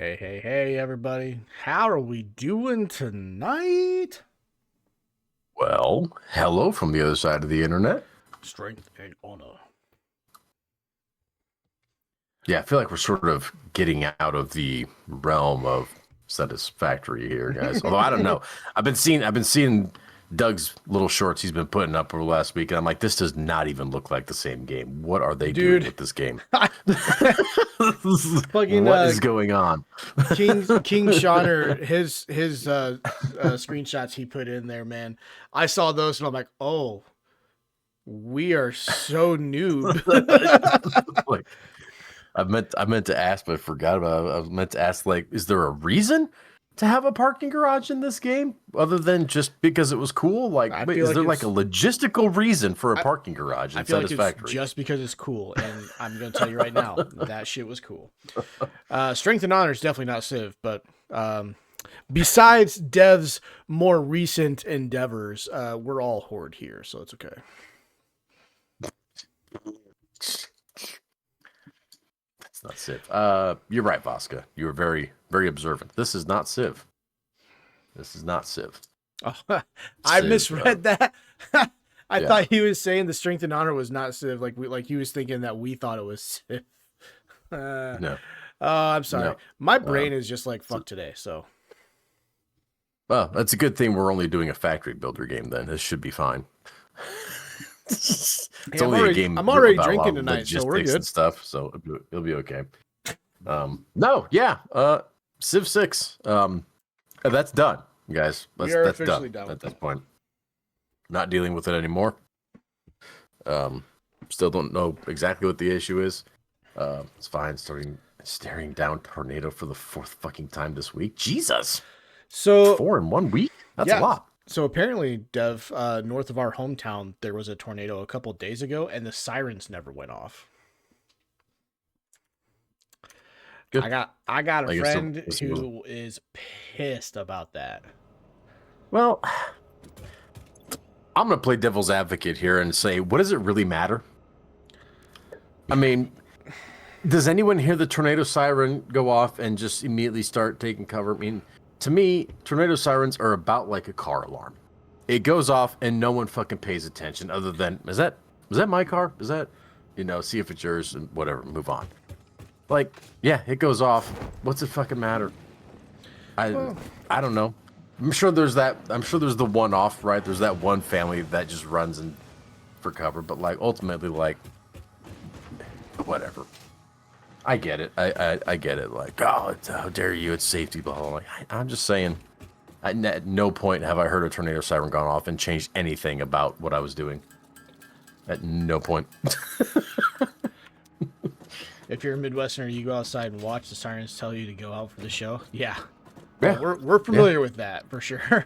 Hey, everybody. How are we doing tonight? Well, hello from the other side of the internet. Strength and honor. Yeah, I feel like we're sort of getting out of the realm of satisfactory here, guys. Although I don't know. I've been seeing Doug's little shorts he's been putting up over the last week, and I'm like, this does not even look like the same game. What are they doing Dude, with this game? fucking What is going on? King Shauner, his screenshots he put in there, man. I saw those and I'm like, oh, we are so noob. Like, I meant to ask, but I forgot about it. I was meant to ask, like, is there a reason to have a parking garage in this game other than just because it was cool? Like, I wait, feel is like there like a logistical reason for a I, parking garage I in feel like it's Satisfactory? just because it's cool, and I'm gonna tell you right now, that shit was cool. Strength and honor is definitely not Civ, but besides Dev's more recent endeavors, we're all Horde here, so it's okay. That's not Civ. You're right, Vasca. You were very, very observant. This is not Civ. This is not Civ. Oh, I Civ, misread that. I yeah. thought he was saying the strength and honor was not Civ. Like he was thinking that we thought it was Civ. No, I'm sorry. no. My brain is just like fuck today. So, Well, that's a good thing we're only doing a factory builder game then. This should be fine. It's hey, only a game. I'm already about a lot drinking of tonight, so we're logistics good. and stuff, so it'll be okay. No, yeah. Civ 6. That's done, guys. We are That's officially done done at with this it. point. Not dealing with it anymore. Still don't know exactly what the issue is. It's fine. Staring down tornado for the fourth fucking time this week. Jesus. So 4 in 1 week? That's yeah. a lot. So apparently, Dev, north of our hometown, there was a tornado a couple days ago, and the sirens never went off. Good. I got a I guess friend it who wasn't. is pissed about that. Well, I'm going to play devil's advocate here and say, what does it really matter? I mean, does anyone hear the tornado siren go off and just immediately start taking cover? I mean, to me, tornado sirens are about like a car alarm. It goes off and no one fucking pays attention other than, was that my car? Is that, see if it's yours and whatever, move on. Like, yeah, it goes off. What's it fucking matter? I don't know. I'm sure there's the one off, right? There's that one family that just runs in for cover, but like ultimately, like, whatever. I get it. I get it. Like, oh, how dare you? It's safety, blah, blah, blah. Like, I'm just saying, at no point have I heard a tornado siren gone off and changed anything about what I was doing. At no point. If you're a Midwesterner, you go outside and watch the sirens tell you to go out for the show. Yeah, Yeah. we're familiar with that for sure.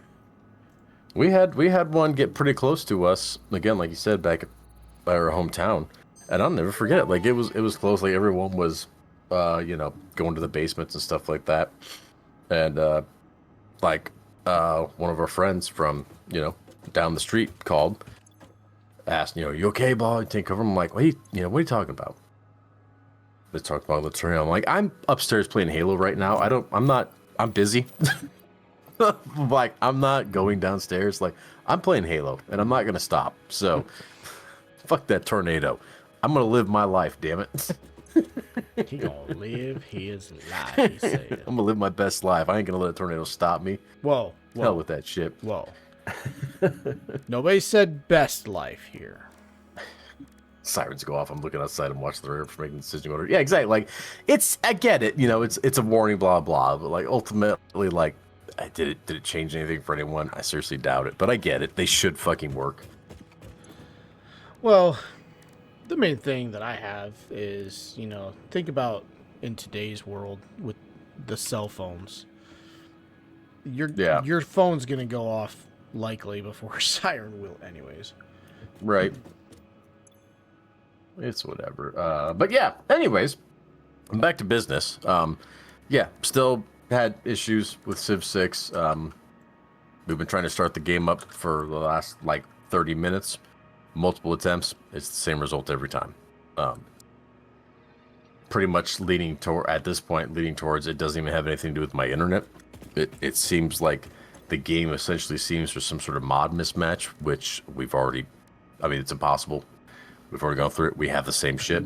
We had one get pretty close to us again, like you said, back by our hometown, and I'll never forget it. Like it was close. Like everyone was, going to the basements and stuff like that, and one of our friends from down the street called, asked, you okay, boy? Take cover. I'm like, what are you talking about? They talked about the tornado. I'm like, I'm upstairs playing Halo right now. I'm busy. Like, I'm not going downstairs. Like, I'm playing Halo, and I'm not going to stop. So, fuck that tornado. I'm going to live my life, damn it. He gonna live his life, he said. I'm going to live my best life. I ain't going to let a tornado stop me. Whoa. Hell with that shit. Whoa. Nobody said best life here. Sirens go off. I'm looking outside and watch the radar for making the decision order. Yeah, exactly. Like, I get it. It's a warning, blah, blah. But, like, ultimately, like, did it change anything for anyone? I seriously doubt it. But I get it. They should fucking work. Well, the main thing that I have is, think about in today's world with the cell phones. Your phone's gonna go off likely before a siren will, anyways. Right. It's whatever. But yeah, anyways, back to business. Yeah, still had issues with Civ 6. We've been trying to start the game up for the last, 30 minutes. Multiple attempts. It's the same result every time. pretty much leaning toward at this point, leaning towards it doesn't even have anything to do with my internet. It seems like the game essentially seems for some sort of mod mismatch, which we've already. I mean, it's impossible. We've already gone through it. We have the same shit.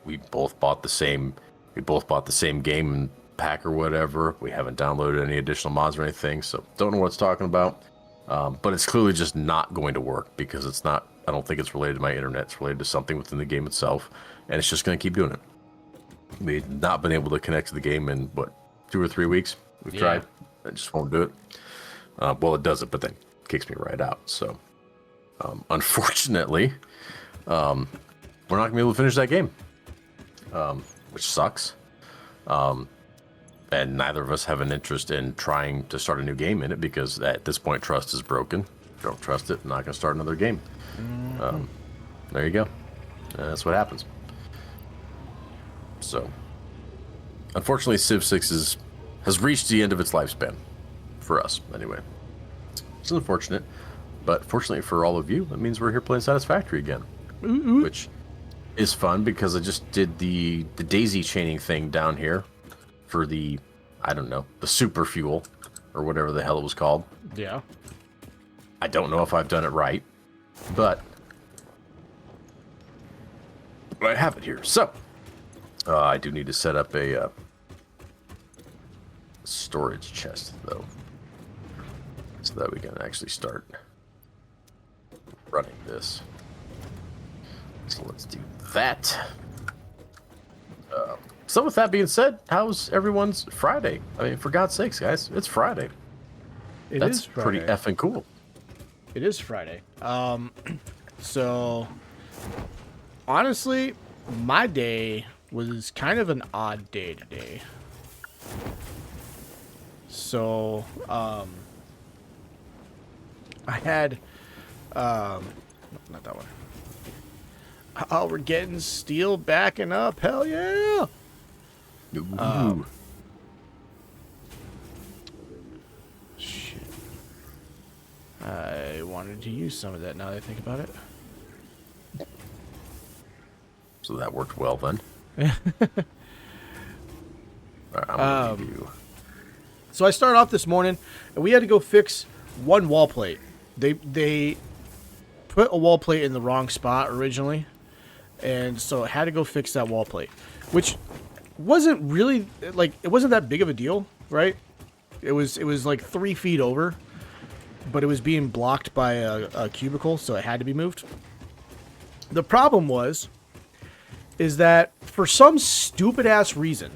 We both bought the same. We both bought the same game and pack or whatever. We haven't downloaded any additional mods or anything, so don't know what it's talking about. But it's clearly just not going to work because it's not. I don't think it's related to my internet. It's related to something within the game itself, and it's just going to keep doing it. We've not been able to connect to the game in, 2 or 3 weeks? We've tried. It just won't do it. Well, it does it, but then kicks me right out. So, unfortunately, we're not going to be able to finish that game, which sucks. And neither of us have an interest in trying to start a new game in it because at this point, trust is broken. If you don't trust it, I'm not going to start another game. There you go. That's what happens. So, unfortunately, Civ 6 has reached the end of its lifespan. For us, anyway. It's unfortunate. But fortunately for all of you, that means we're here playing Satisfactory again. Which is fun because I just did the daisy chaining thing down here for the, I don't know, the super fuel or whatever the hell it was called. Yeah. I don't know if I've done it right, but I have it here. So, I do need to set up a storage chest, though, so that we can actually start running this. So let's do that. So with that being said, how's everyone's Friday? I mean, for God's sakes, guys, it's Friday. That's pretty effing cool. It is Friday. So honestly, my day was kind of an odd day today. So, I had, not that one. Oh, we're getting steel backing up. Hell yeah. Shit. I wanted to use some of that now that I think about it. So that worked well then. Right, I'm gonna give you... So I started off this morning, and we had to go fix one wall plate. They put a wall plate in the wrong spot originally, and so I had to go fix that wall plate, which wasn't really like it wasn't that big of a deal, right? It was like 3 feet over, but it was being blocked by a cubicle, so it had to be moved. The problem is that for some stupid ass reason,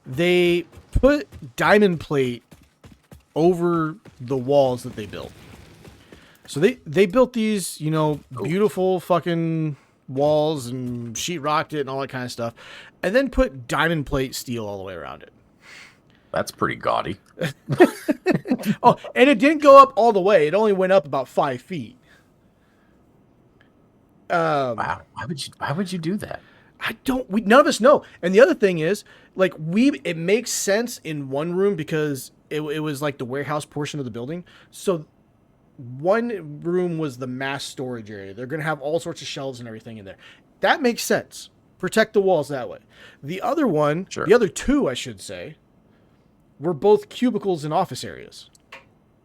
they put diamond plate over the walls that they built. So they built these, you know, beautiful fucking walls and sheetrocked it and all that kind of stuff, and then put diamond plate steel all the way around it. That's pretty gaudy. Oh, and it didn't go up all the way. It only went up about 5 feet. Wow. Why would you do that? None of us know. And the other thing is, like, it makes sense in one room because it was like the warehouse portion of the building. So one room was the mass storage area. They're going to have all sorts of shelves and everything in there. That makes sense. Protect the walls that way. The other one, sure. The other two, I should say, were both cubicles and office areas.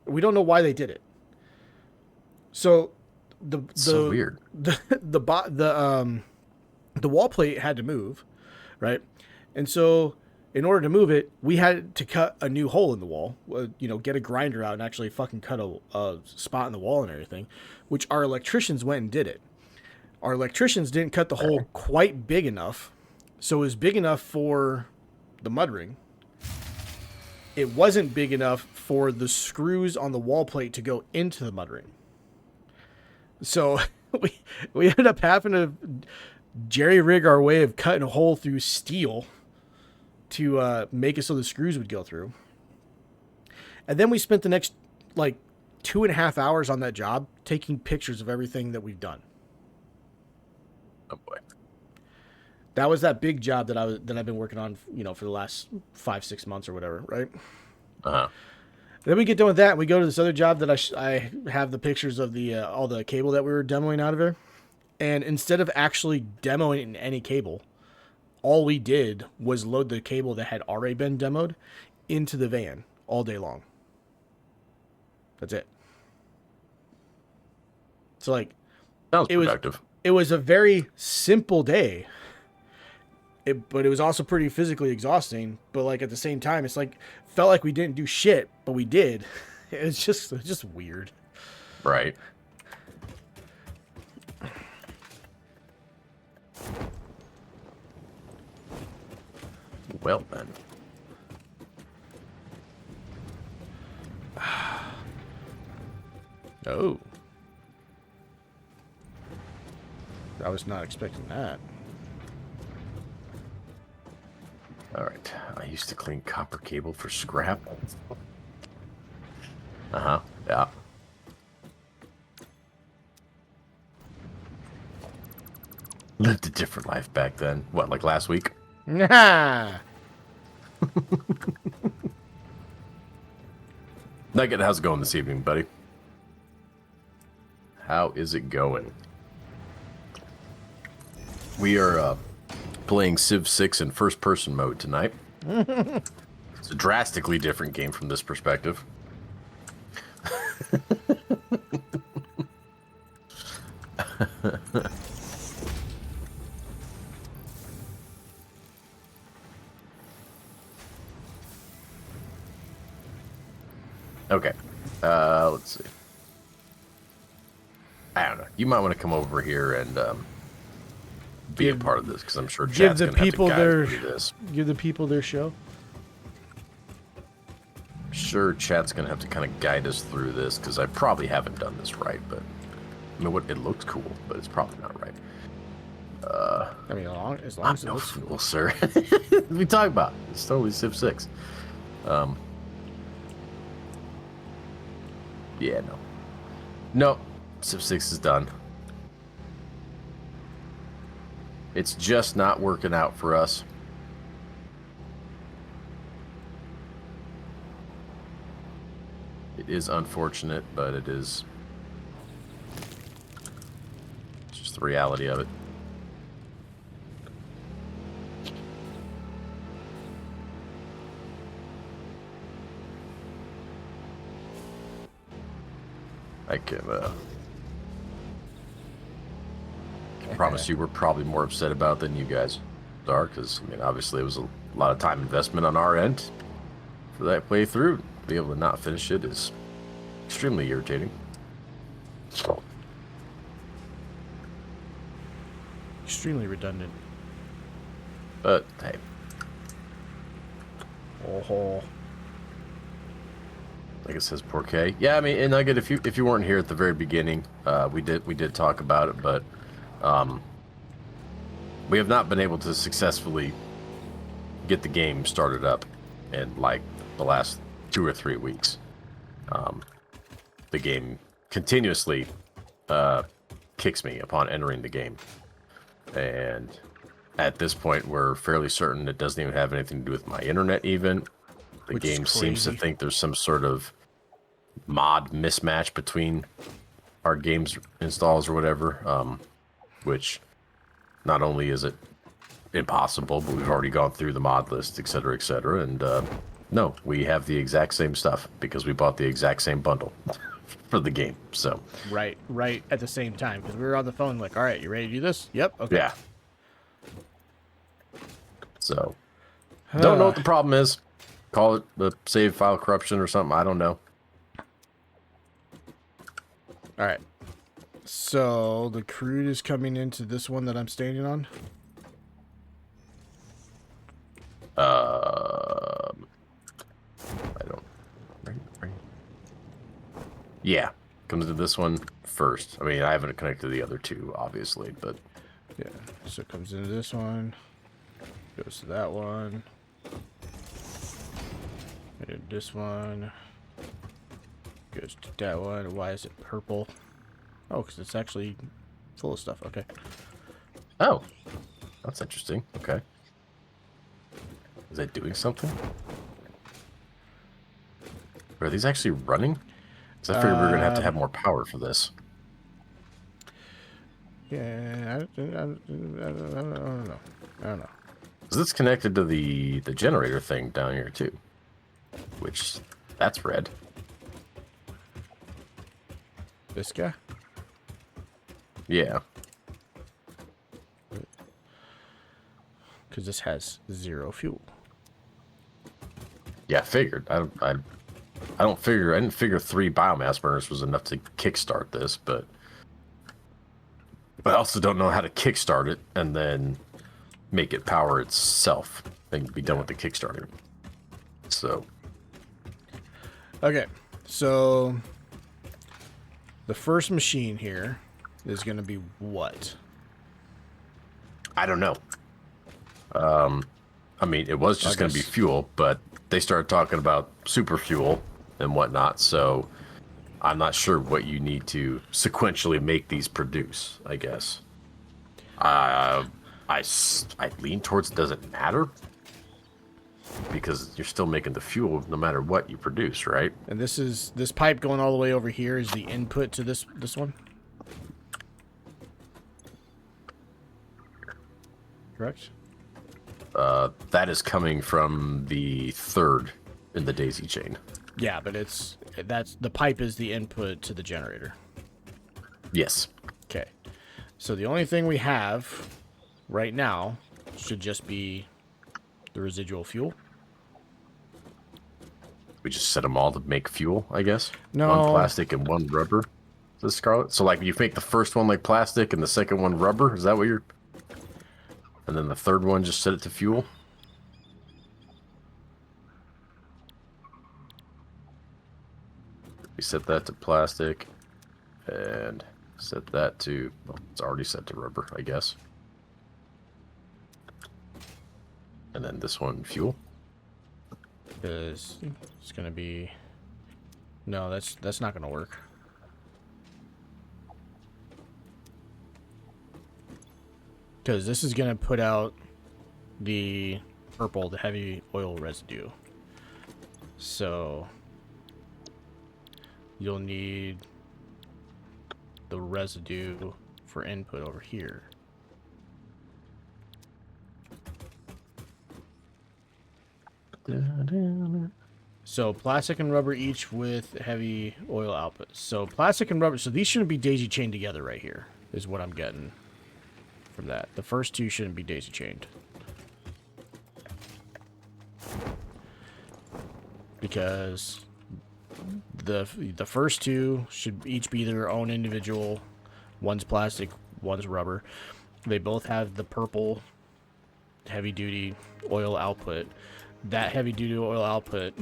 We don't know why they did it. So so weird. The wall plate had to move, right? And so in order to move it, we had to cut a new hole in the wall, get a grinder out and actually fucking cut a spot in the wall and everything, which our electricians went and did it. Our electricians didn't cut the hole quite big enough. So it was big enough for the mud ring. It wasn't big enough for the screws on the wall plate to go into the mud ring. So we ended up having to jerry rig our way of cutting a hole through steel to make it so the screws would go through. And then we spent the next 2.5 hours on that job taking pictures of everything that we've done. Oh boy. That was that big job that I've been working on, for the last 5-6 months or whatever, right? Uh-huh. Then we get done with that, and we go to this other job that I have the pictures of the all the cable that we were demoing out of there. And instead of actually demoing any cable, all we did was load the cable that had already been demoed into the van all day long. That's it. So like, Sounds productive. It was a very simple day. But it was also pretty physically exhausting. But like at the same time, it's like felt like we didn't do shit, but we did. It's just weird. Right. Well then. Oh. I was not expecting that. All right. I used to clean copper cable for scrap. Uh-huh. Yeah. Lived a different life back then. What, like last week? Nah. Nugget, how's it going this evening, buddy? How is it going? We are playing Civ 6 in first-person mode tonight. It's a drastically different game from this perspective. Okay. Let's see. I don't know. You might want to come over here and be a part of this, because I'm sure chat's going to have to guide through this. Give the people their show. I'm sure chat's going to have to kind of guide us through this, because I probably haven't done this right, but I mean, it looks cool, but it's probably not right. I mean, as long as it looks cool, sir. What we talking about? It's totally Civ 6. Yeah, no. No, Civ 6 is done. It's just not working out for us. It is unfortunate, but it is just the reality of it. I can promise you we're probably more upset about it than you guys are, because, I mean, obviously it was a lot of time investment on our end for that playthrough. To be able to not finish it is extremely irritating. extremely redundant. But, hey. Oh. Like it says, Porquet. Yeah, I mean, and Nugget, if you weren't here at the very beginning, we did talk about it, but we have not been able to successfully get the game started up in like the last 2 or 3 weeks. The game continuously kicks me upon entering the game, and at this point, we're fairly certain it doesn't even have anything to do with my internet. Even the game seems to think there's some sort of mod mismatch between our games installs or whatever, which not only is it impossible, but we've already gone through the mod list, etc., etc., and no, we have the exact same stuff because we bought the exact same bundle for the game. So right at the same time, because we were on the phone like, all right, you ready to do this? Yep. Okay. Yeah. So don't know what the problem is. Call it the save file corruption or something. I don't know. All right. So the crude is coming into this one that I'm standing on. I don't. Right. Yeah, comes to this one first. I mean, I haven't connected the other two, obviously, but yeah. So it comes into this one, goes to that one, and this one goes to that one. Why is it purple? Oh, because it's actually full of stuff. Okay. Oh, that's interesting. Okay. Is that doing something? Are these actually running? Because I figured we were going to have more power for this. Yeah, I don't know. Because it's connected to the generator thing down here too. Which, that's red. This guy? Yeah. Because this has 0 fuel. Yeah, I figured. I didn't figure 3 biomass burners was enough to kickstart this, but I also don't know how to kickstart it and then make it power itself and be done with the kickstarter. So, Okay, so the first machine here is going to be what? I don't know. I mean, it was just going to be fuel, but they started talking about super fuel and whatnot, so I'm not sure what you need to sequentially make these produce, I guess. I lean towards it doesn't matter, because you're still making the fuel no matter what you produce, right? And this pipe going all the way over here is the input to this one? Correct? That is coming from the 3rd in the daisy chain. Yeah, but that's the pipe is the input to the generator. Yes. Okay. So the only thing we have right now should just be the residual fuel. We just set them all to make fuel, I guess. No. 1 plastic and 1 rubber. This Scarlet. So like you make the first one like plastic and the second one rubber. Is that what you're? And then the 3rd one just set it to fuel. We set that to plastic, and set that to. Well, it's already set to rubber, I guess. And then this one fuel. Because it's gonna be. No, that's not gonna work. Because this is gonna put out the purple, the heavy oil residue. So you'll need the residue for input over here. So plastic and rubber each with heavy oil output. So plastic and rubber, so these shouldn't be daisy chained together right here, is what I'm getting from that. The first 2 shouldn't be daisy chained. Because the first 2 should each be their own individual. One's plastic, one's rubber. They both have the purple heavy duty oil output. That heavy duty oil output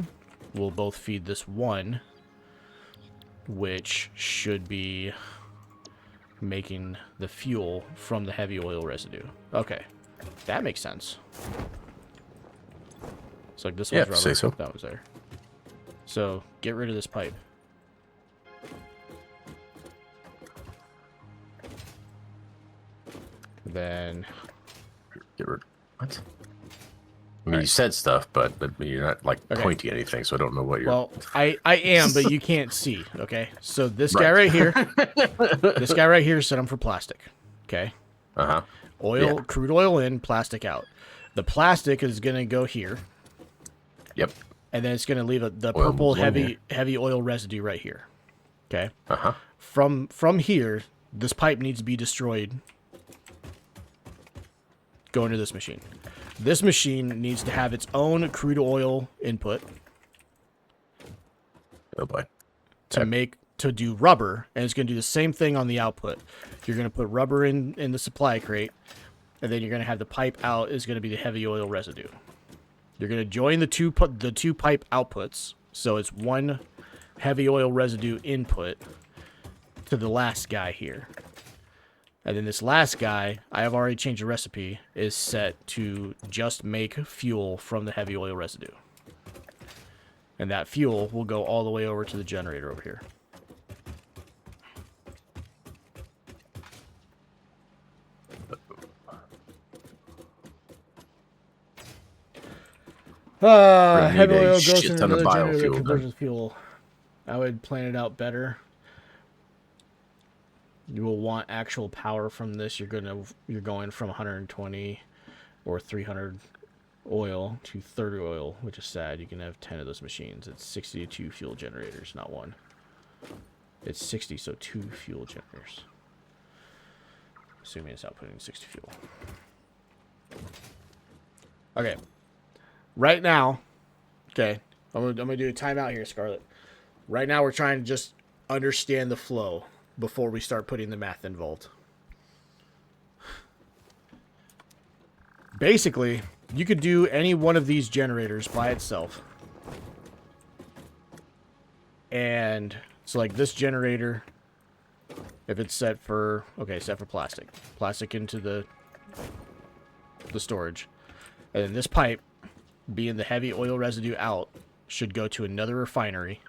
will both feed this one, which should be making the fuel from the heavy oil residue. Okay, that makes sense. So like this one's rubber, say so. that was there. So get rid of this pipe. Then Get rid. What? I mean, you said stuff, but you're not like pointing anything, so I don't know what you're. Well, I am, but you can't see. Okay, so this guy right here, this guy right here set him for plastic. Okay. Oil, crude oil in, plastic out. The plastic is gonna go here. Yep. And then it's gonna leave the purple heavy oil residue right here. Okay. From here, this pipe needs to be destroyed. Go into this machine. This machine needs to have its own crude oil input. Oh boy. To do rubber, and it's going to do the same thing on the output. You're going to put rubber in the supply crate, and then you're going to have the pipe out is going to be the heavy oil residue. You're going to join the two pipe outputs, so it's one heavy oil residue input to the last guy here. And then this last guy, I have already changed the recipe, is set to just make fuel from the heavy oil residue. And that fuel will go all the way over to the generator over here. Heavy oil goes into the generator conversion fuel. I would plan it out better. You will want actual power from this. You're going from 120 or 300 oil to 30 oil, which is sad. You can have 10 of those machines. It's 62 fuel generators, not one. It's 60, so 2 fuel generators. Assuming it's outputting 60 fuel. Okay. Right now, okay, I'm gonna do a timeout here, Scarlett. Right now, we're trying to just understand the flow before we start putting the math involved. Basically, you could do any one of these generators by itself. And so like this generator, if it's set for, okay, set for plastic. Plastic into the storage. And then this pipe, being the heavy oil residue out, should go to another refinery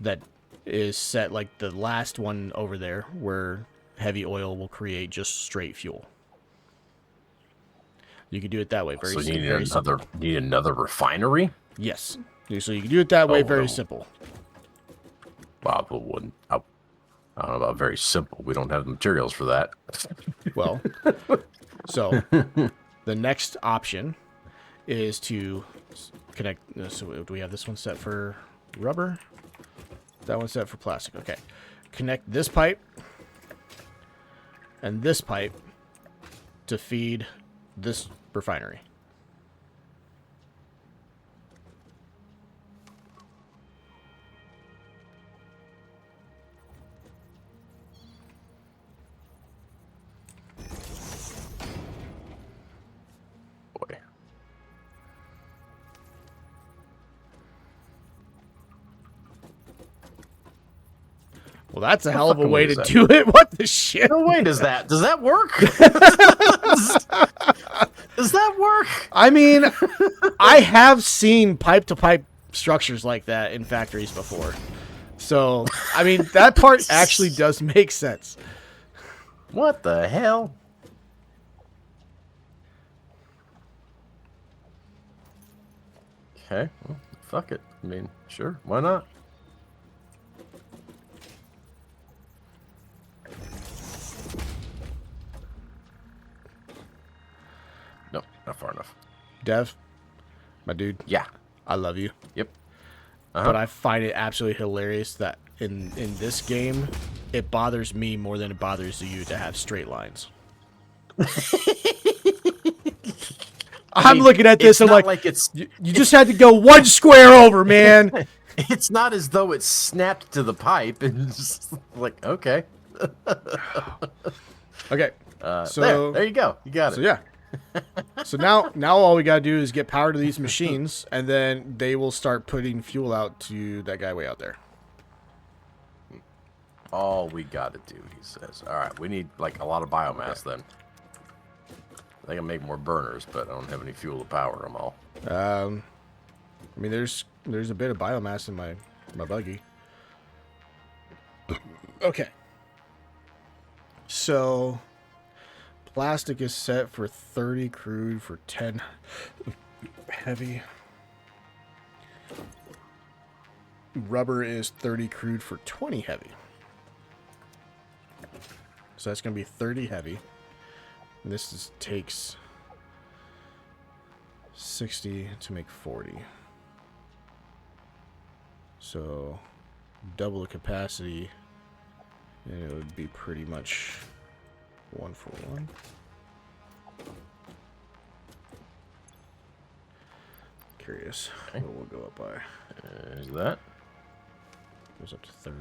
that is set like the last one over there, where heavy oil will create just straight fuel. You could do it that way. Very so you simple. need another refinery? Yes. So you can do it that way. Very simple. Wow, but wouldn't. I don't know about very simple. We don't have the materials for that. Well, so the next option is to connect. So do we have this one set for rubber? That one's set for plastic. Okay. Connect this pipe and this pipe to feed this refinery. Boy. Well, that's a hell of a way to do it. What the shit? No way does that work? Does that work? I mean, I have seen pipe-to-pipe structures like that in factories before. So, I mean, that part actually does make sense. What the hell? Okay, well, fuck it. I mean, sure, why not? Nope, not far enough. Dev, my dude. Yeah. I love you. Yep. But I find it absolutely hilarious that in this game, it bothers me more than it bothers you to have straight lines. I'm looking at this and like it's you just had to go one square over, man. It's not as though it's snapped to the pipe and just like, okay. Okay. So there you go. You got it. So yeah. So now all we gotta do is get power to these machines, and then they will start putting fuel out to that guy way out there. All we gotta do, he says. All right, we need like a lot of biomass then. I can make more burners, but I don't have any fuel to power them all. I mean, there's a bit of biomass in my buggy. Okay. So, plastic is set for 30 crude for 10 heavy. Rubber is 30 crude for 20 heavy. So that's going to be 30 heavy. And this takes 60 to make 40. So double the capacity, and it would be pretty much 1 for 1. Curious what we'll go up by. Is that? Goes up to 30.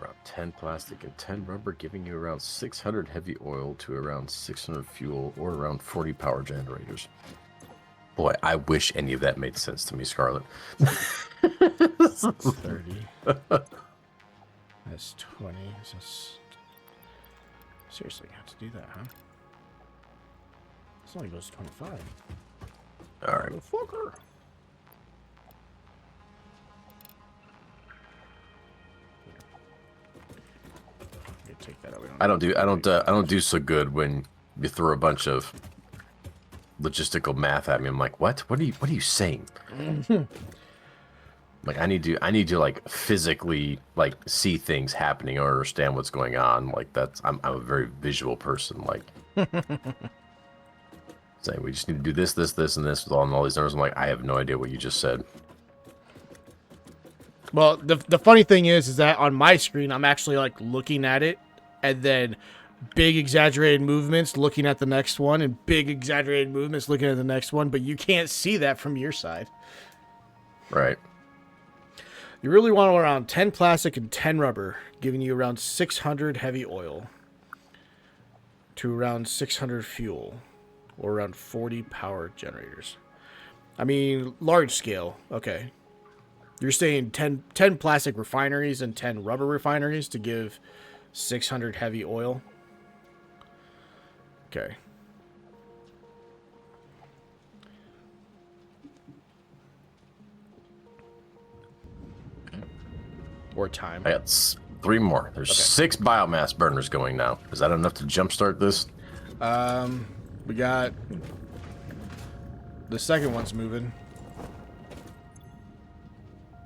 Around 10 plastic and 10 rubber, giving you around 600 heavy oil to around 600 fuel or around 40 power generators. Boy, I wish any of that made sense to me, Scarlett. 30. That's 20. Seriously, I have to do that, huh? This only goes to 25. All right. Fucker. Take that out. I don't do so good when you throw a bunch of logistical math at me. I'm like, what? What are you saying? Like I need to like physically like see things happening or understand what's going on. Like I'm a very visual person. Like saying we just need to do this, this, this, and this with all these numbers. I'm like, I have no idea what you just said. Well, the funny thing is that on my screen, I'm actually like looking at it, and then big exaggerated movements looking at the next one, and big exaggerated movements looking at the next one, but you can't see that from your side. Right. You really want around 10 plastic and 10 rubber, giving you around 600 heavy oil to around 600 fuel, or around 40 power generators. I mean, large scale. Okay. You're saying 10 plastic refineries and 10 rubber refineries to give 600 heavy oil? Okay. Or time. I got 3 more. There's 6 biomass burners going now. Is that enough to jumpstart this? We got... The second one's moving.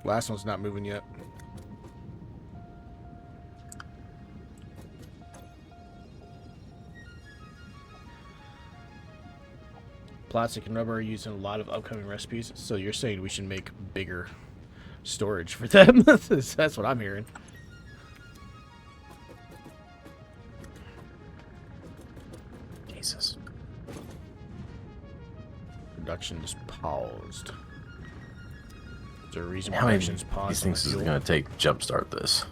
Last one's not moving yet. Plastic and rubber are used in a lot of upcoming recipes, so you're saying we should make bigger storage for them? That's what I'm hearing. Jesus. Production is paused. Is there a reason why How many production's paused? these things is going to take to jumpstart this?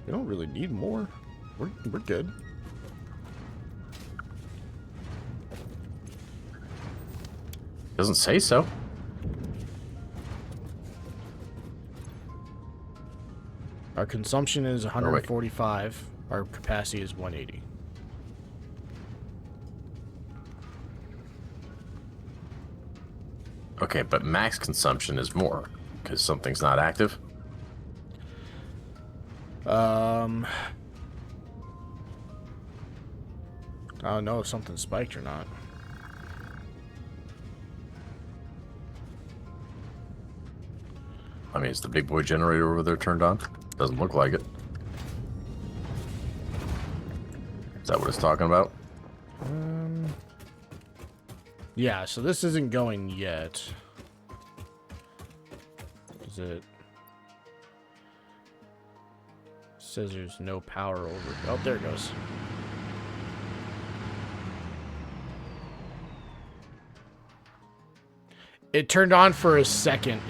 We don't really need more. We're good. Doesn't say so. Our consumption is 145. Our capacity is 180. Okay, but max consumption is more because something's not active. I don't know if something spiked or not. I mean, is the big boy generator over there turned on? Doesn't look like it. Is that what it's talking about? Yeah, so this isn't going yet. Is it? Says there's no power over. Oh, there it goes. It turned on for a second,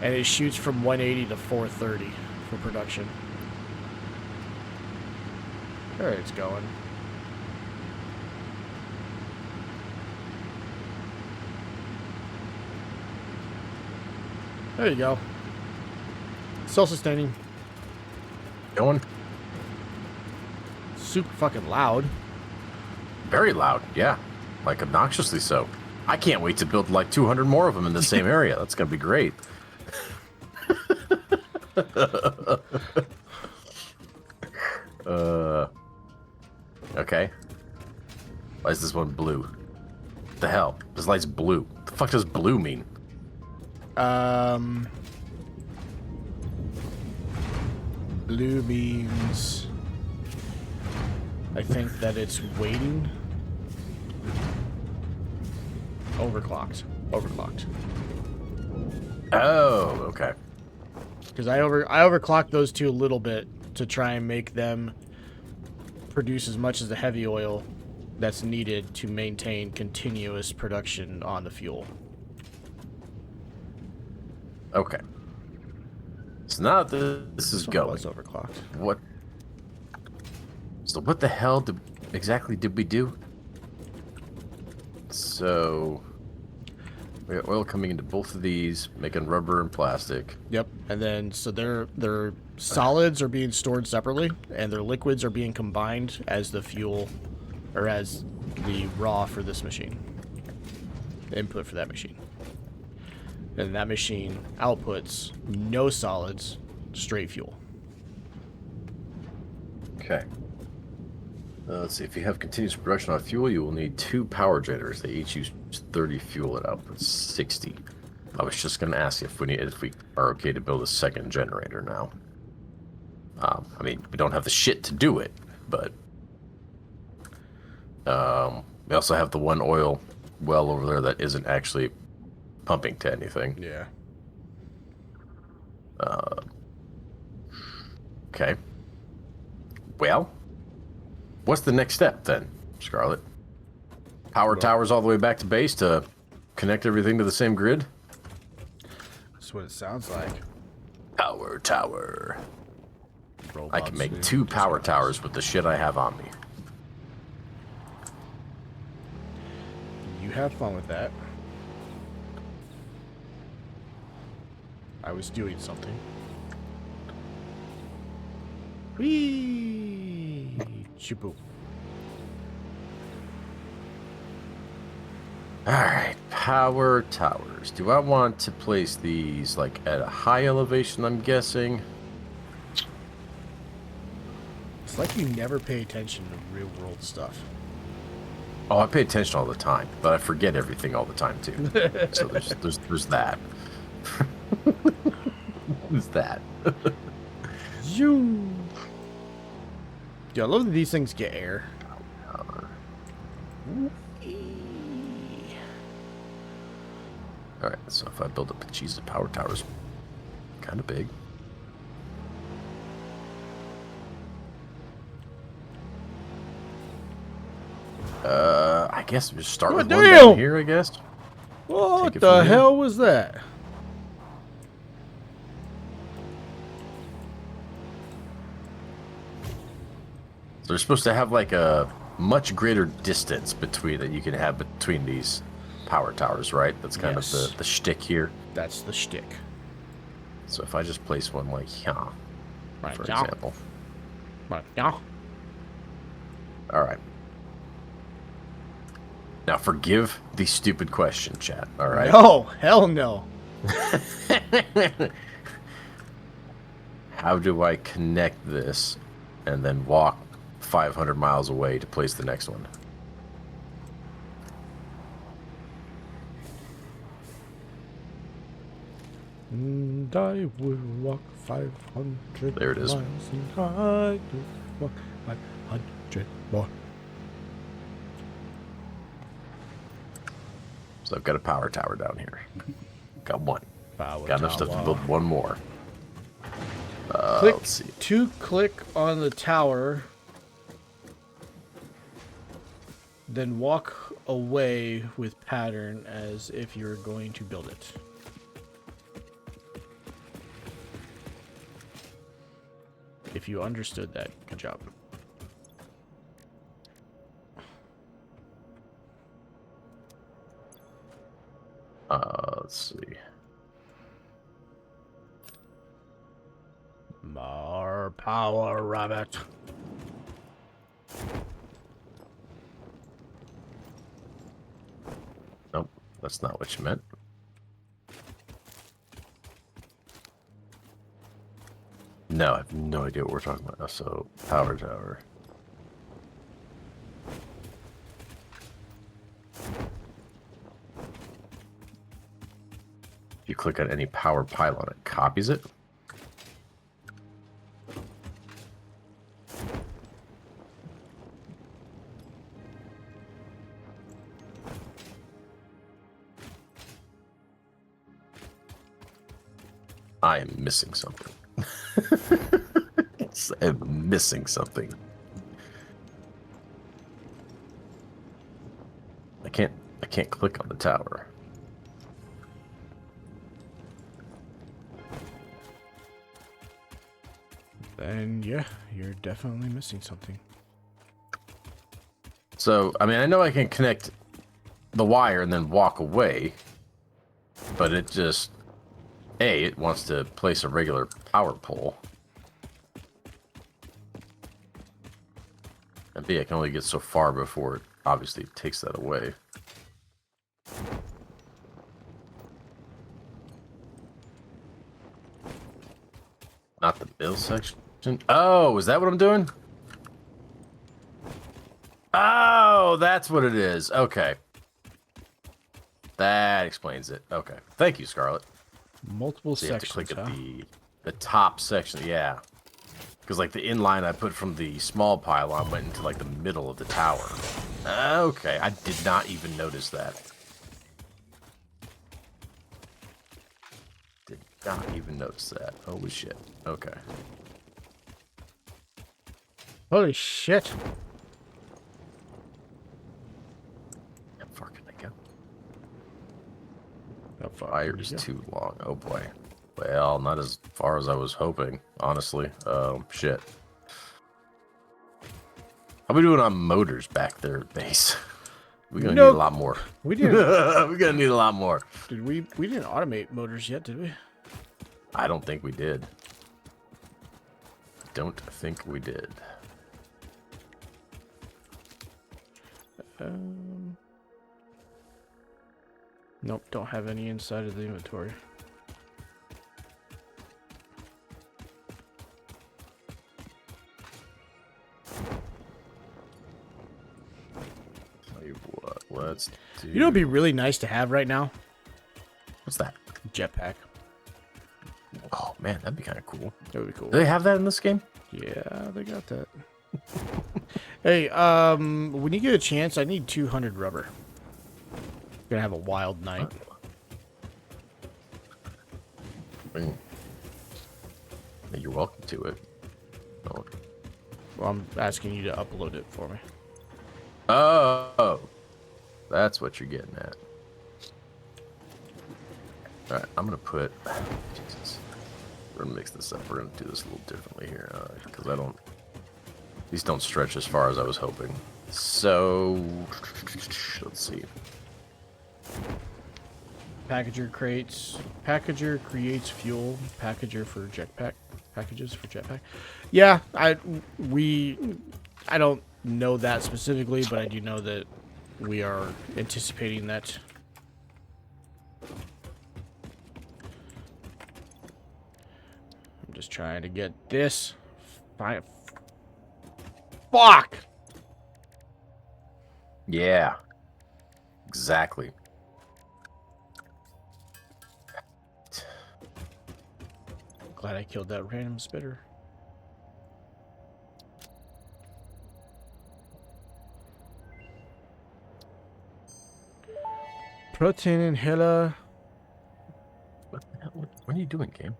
and it shoots from 180 to 430 for production. There it's going. There you go. Self-sustaining. Going? Super fucking loud. Very loud, yeah. Like obnoxiously so. I can't wait to build like 200 more of them in the same area. That's gonna be great. Okay. Why is this one blue? What the hell? This light's blue. What the fuck does blue mean? Blue means... I think that it's waiting. Overclocked. Overclocked. Oh, okay. Because I overclocked those two a little bit to try and make them produce as much as the heavy oil that's needed to maintain continuous production on the fuel. Okay. So now this is going. Was overclocked. What? So what the hell exactly did we do? So we got oil coming into both of these, making rubber and plastic. Yep. And then so their solids are being stored separately, and their liquids are being combined as the fuel, or as the raw for this machine. The input for that machine. And that machine outputs no solids straight fuel. Okay. Let's see. If you have continuous production on fuel, you will need 2 power generators. They each use 30 fuel at output 60. I was just going to ask if we are okay to build a second generator now. I mean, we don't have the shit to do it, but we also have the one oil well over there that isn't actually pumping to anything. Yeah. Okay. Well, what's the next step then, Scarlet? Power towers all the way back to base to connect everything to the same grid? That's what it sounds like. Power tower. Robots I can make 2 power towers with the shit I have on me. You have fun with that. I was doing something. Whee! Shaboom. Alright, power towers. Do I want to place these, like, at a high elevation, I'm guessing? It's like you never pay attention to real world stuff. Oh, I pay attention all the time, but I forget everything all the time, too. So there's that. Who's that? Zoom. Dude, I love that these things get air. Alright, so if I build up a cheese of power towers, kind of big. I guess we just start with one down here, I guess. What the hell was that? So they're supposed to have like a much greater distance between that you can have between these power towers, right? That's kind of the shtick here. That's the shtick. So if I just place one like here, for example. Right, yeah. All right. Now forgive the stupid question, chat. All right. No, hell no. How do I connect this and then walk 500 miles away to place the next one? And I will walk 500 There it is. miles, and I will walk 500 more. So I've got a power tower down here. Got one. Power got enough stuff to build one more. Click Let's see. to click on the tower, then walk away with pattern as if you're going to build it. If you understood that, good job. Let's see. More power, rabbit. Nope, that's not what you meant. No, I have no idea what we're talking about. So, power tower. If you click on any power pylon, it copies it. I am missing something. I'm missing something. I can't click on the tower. Then yeah, you're definitely missing something. So, I mean, I know I can connect the wire and then walk away, but it just, A, it wants to place a regular power pole. And B, I can only get so far before it obviously takes that away. Rail section. Oh, is that what I'm doing? Oh, that's what it is. Okay. That explains it. Okay. Thank you, Scarlett. Multiple So you have to sections, click at huh? the top section. Yeah. Because, like, the inline I put from the small pylon went into, like, the middle of the tower. Okay. I did not even notice that. Did not even notice that. Holy shit. Okay. Holy shit. How far can I go? How far Fire can is you go? too long. Oh, boy. Well, not as far as I was hoping, honestly. Shit. How we doing on motors back there at base? We're gonna need a lot more. We didn't. We're gonna need a lot more. Did we? We didn't automate motors yet, did we? I don't think we did. Don't think we did. Nope, don't have any inside of the inventory. Tell you what, let's do. You know, it'd be really nice to have right now. What's that? Jetpack. Oh man, that'd be kind of cool. That would be cool. Do they have that in this game? Yeah, they got that. Hey, when you get a chance, I need 200 rubber. Gonna have a wild night. I mean, you're welcome to it. Oh. Well, I'm asking you to upload it for me. Oh, that's what you're getting at. All right, I'm gonna put. Jesus, we're gonna mix this up. We're gonna do this a little differently here because I don't. These don't stretch as far as I was hoping. So let's see. Packager creates fuel. Packager for jetpack. Packages for jetpack. Yeah, I don't know that specifically, but I do know that we are anticipating that. I'm just trying to get this. Fine. Fuck. Yeah, exactly. Glad I killed that random spitter. Protein inhaler. What the hell? What are you doing, game?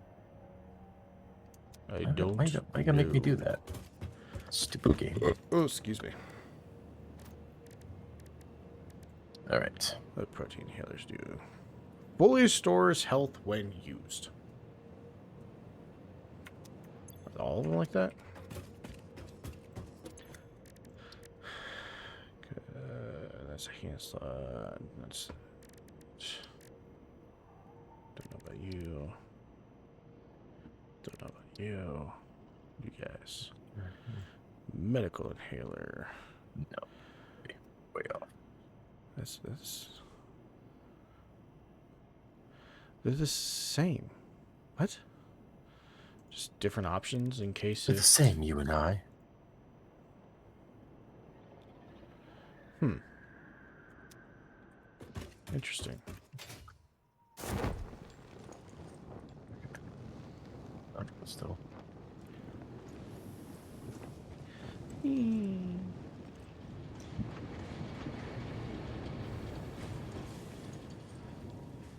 I don't. Why you gonna make me do that? Stupid game. Oh, excuse me. All right. What protein inhalers do? Fully stores health when used. Are all of them like that? That's a hand slot. That's. Don't know about you. Don't know about you. You guys. Medical inhaler. No. Way off. They're the same. What? Just different options in case They're the same, you and I. Interesting. Still.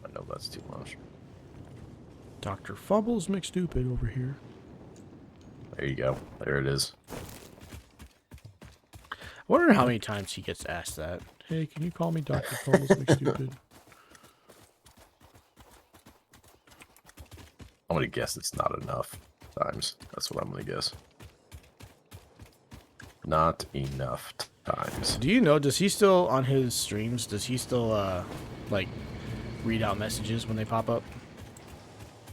I know that's too much. Dr. Fumbles McStupid over here. There you go. There it is. I wonder how many times he gets asked that. Hey, can you call me Dr. Fumbles McStupid? I'm gonna guess it's not enough times. That's what I'm gonna guess. Not enough times. Do you know, does he still, on his streams, does he still, like, read out messages when they pop up?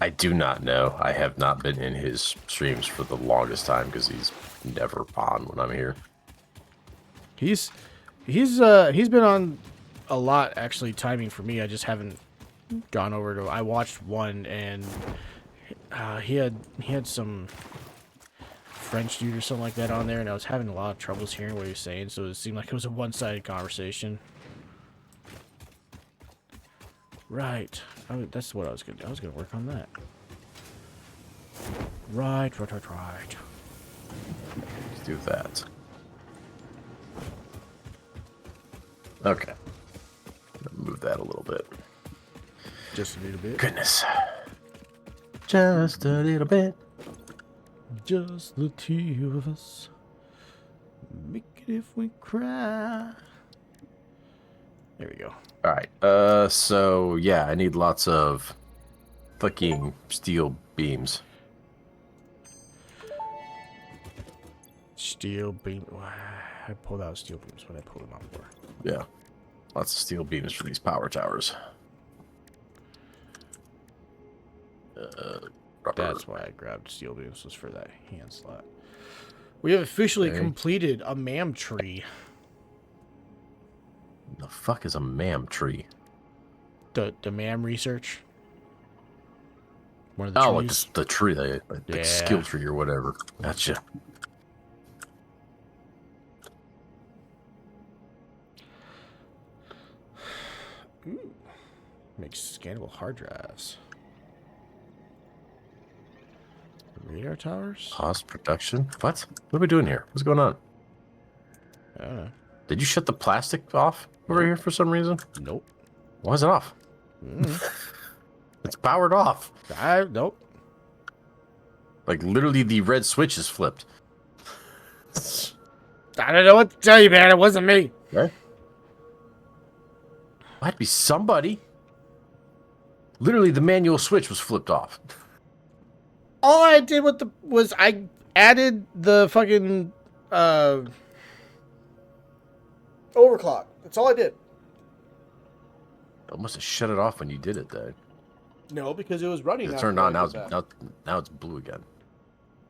I do not know. I have not been in his streams for the longest time because he's never on when I'm here. He's been on a lot, actually, timing for me. I just haven't gone over to. I watched one, and he had some French dude or something like that on there, and I was having a lot of troubles hearing what he was saying, so it seemed like it was a one-sided conversation. Right. That's what I was gonna do. I was gonna work on that. Right. Let's do that. Okay. Move that a little bit. Just a little bit. Goodness. Just a little bit. Just the two of us. Make it if we cry. There we go. All right. So yeah, I need lots of fucking steel beams. Steel beam. I pulled out steel beams when I pulled them out for. Yeah. Lots of steel beams for these power towers. That's why I grabbed steel beams, was for that hand slot. We have officially completed a mam tree. The fuck is a mam tree? The mam research. One of the trees. Like the tree, the skill tree or whatever. Gotcha. Ooh. Makes scannable hard drives. Radar towers? Cost production? What? What are we doing here? What's going on? I don't know. Did you shut the plastic off over here for some reason? Nope. Why is it off? It's powered off. Nope. Like, literally, the red switch is flipped. I don't know what to tell you, man. It wasn't me. Okay. Might be somebody. Literally, the manual switch was flipped off. All I did was I added the fucking overclock. That's all I did. I must have shut it off when you did it, though. No, because it was running. It turned on. Now it's blue again.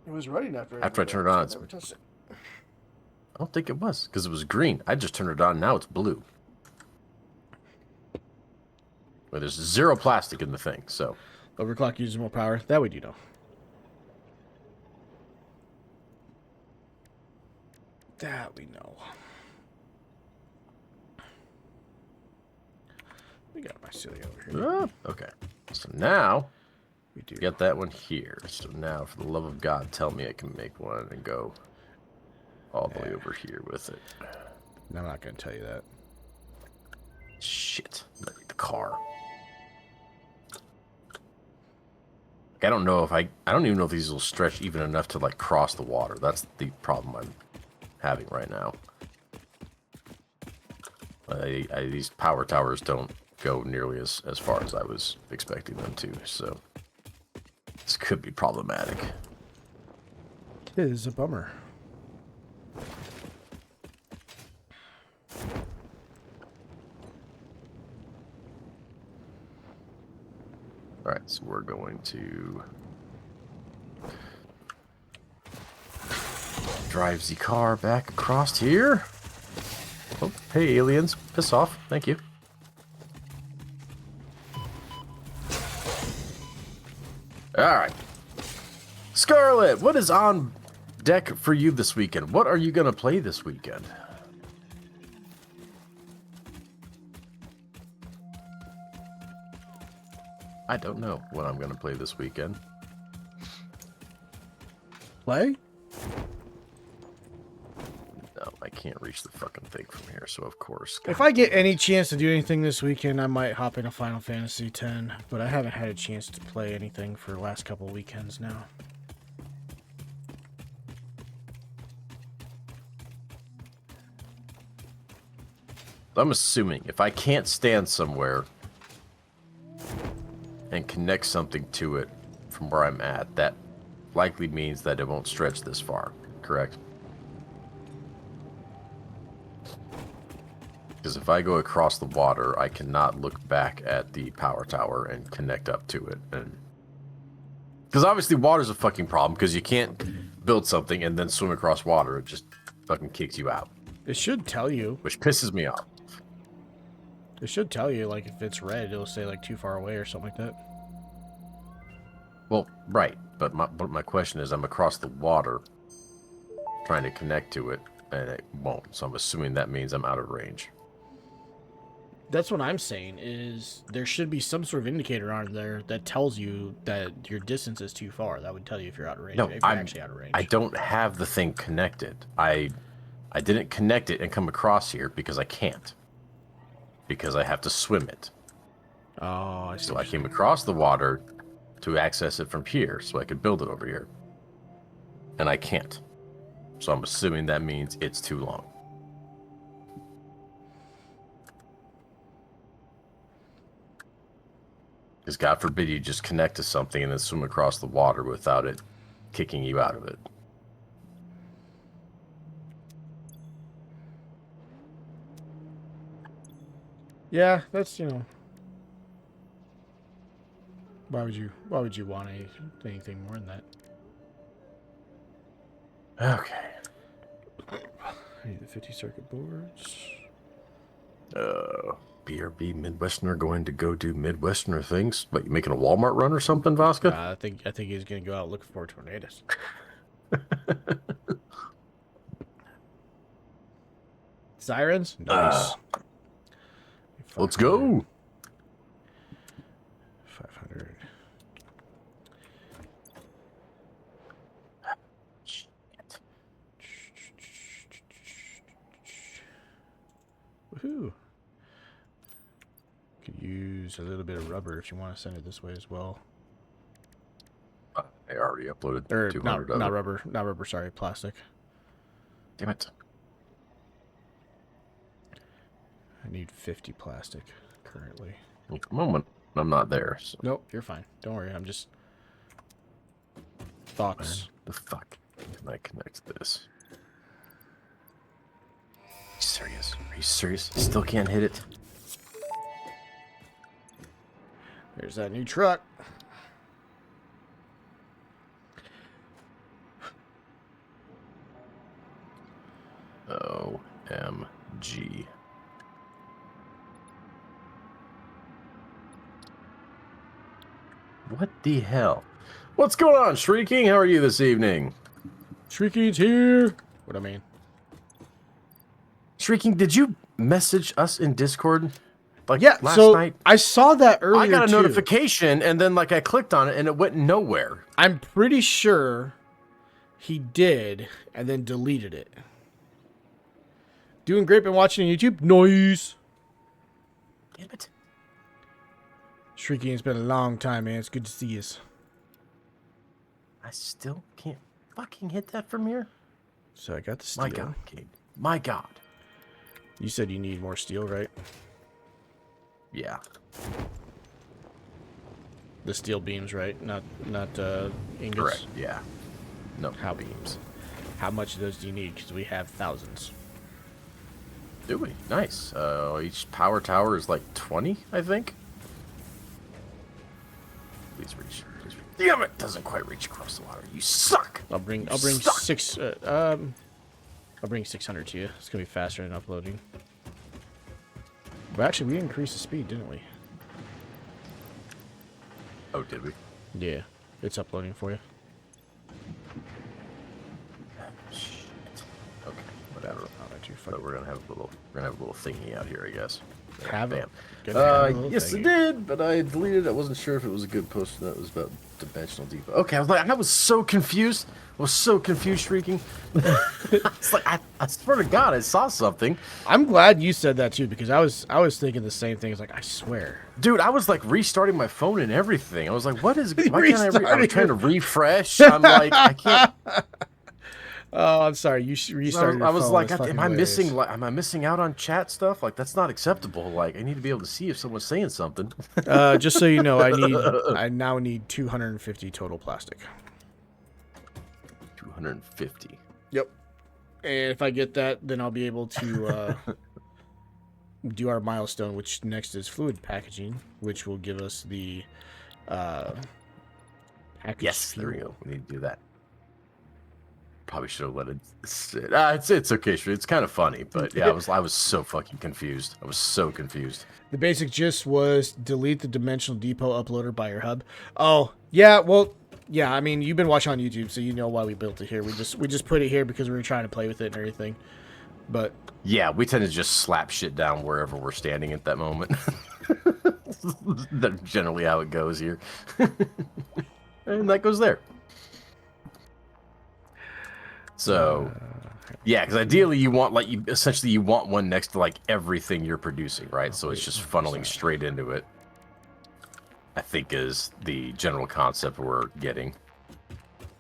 It was running after I turned it on. I don't think it was, because it was green. I just turned it on. Now it's blue. Well, there's zero plastic in the thing, so. Overclock uses more power. That we do know. That we know. We got my silly over here. Okay. So now we do get that one here. So now, for the love of God, tell me I can make one and go all the way over here with it. I'm not going to tell you that. Shit. I need the car. I don't know if I don't even know if these will stretch even enough to like cross the water. That's the problem I'm having right now. These power towers don't go nearly as far as I was expecting them to, so this could be problematic. It is a bummer. Alright, so we're going to drive the car back across here. Oh, hey aliens, piss off. Thank you. Alright. Scarlet, what is on deck for you this weekend? What are you going to play this weekend? I don't know what I'm going to play this weekend. Play? No, I can't reach the fucking thing from here, so of course. If I get any chance to do anything this weekend, I might hop into Final Fantasy X, but I haven't had a chance to play anything for the last couple weekends now. I'm assuming if I can't stand somewhere and connect something to it from where I'm at, that likely means that it won't stretch this far, correct? Because if I go across the water, I cannot look back at the power tower and connect up to it. And because obviously water's a fucking problem, because you can't build something and then swim across water. It just fucking kicks you out. It should tell you. Which pisses me off. It should tell you, like, if it's red, it'll say, like, too far away or something like that. Well, right. But my question is, I'm across the water. trying to connect to it, and it won't. So I'm assuming that means I'm out of range. That's what I'm saying, is there should be some sort of indicator on there that tells you that your distance is too far. That would tell you if you're out of range. No, if you're actually out of range. I don't have the thing connected. I didn't connect it and come across here because I can't. Because I have to swim it. Oh, I see. So I came across the water to access it from here so I could build it over here. And I can't. So I'm assuming that means it's too long. Because God forbid you just connect to something and then swim across the water without it kicking you out of it. Yeah, that's, why would you want anything more than that? Okay. I need the 50 circuit boards. BRB Midwesterner going to go do Midwesterner things? What, you making a Walmart run or something, Vasca? I think he's gonna go out looking for tornadoes. Sirens? Nice. Let's go. 500. Shit. Woohoo. Could use a little bit of rubber if you want to send it this way as well. I already uploaded Or 200 not rubber, sorry, plastic. Damn it. I need 50 plastic currently. Well, come on, when I'm not there. So. Nope, you're fine. Don't worry, I'm just... Thoughts. Where the fuck can I connect this? Are you serious? Are you serious? Still can't hit it? There's that new truck. OMG. What the hell? What's going on, Shrieking? How are you this evening? Shrieky's here. What I mean? Shrieking, did you message us in Discord? Like Yeah, last so night? I saw that earlier. I got a too. notification, and then like I clicked on it, and it went nowhere. I'm pretty sure he did, and then deleted it. Doing great, been watching on YouTube. Noise. Damn it. Shrieky, it's been a long time, man. It's good to see us. I still can't fucking hit that from here. So I got the steel. My God, Gabe. My God. You said you need more steel, right? Yeah. The steel beams, right? Not ingots. Correct. Yeah. No. How beams? How much of those do you need? Because we have thousands. Do we? Nice. Each power tower is like 20, I think. Please reach. Please reach. Damn it! Doesn't quite reach across the water. You suck. I'll bring suck. I'll bring 600 to you. It's gonna be faster than uploading. But actually, we increased the speed, didn't we? Oh, did we? Yeah, it's uploading for you. Shit. Okay, whatever. Oh, not too So far. we're gonna have a little thingy out here, I guess. Have Bam. it. Yes, I did, but I deleted it. I wasn't sure if it was a good post. That was about Dimensional Depot. Okay, I was so confused. I was so confused, Shrieking. It's like I swear to God, I saw something. I'm glad you said that too, because I was thinking the same thing. It's like, I swear. Dude, I was like restarting my phone and everything. I was like, what is? Why can't I? I was trying to refresh. I'm like, I can't. Oh, I'm sorry. You restarted. I was your phone. like, That's fucking am I hilarious. missing? Like, am I missing out on chat stuff? Like, that's not acceptable. Like, I need to be able to see if someone's saying something. Just so you know, I now need 250 total plastic. 250. Yep. And if I get that, then I'll be able to do our milestone, which next is fluid packaging, which will give us the package. Yes, fuel. there we go. We need to do that. Probably should have let it sit. It's okay. It's kind of funny, but yeah, I was so fucking confused. I was so confused. The basic gist was delete the Dimensional Depot uploader by your hub. Oh, yeah, well, Yeah, I mean, you've been watching on YouTube, so you know why we built it here. We just put it here because we were trying to play with it and everything. But yeah, we tend to just slap shit down wherever we're standing at that moment. That's generally how it goes here. And that goes there. So, yeah, because ideally you want essentially you want one next to like everything you're producing, right? So it's just funneling straight into it. I think is the general concept we're getting.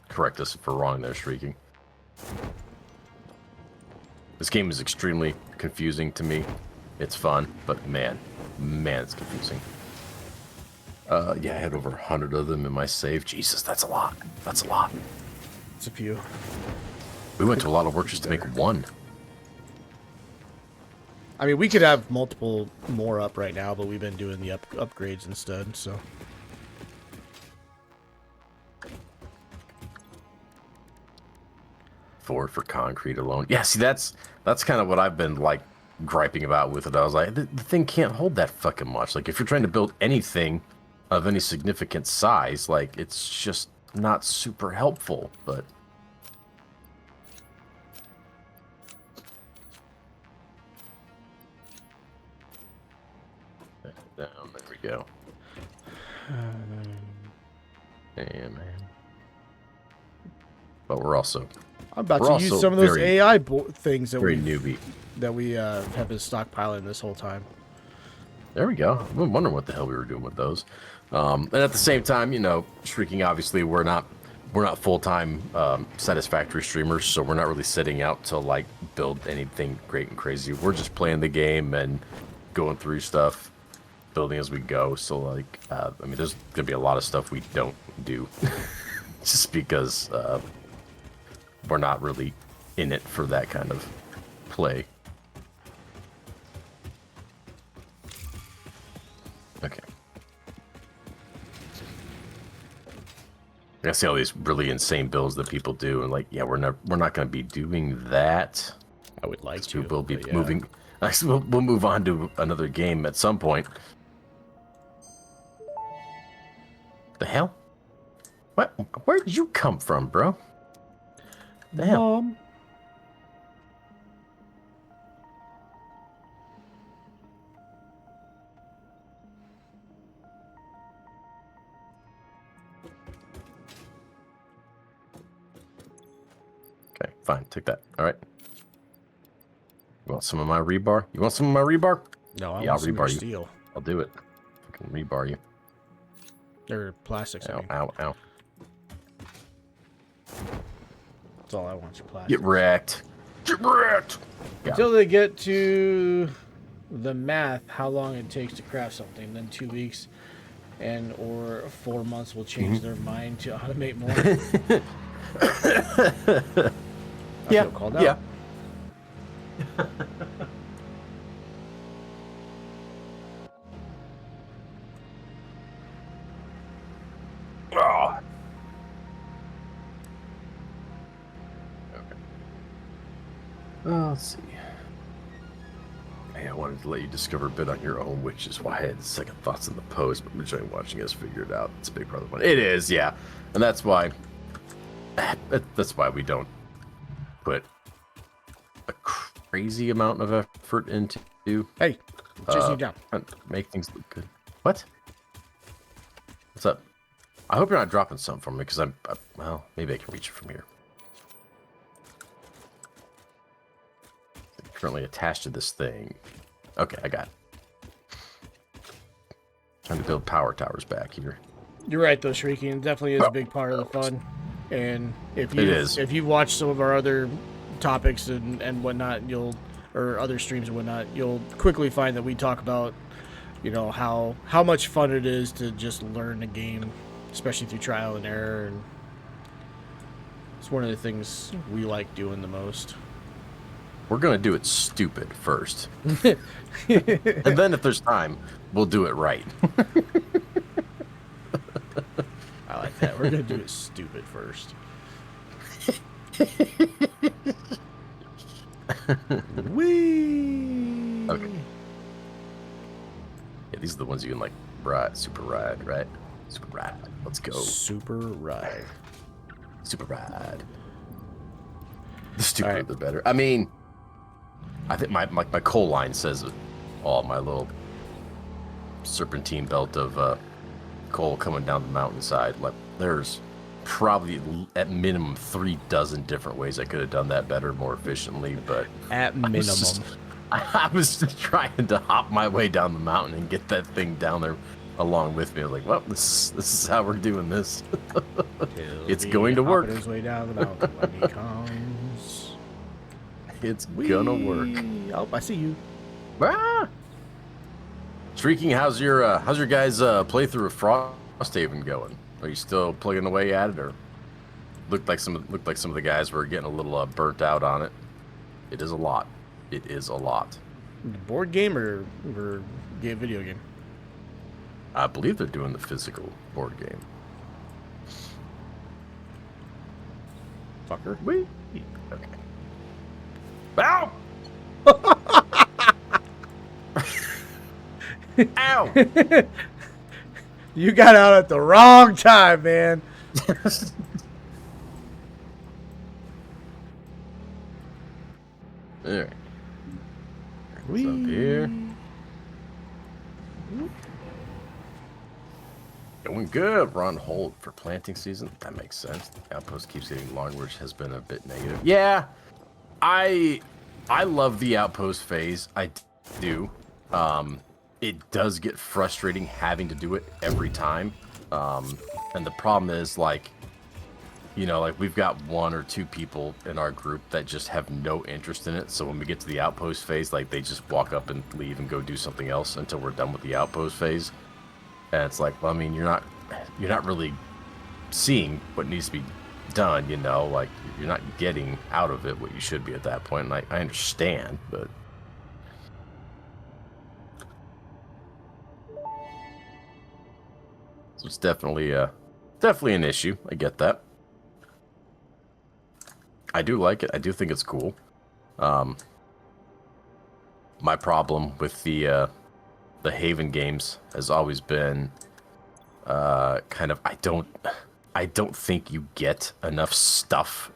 Correct us if we're wrong there, Shrieking. This game is extremely confusing to me. It's fun, but man, it's confusing. Yeah, I had over 100 of them in my save. Jesus, that's a lot. That's a lot. it's a few. We went to a lot of work just to make one. I mean, we could have multiple more up right now, but we've been doing the upgrades instead, so. For concrete alone. Yeah, see, that's kind of what I've been, like, griping about with it. I was like, the thing can't hold that fucking much. Like, if you're trying to build anything of any significant size, like, it's just not super helpful, but... Down, there we go. Yeah, man. But we're also... I'm about to use some of those AI things that we have been stockpiling this whole time. There we go. I'm wondering what the hell we were doing with those. And at the same time, you know, Shrieking, obviously, we're not full-time Satisfactory streamers, so we're not really setting out to, like, build anything great and crazy. We're just playing the game and going through stuff, building as we go. So, like, I mean, there's going to be a lot of stuff we don't do just because... we're not really in it for that kind of play. Okay. I see all these really insane builds that people do, and like, yeah, we're not going to be doing that. I would like to. We'll be moving. We'll move on to another game at some point. The hell? What? Where did you come from, bro? Damn. Mom. Okay, fine. Take that. All right. You want some of my rebar? You want some of my rebar? No, I yeah, want I'll some rebar steel. you. I'll do it. I can rebar you. They're plastics. Ow, ow, ow. That's all I want. Your plastic. Get wrecked. Get wrecked. Until they get to the math, how long it takes to craft something, then 2 weeks and or 4 months will change their mind to automate more. I feel called out. Yeah. Oh. Let's see. Hey, I wanted to let you discover a bit on your own, which is why I had second thoughts in the post, but I'm enjoying watching us figure it out. It's a big part of the fun. It is, yeah. And that's why we don't put a crazy amount of effort into Hey, chasing you down. Make things look good. What? What's up? I hope you're not dropping something from me, because well, maybe I can reach it from here. Currently attached to this thing. Okay, I got it. Trying to build power towers back here. You're right, though, Shrieking. It definitely is a big part of the fun. And if you watch some of our other topics and whatnot, or other streams and whatnot, you'll quickly find that we talk about, you know, how much fun it is to just learn a game, especially through trial and error. And it's one of the things we like doing the most. We're going to do it stupid first. And then if there's time, we'll do it right. I like that. We're going to do it stupid first. Whee! Okay. Yeah, these are the ones you can, like, super ride, right? Super rad. Let's go. Super ride. Super rad. The stupider the better. I mean, I think my coal line says it all. My little serpentine belt of coal coming down the mountainside. Like, there's probably at minimum 3 dozen different ways I could have done that better, more efficiently. But At minimum. I was just trying to hop my way down the mountain and get that thing down there along with me. I was like, well, this is how we're doing this. It's going to work. His way down the mountain when he comes. It's gonna work. Oh, I see you. Ah! Shrieking, how's your guys' playthrough of Frosthaven going? Are you still plugging away at it, or looked like some of the guys were getting a little burnt out on it? It is a lot. It is a lot. Board game or video game? I believe they're doing the physical board game. Fucker. Wait. Okay. Ow! Ow! You got out at the wrong time, man. All right. What's up here? Going good. We're on hold for planting season. That makes sense. The outpost keeps getting long, which has been a bit negative. Yeah, I love the outpost phase. I do. It does get frustrating having to do it every time. And the problem is, like, you know, like, we've got 1 or 2 people in our group that just have no interest in it. So when we get to the outpost phase, like, they just walk up and leave and go do something else until we're done with the outpost phase. And it's like, well, I mean, you're not really seeing what needs to be done, you know, like, you're not getting out of it what you should be at that point. And I understand, but so it's definitely an issue. I get that. I do like it. I do think it's cool. My problem with the Haven games has always been kind of, I don't think you get enough stuff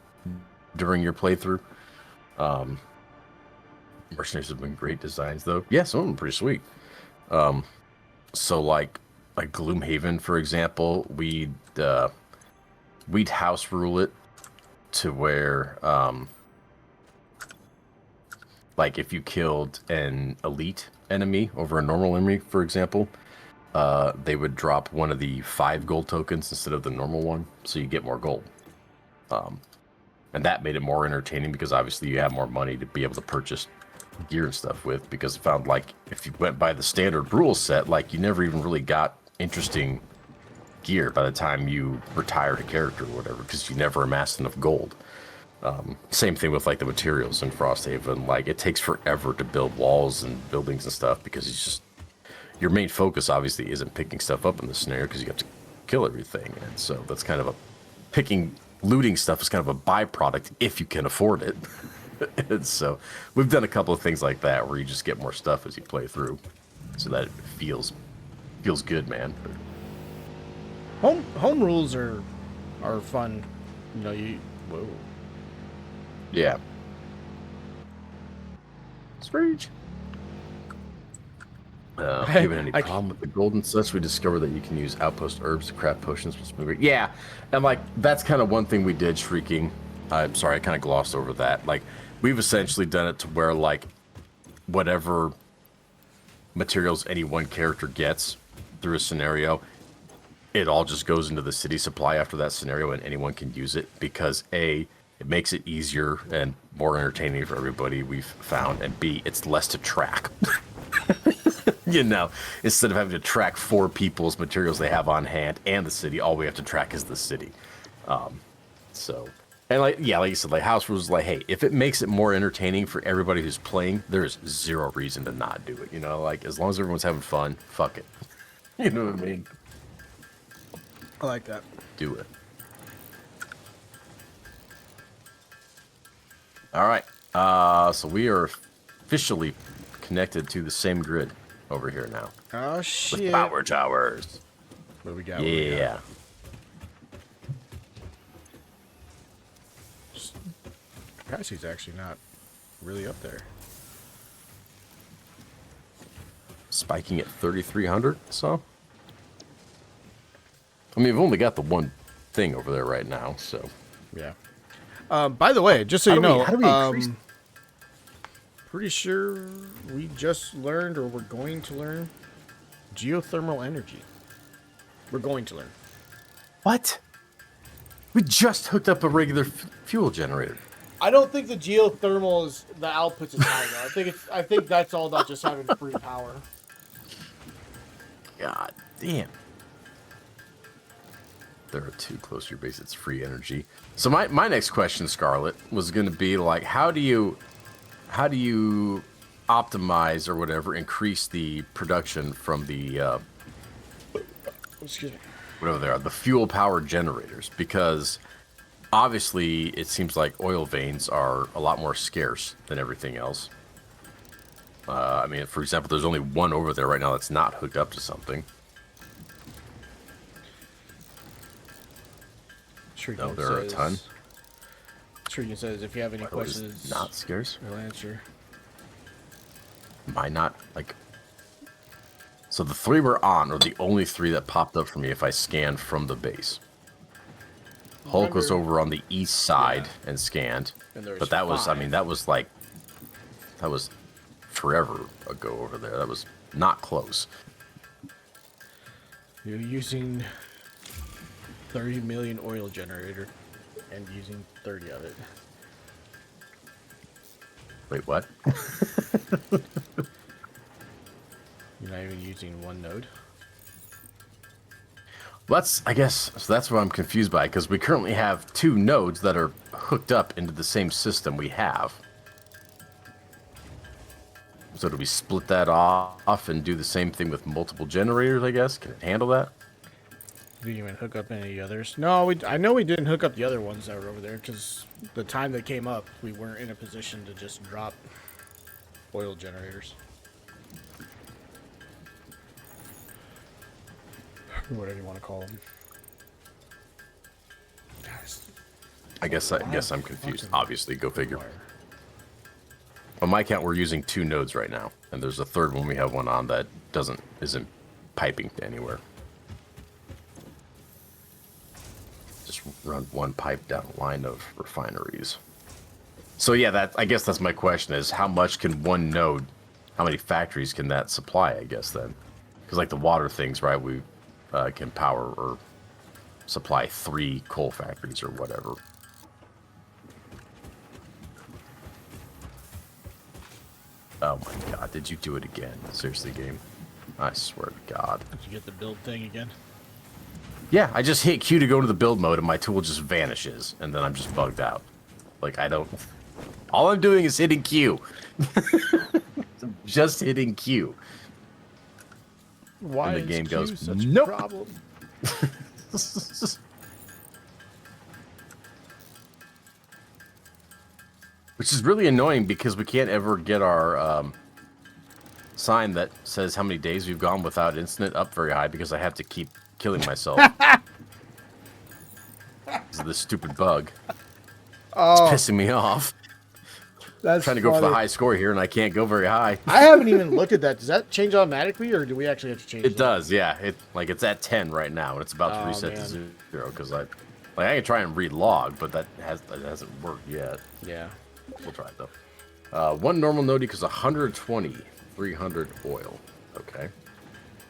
during your playthrough. Mercenaries have been great designs, though. Yeah, some of them are pretty sweet. So like Gloomhaven, for example, we'd house rule it to where, like, if you killed an elite enemy over a normal enemy, for example, they would drop one of the 5 gold tokens instead of the normal one, so you get more gold. And that made it more entertaining because obviously you have more money to be able to purchase gear and stuff with, because I found, like, if you went by the standard rule set, like, you never even really got interesting gear by the time you retired a character or whatever, because you never amassed enough gold. Same thing with, like, the materials in Frosthaven. Like, it takes forever to build walls and buildings and stuff because it's just, your main focus obviously isn't picking stuff up in the scenario because you have to kill everything, and so that's kind of a looting stuff is kind of a byproduct if you can afford it. And so we've done a couple of things like that where you just get more stuff as you play through, so that it feels good, man. Home rules are fun. You know, whoa. Yeah. Screech. Given any problem with the gold and such, we discovered that you can use outpost herbs to craft potions, which is great. Yeah, and like that's kind of one thing we did, Shrieking. I'm sorry, I kind of glossed over that. Like, we've essentially done it to where, like, whatever materials any one character gets through a scenario, it all just goes into the city supply after that scenario, and anyone can use it because A, it makes it easier and more entertaining for everybody, we've found, and B, it's less to track. You know, instead of having to track 4 people's materials they have on hand and the city, all we have to track is the city. So, and like you said, like, house rules, like, hey, if it makes it more entertaining for everybody who's playing, there's 0 reason to not do it. You know, like, as long as everyone's having fun, fuck it. You know what I mean? I like that. Do it. All right. So we are officially connected to the same grid over here now. Oh shit! With power towers. What do we got? Yeah. Capacity's actually not really up there. Spiking at 3,300, so. I mean, we've only got the one thing over there right now, so. Yeah. By the way, just so you know, how do we increase? pretty sure we just learned, or we're going to learn, geothermal energy. We're going to learn. What? We just hooked up a regular fuel generator. I don't think the geothermal is the output's is high though. I think that's all about just having free power. God damn. There are two close to your base. It's free energy. So my next question, Scarlett, was going to be like, how do you optimize or whatever, increase the production from the Excuse me. whatever they are, the fuel powered generators? Because obviously it seems like oil veins are a lot more scarce than everything else. I mean, for example, there's only one over there right now that's not hooked up to something. No, there are a ton. Shuriken says, if you have any questions, not scarce. I'll answer. Am I not, like... So the three we're on are the only three that popped up for me if I scanned from the base. Hulk was over on the east side and scanned. But that was, I mean, that was like... That was forever ago over there. That was not close. You're using 30 million oil generator and using 30 of it. Wait, what? You're not even using one node? That's, I guess, so that's what I'm confused by, because we currently have two nodes that are hooked up into the same system we have. So do we split that off and do the same thing with multiple generators, I guess? Can it handle that? Did you even hook up any others? No, I know we didn't hook up the other ones that were over there, because the time they came up, we weren't in a position to just drop oil generators. Or whatever you want to call them. Guys, I guess I'm confused. Obviously, go figure. On my count, we're using two nodes right now, and there's a third one we have one on that isn't piping to anywhere. Just run one pipe down a line of refineries. So yeah, I guess that's my question: is how much can one node, how many factories can that supply? I guess then, because like the water things, right? We can power or supply 3 coal factories or whatever. Oh my god, did you do it again? Seriously, game? I swear to God. Did you get the build thing again? Yeah, I just hit Q to go to the build mode and my tool just vanishes, and then I'm just bugged out. Like, I don't... All I'm doing is hitting Q. Just hitting Q. Why and the game goes, such nope. a problem? Which is really annoying because we can't ever get our sign that says how many days we've gone without incident up very high because I have to keep killing myself. This is this stupid bug. Oh, It's pissing me off. that's Trying to go for the high score here and I can't go very high. I haven't even looked at that. Does that change automatically, or do we actually have to change It does, yeah. It's at 10 right now, and it's about to reset to 0 because I can try and read log, but that hasn't worked yet. Yeah. We'll try it though. One normal node equals 120, 300 oil. Okay.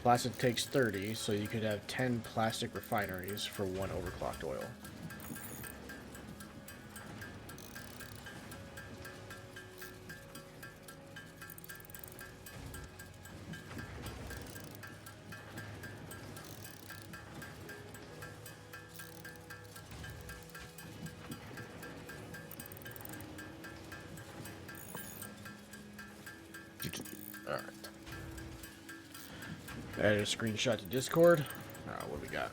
Plastic takes 30, so you could have 10 plastic refineries for 1 overclocked oil. All right. Added a screenshot to Discord. What do we got?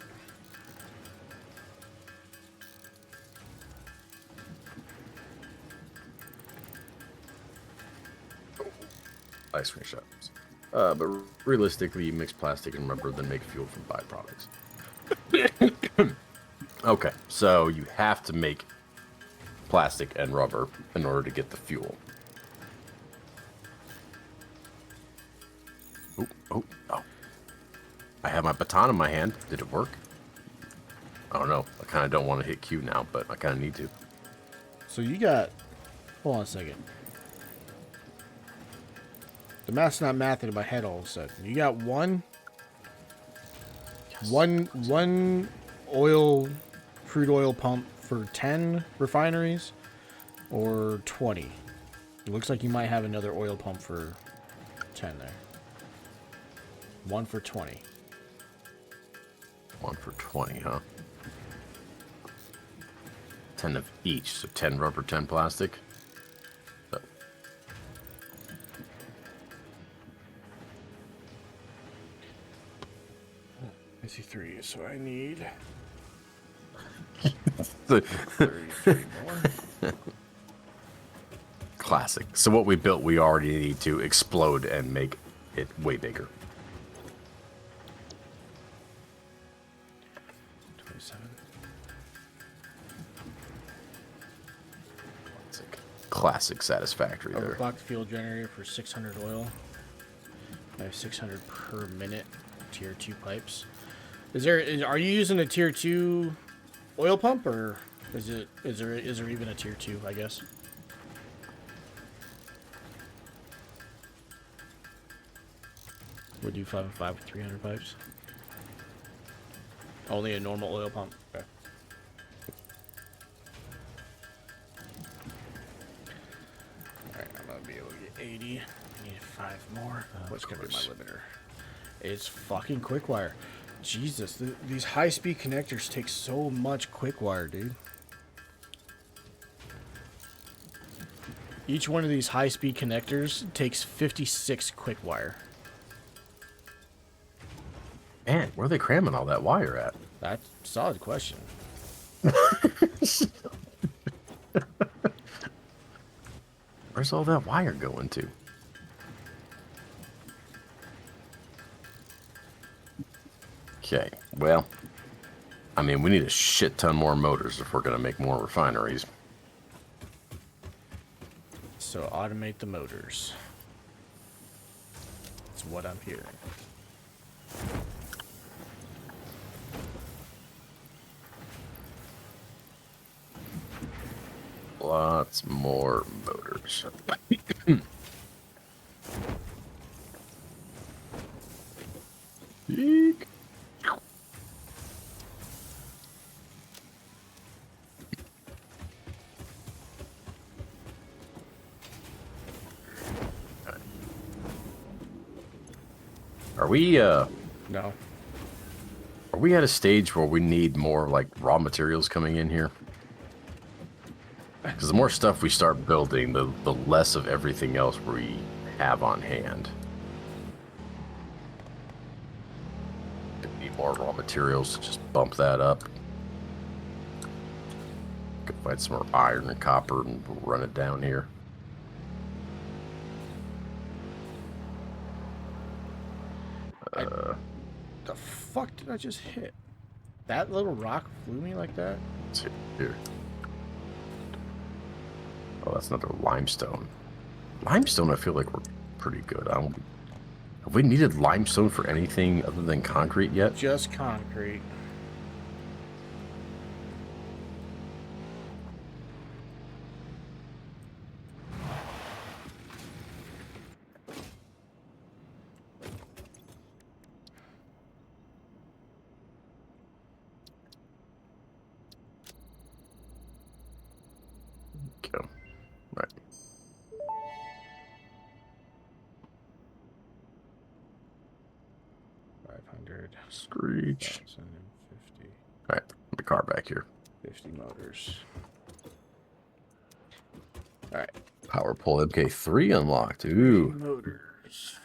Nice screenshots. But realistically, you mix plastic and rubber, then make fuel from byproducts. Okay, so you have to make plastic and rubber in order to get the fuel. Oh. I have my baton in my hand. Did it work? I don't know. I kind of don't want to hit Q now, but I kind of need to. So you got... Hold on a second. The math's not mathing in my head all of a sudden. You got one crude oil pump for 10 refineries or 20. It looks like you might have another oil pump for 10 there. One for 20. One for 20, huh? 10 of each, so 10 rubber, 10 plastic. So. I see 3, so I need 33 more. Classic. So what we built, we already need to explode and make it way bigger. 27. Classic satisfactory there. Overclocked fuel generator for 600 oil. I have 600 per minute. Tier 2 pipes. Are you using a tier 2 oil pump, or is there even a tier 2, I guess? Would do 5 and 5 with 300 pipes. Only a normal oil pump. Okay. Alright, I'm gonna be able to get 80. I need 5 more. What's gonna be my limiter? It's fucking quick wire. Jesus, these high-speed connectors take so much quick wire, dude. Each one of these high-speed connectors takes 56 quick wire. Man, where are they cramming all that wire at? That's a solid question. Where's all that wire going to? Okay, well, I mean, we need a shit ton more motors if we're going to make more refineries. So automate the motors. That's what I'm hearing. Lots more motors. Eek. Are we No. Are we at a stage where we need more like raw materials coming in here? Because the more stuff we start building, the less of everything else we have on hand. Need more raw materials to just bump that up. Could find some more iron and copper and run it down here. The fuck did I just hit? That little rock flew me like that? Let's see here. Oh, that's another limestone. Limestone, I feel like we're pretty good. Have we needed limestone for anything other than concrete yet? Just concrete. Okay. Right. Screech. 50. All right, the car back here. 50 motors. All right. Power pole MK3 unlocked. Ooh. Motors.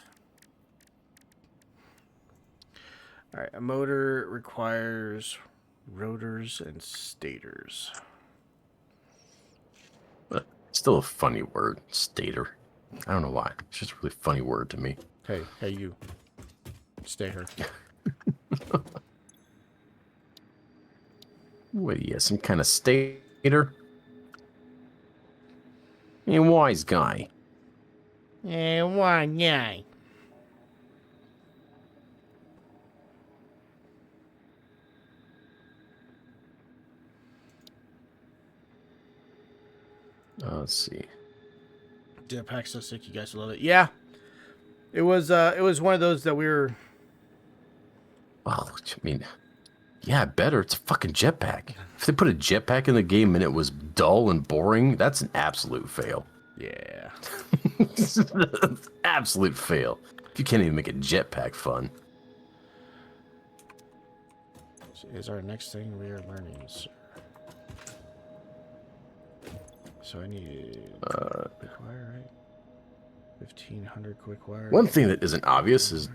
All right. A motor requires rotors and stators. Still a funny word, stator. I don't know why. It's just a really funny word to me. Hey, you. Stay here. What are you, some kind of stater? You wise guy. Why, yeah. Let's see. Jetpack's so sick, you guys love it. Yeah. It was one of those that we were. Well, I mean, yeah, better. It's a fucking jetpack. If they put a jetpack in the game and it was dull and boring, that's an absolute fail. Yeah. Absolute fail. If you can't even make a jetpack fun. Is our next thing we are learning, sir. So I need quick wire, right? 1,500 quick wire. One thing that isn't obvious is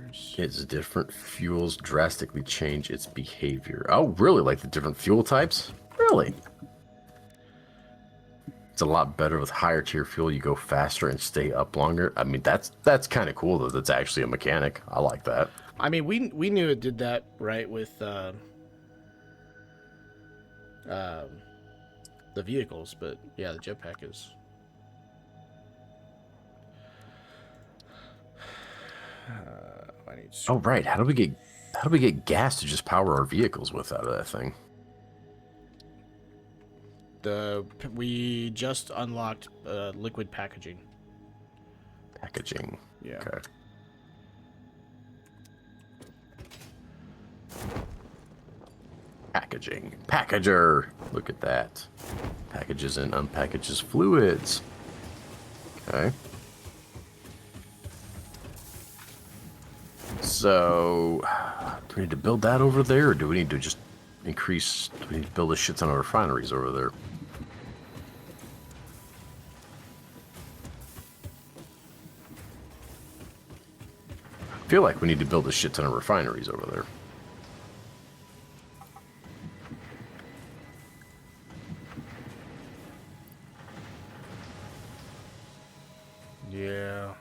different fuels drastically change its behavior. Oh, really? Like the different fuel types? Really? It's a lot better with higher tier fuel. You go faster and stay up longer. I mean, that's kind of cool that that's actually a mechanic. I like that. I mean, we knew it did that, right, with the vehicles, but yeah, the jetpack is. I need. Oh right, how do we get gas to just power our vehicles with out of that thing? We just unlocked liquid packaging. Packaging. Yeah. Okay. Packaging. Packager. Look at that. Packages and unpackages fluids. Okay. So, do we need to build that over there, or do we need to just increase? Do we need to build a shit ton of refineries over there? I feel like we need to build a shit ton of refineries over there. Yeah.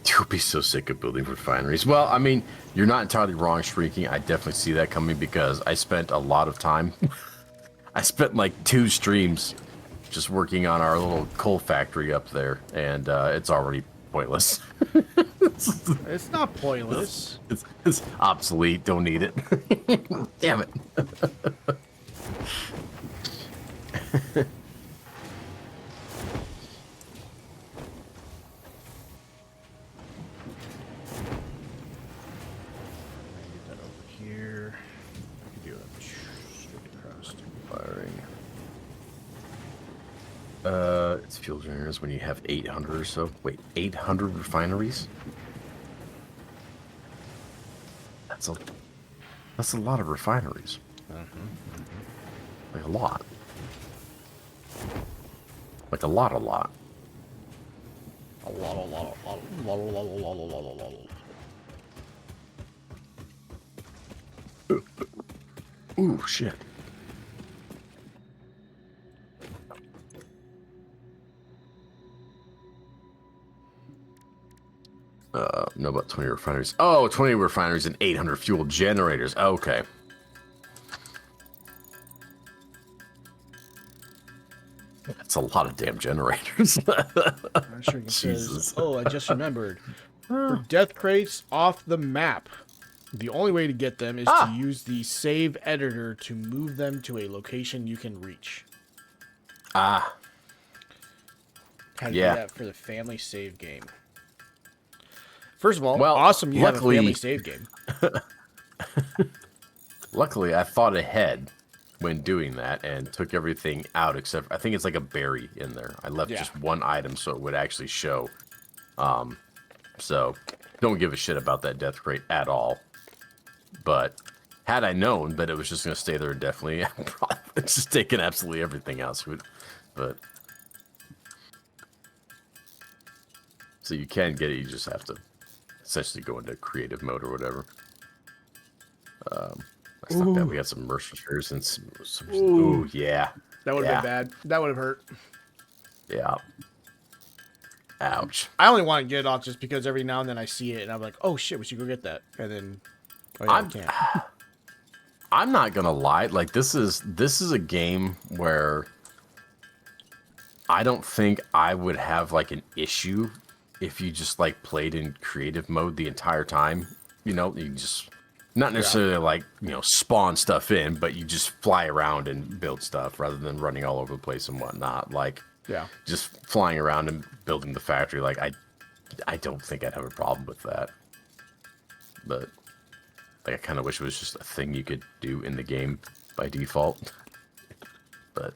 You'll be so sick of building refineries. Well, I mean, you're not entirely wrong, Shrinking. I definitely see that coming because I spent a lot of time. I spent like 2 streams just working on our little coal factory up there, and it's already pointless. It's not pointless. It's obsolete. Don't need it. Damn it. It's fuel generators when you have 800 or so. Wait, 800 refineries? That's a lot of refineries. Like a lot. Like a lot. A lot. Ooh, shit. No, about 20 refineries. Oh, 20 refineries and 800 fuel generators. Okay. That's a lot of damn generators. I'm sure it says, oh, I just remembered. For death crates off the map, the only way to get them is to use the save editor to move them to a location you can reach. How to do that for the family save game. First of all, awesome you have a family save game. Luckily, I thought ahead when doing that and took everything out except I think it's like a berry in there. I left just one item so it would actually show. So don't give a shit about that death crate at all. But had I known that it was just going to stay there indefinitely, I'd probably just taken absolutely everything else. But so you can get it, you just have to essentially go into creative mode or whatever. That's not bad. We got some mercenaries and some ooh, yeah. That would have been bad. That would have hurt. Yeah. Ouch. I only want to get it off just because every now and then I see it and I'm like, oh shit, we should go get that. And then, oh yeah, I can't. I'm not gonna lie. Like this is a game where I don't think I would have like an issue if you just like played in creative mode the entire time. You know, you just not necessarily like, you know, spawn stuff in, but you just fly around and build stuff rather than running all over the place and whatnot. Like, just flying around and building the factory. Like, I don't think I'd have a problem with that. But like, I kind of wish it was just a thing you could do in the game by default. But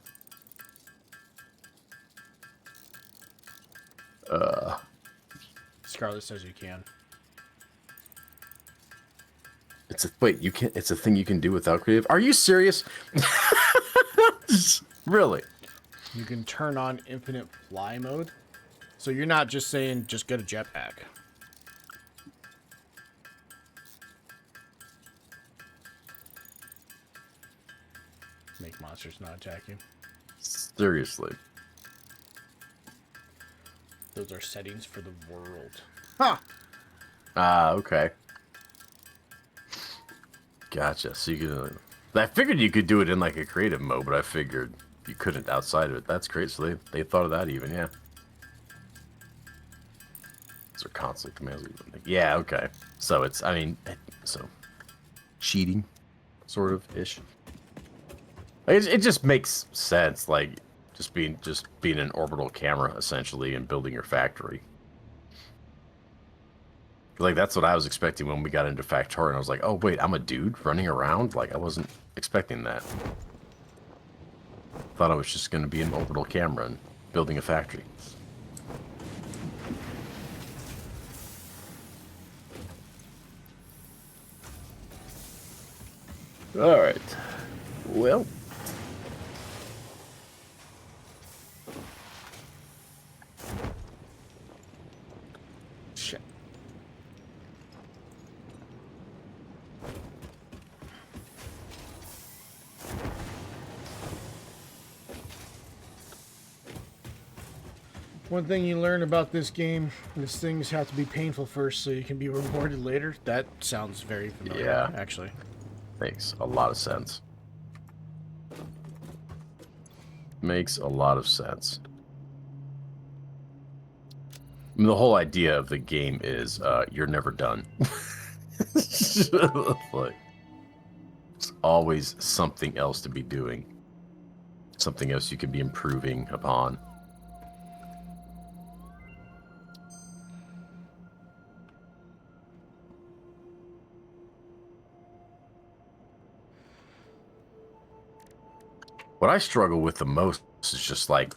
Scarlet says you can. Wait, you can't. It's a thing you can do without creative. Are you serious? Really? You can turn on infinite fly mode. So you're not just saying just get a jetpack. Make monsters not attack you. Seriously. Those are settings for the world. Huh. Okay. Gotcha. So you can. I figured you could do it in like a creative mode, but I figured you couldn't outside of it. That's great. So they thought of that even, yeah. Those are console commands. Yeah, okay. So it's, I mean, so cheating, sort of ish. It just makes sense, like just being an orbital camera essentially and building your factory. Like that's what I was expecting when we got into Factory, and I was like, oh wait, I'm a dude running around. Like I wasn't expecting that. Thought I was just going to be an orbital camera and building a factory. All right. Well. Shit. One thing you learn about this game is things have to be painful first so you can be rewarded later. That sounds very familiar, actually. Makes a lot of sense. Makes a lot of sense. I mean, the whole idea of the game is you're never done. Like, it's always something else to be doing. Something else you could be improving upon. What I struggle with the most is just like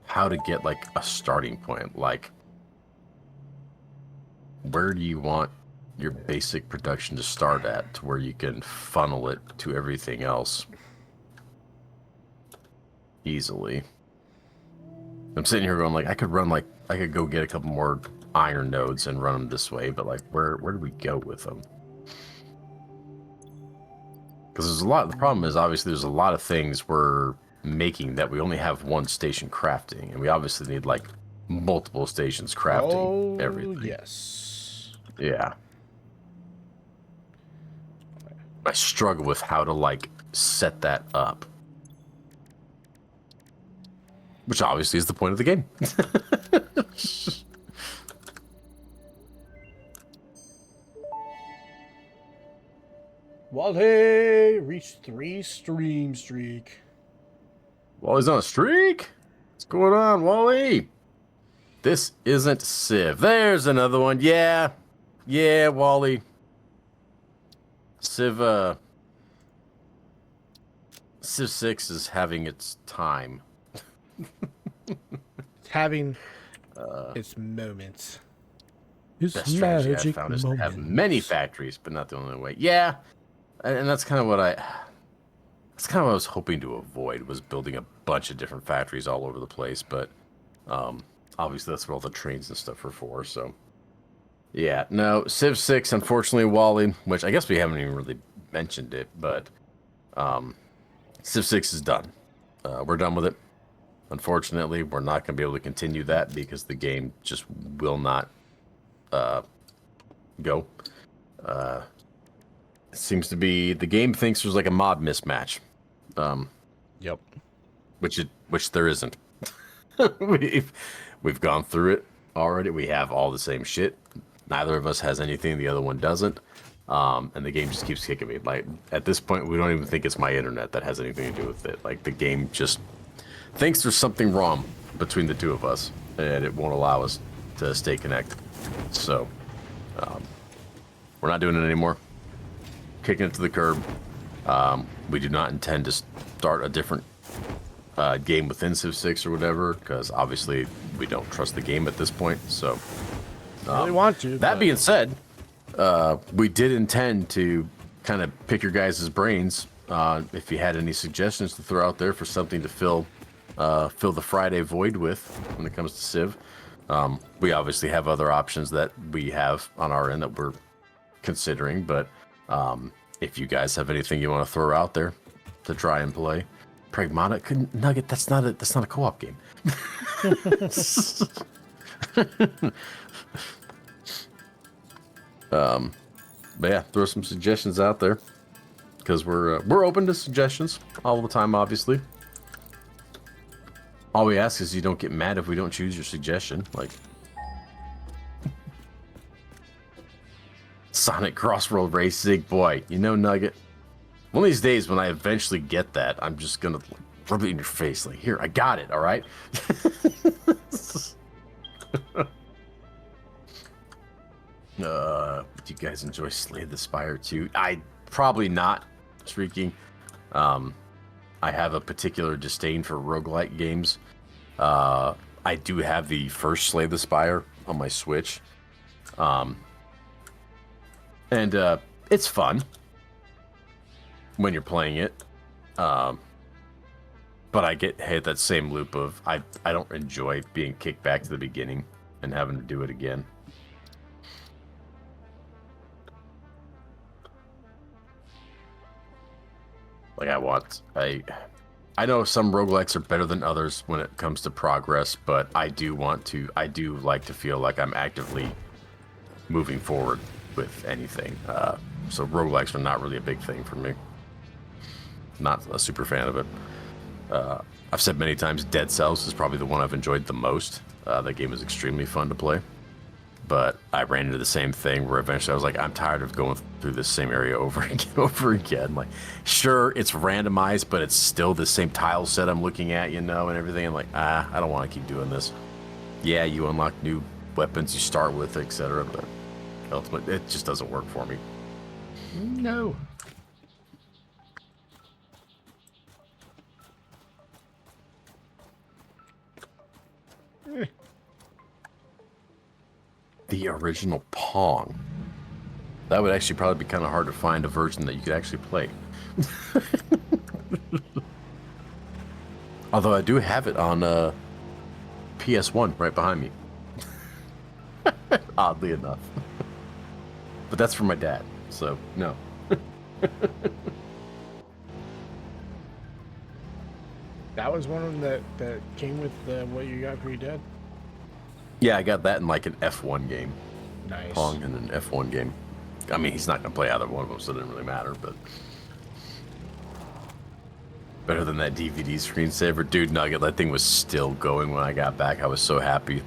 how to get like a starting point. Like, where do you want your basic production to start at to where you can funnel it to everything else easily? I'm sitting here going like, I could go get a couple more iron nodes and run them this way, but like, where do we go with them? Because there's a lot. The problem is obviously there's a lot of things we're making that we only have one station crafting, and we obviously need like multiple stations crafting everything. Yes. Yeah. I struggle with how to like set that up, which obviously is the point of the game. Wally reached 3 stream streak. Wally's on a streak? What's going on, Wally? This isn't Civ. There's another one. Yeah. Yeah, Wally. Civ 6 is having its time. It's having its moments. Best strategy I've found is to have many factories, but not the only way. Yeah. And that's kind of what that's kind of what I was hoping to avoid, was building a bunch of different factories all over the place. But obviously that's what all the trains and stuff are for. So yeah, no, Civ 6, unfortunately, Wally, which I guess we haven't even really mentioned it, but Civ 6 is done. We're done with it. Unfortunately, we're not going to be able to continue that because the game just will not go. It seems to be the game thinks there's like a mod mismatch. Yep. Which there isn't. we've gone through it already. We have all the same shit. Neither of us has anything the other one doesn't. And the game just keeps kicking me. Like at this point, we don't even think it's my internet that has anything to do with it. Like the game just thinks there's something wrong between the two of us, and it won't allow us to stay connected. So we're not doing it anymore. Kicking it to the curb. We do not intend to start a different game within Civ 6 or whatever, because obviously we don't trust the game at this point. So I really want to. That being said, we did intend to kind of pick your guys' brains if you had any suggestions to throw out there for something to fill the Friday void with when it comes to Civ. We obviously have other options that we have on our end that we're considering, but if you guys have anything you want to throw out there to try and play, Pragmatic Nugget, that's not a co-op game. But yeah, throw some suggestions out there because we're open to suggestions all the time. Obviously, all we ask is you don't get mad if we don't choose your suggestion. Like Sonic Crossroad Racing, boy, you know, Nugget. One of these days when I eventually get that, I'm just gonna rub it in your face. Like, here, I got it. All right. Do you guys enjoy Slay the Spire too? I probably not, Shrieking. I have a particular disdain for roguelike games. I do have the first Slay the Spire on my Switch. And it's fun when you're playing it. But I get hit that same loop of I don't enjoy being kicked back to the beginning and having to do it again. Like I know some roguelikes are better than others when it comes to progress, but I do like to feel like I'm actively moving forward with anything. So roguelikes are not really a big thing for me. Not a super fan of it. I've said many times Dead Cells is probably the one I've enjoyed the most. That game is extremely fun to play. But I ran into the same thing where eventually I was like, I'm tired of going through this same area over again. Like, sure, it's randomized, but it's still the same tile set I'm looking at, you know, and everything. I'm like, I don't want to keep doing this. Yeah, you unlock new weapons you start with, etc. But ultimately, it just doesn't work for me. No. The original Pong. That would actually probably be kind of hard to find a version that you could actually play. Although I do have it on PS1 right behind me. Oddly enough. But that's for my dad, so no. That was one of them that came with what you got for your dad? Yeah, I got that in like an F1 game. Nice. Pong in an F1 game. I mean, he's not going to play either one of them, so it didn't really matter, but... Better than that DVD screensaver. Dude, Nugget, that thing was still going when I got back. I was so happy.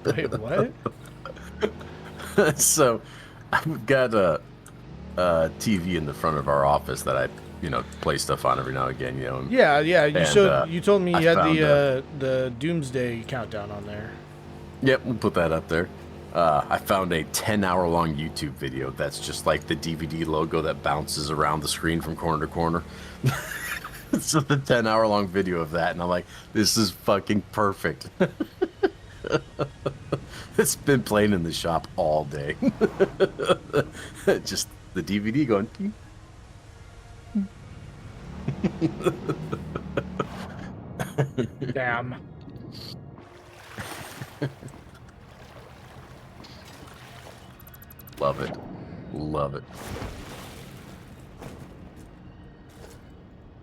Wait, what? So, I've got a TV in the front of our office that I, play stuff on every now and again, Yeah. You told me you had found, the Doomsday countdown on there. Yep, we'll put that up there. I found a 10-hour-long YouTube video that's just like the DVD logo that bounces around the screen from corner to corner. It's just a 10-hour-long video of that, and I'm like, this is fucking perfect. It's been playing in the shop all day. Just the DVD going... Damn. Love it. Love it.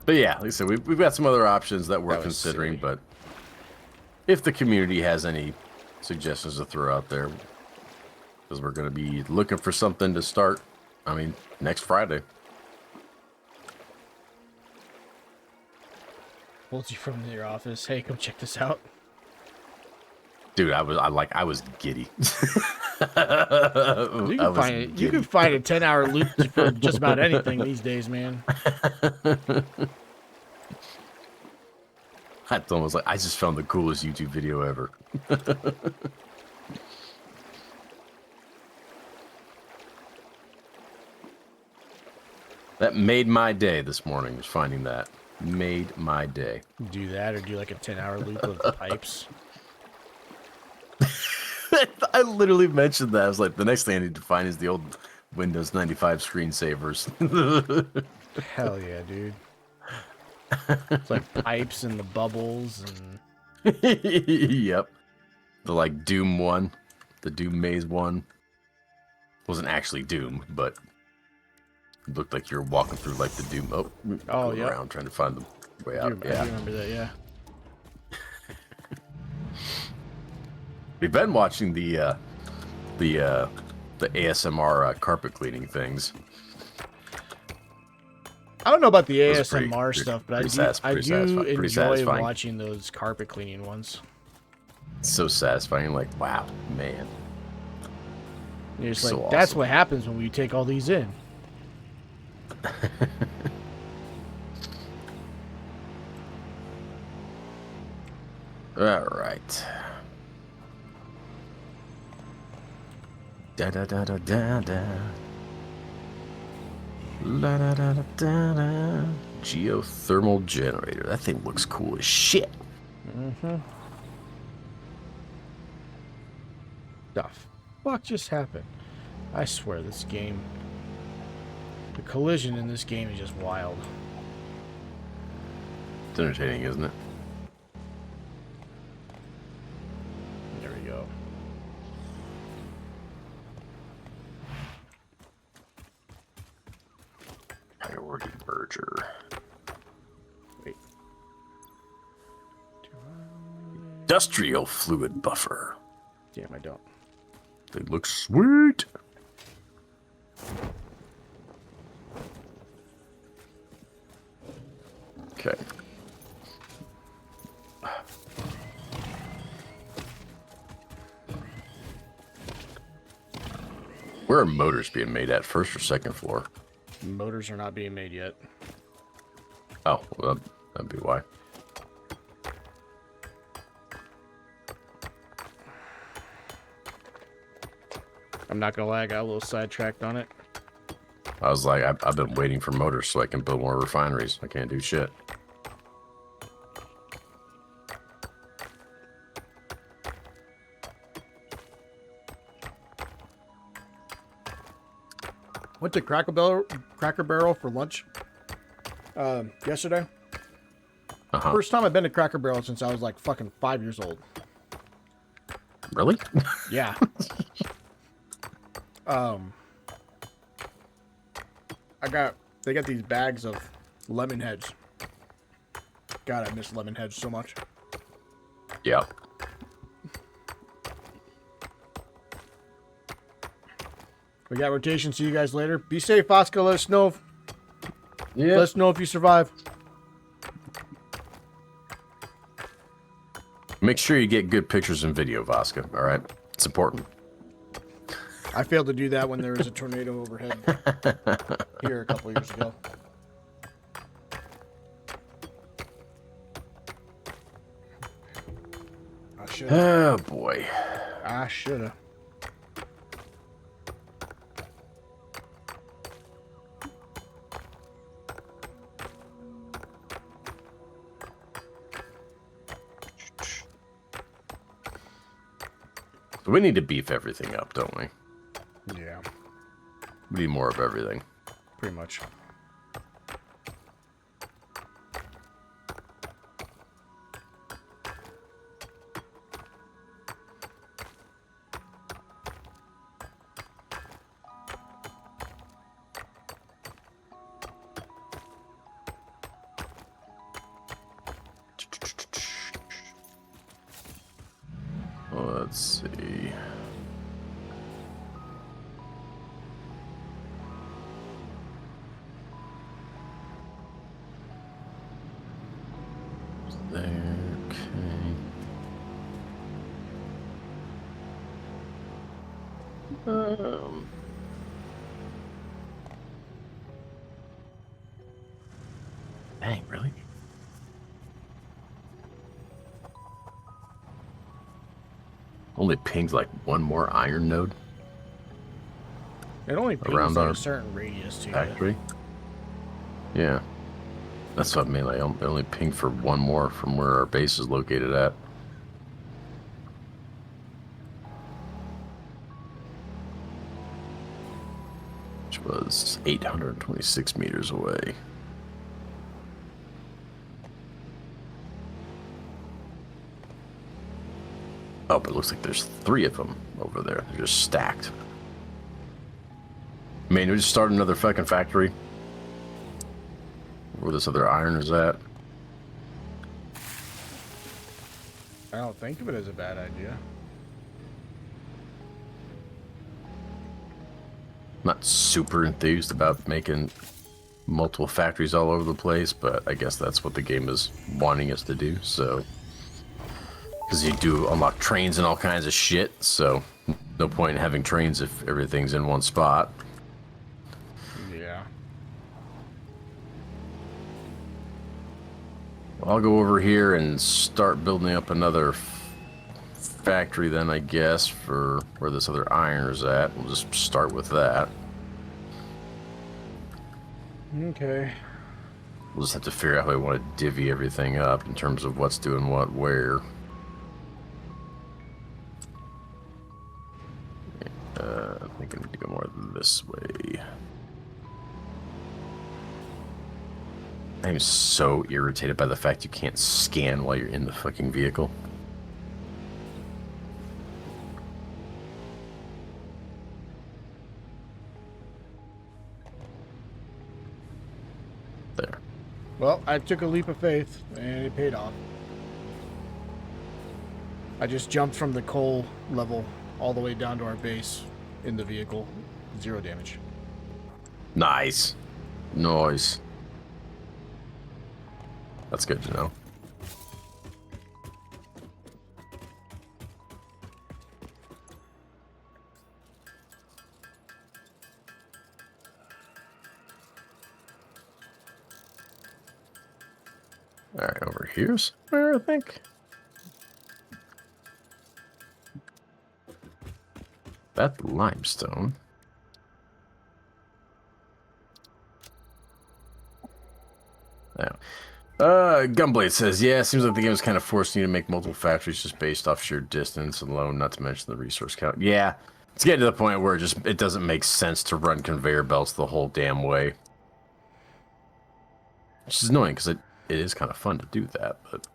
But yeah, like I said, we've got some other options that we're considering. Silly. But if the community has any suggestions to throw out there, because we're going to be looking for something to start, I mean, next Friday. Pulls you from your office. Hey, come check this out. Dude, I was giddy. You can find a 10-hour loop for just about anything these days, man. It's almost like I just found the coolest YouTube video ever. That made my day this morning, was finding that. Made my day. Do that or do like a 10-hour loop of pipes. I literally mentioned that. I was like, the next thing I need to find is the old Windows 95 screensavers. Hell yeah, dude. It's like pipes and the bubbles and... Yep. The like Doom one. The Doom Maze one. Wasn't actually Doom, but it looked like you were walking through like the Doom. Oh yeah. Around trying to find the way out. I remember that, yeah. We've been watching the ASMR carpet cleaning things. I don't know about the ASMR stuff, but I do enjoy satisfying. watching those carpet cleaning ones. It's so satisfying. Like, wow, man. You're just So like, awesome. that's what happens when we take all these in. All right. Da da da da da da. La da da da da da. Geothermal generator. That thing looks cool as shit. Mm-hmm. The fuck just happened? I swear this game. The collision in this game is just wild. It's entertaining, isn't it? There we go. Priority merger. Wait. Industrial fluid buffer. Damn, I don't. They look sweet. Okay. Where are motors being made at? First or second floor? Motors are not being made yet. Oh, well, that'd be why. I'm not gonna lie, I got a little sidetracked on it. I was like, I've been waiting for motors so I can build more refineries. I can't do shit. Went to Cracker Barrel for lunch yesterday. First time I've been to Cracker Barrel since I was like fucking 5 years old. Really? Yeah. They got these bags of lemon heads. God, I miss lemon heads so much. Yeah. We got rotation. See you guys later. Be safe, Oscar. Let us know if you survive. Make sure you get good pictures and video, Vasca. All right, it's important. I failed to do that when there was a tornado overhead here a couple years ago. I should. Oh boy. I should have. We need to beef everything up, don't we? Yeah, We need more of everything. pretty much. let's see. There, okay. Dang, really? Only pinged like one more iron node It only pings around like our a certain radius to you. factory. Yeah, that's what I mean. Like, I only pinged for one more from where our base is located at. Which was 826 meters away. Oh, but it looks like there's 3 of them over there. They're just stacked. I mean, we just started another fucking factory. Where this other iron is at. I don't think of it as a bad idea. Not super enthused about making multiple factories all over the place, but I guess that's what the game is wanting us to do, so... Because you do unlock trains and all kinds of shit, so no point in having trains if everything's in one spot. Yeah. I'll go over here and start building up another factory then, I guess, for where this other iron is at. We'll just start with that. Okay. We'll just have to figure out how we want to divvy everything up in terms of what's doing what where. I think I need to go more this way. I'm so irritated by the fact you can't scan while you're in the fucking vehicle. There. Well, I took a leap of faith, and it paid off. I just jumped from the coal level all the way down to our base in the vehicle. 0 damage. Nice. Nice. That's good to know. Alright, over here's where I think. That limestone. Yeah. Gunblade says, yeah, it seems like the game is kind of forcing you to make multiple factories just based off sheer distance alone, not to mention the resource count. Yeah, it's getting to the point where it doesn't make sense to run conveyor belts the whole damn way. Which is annoying, because it is kind of fun to do that, but...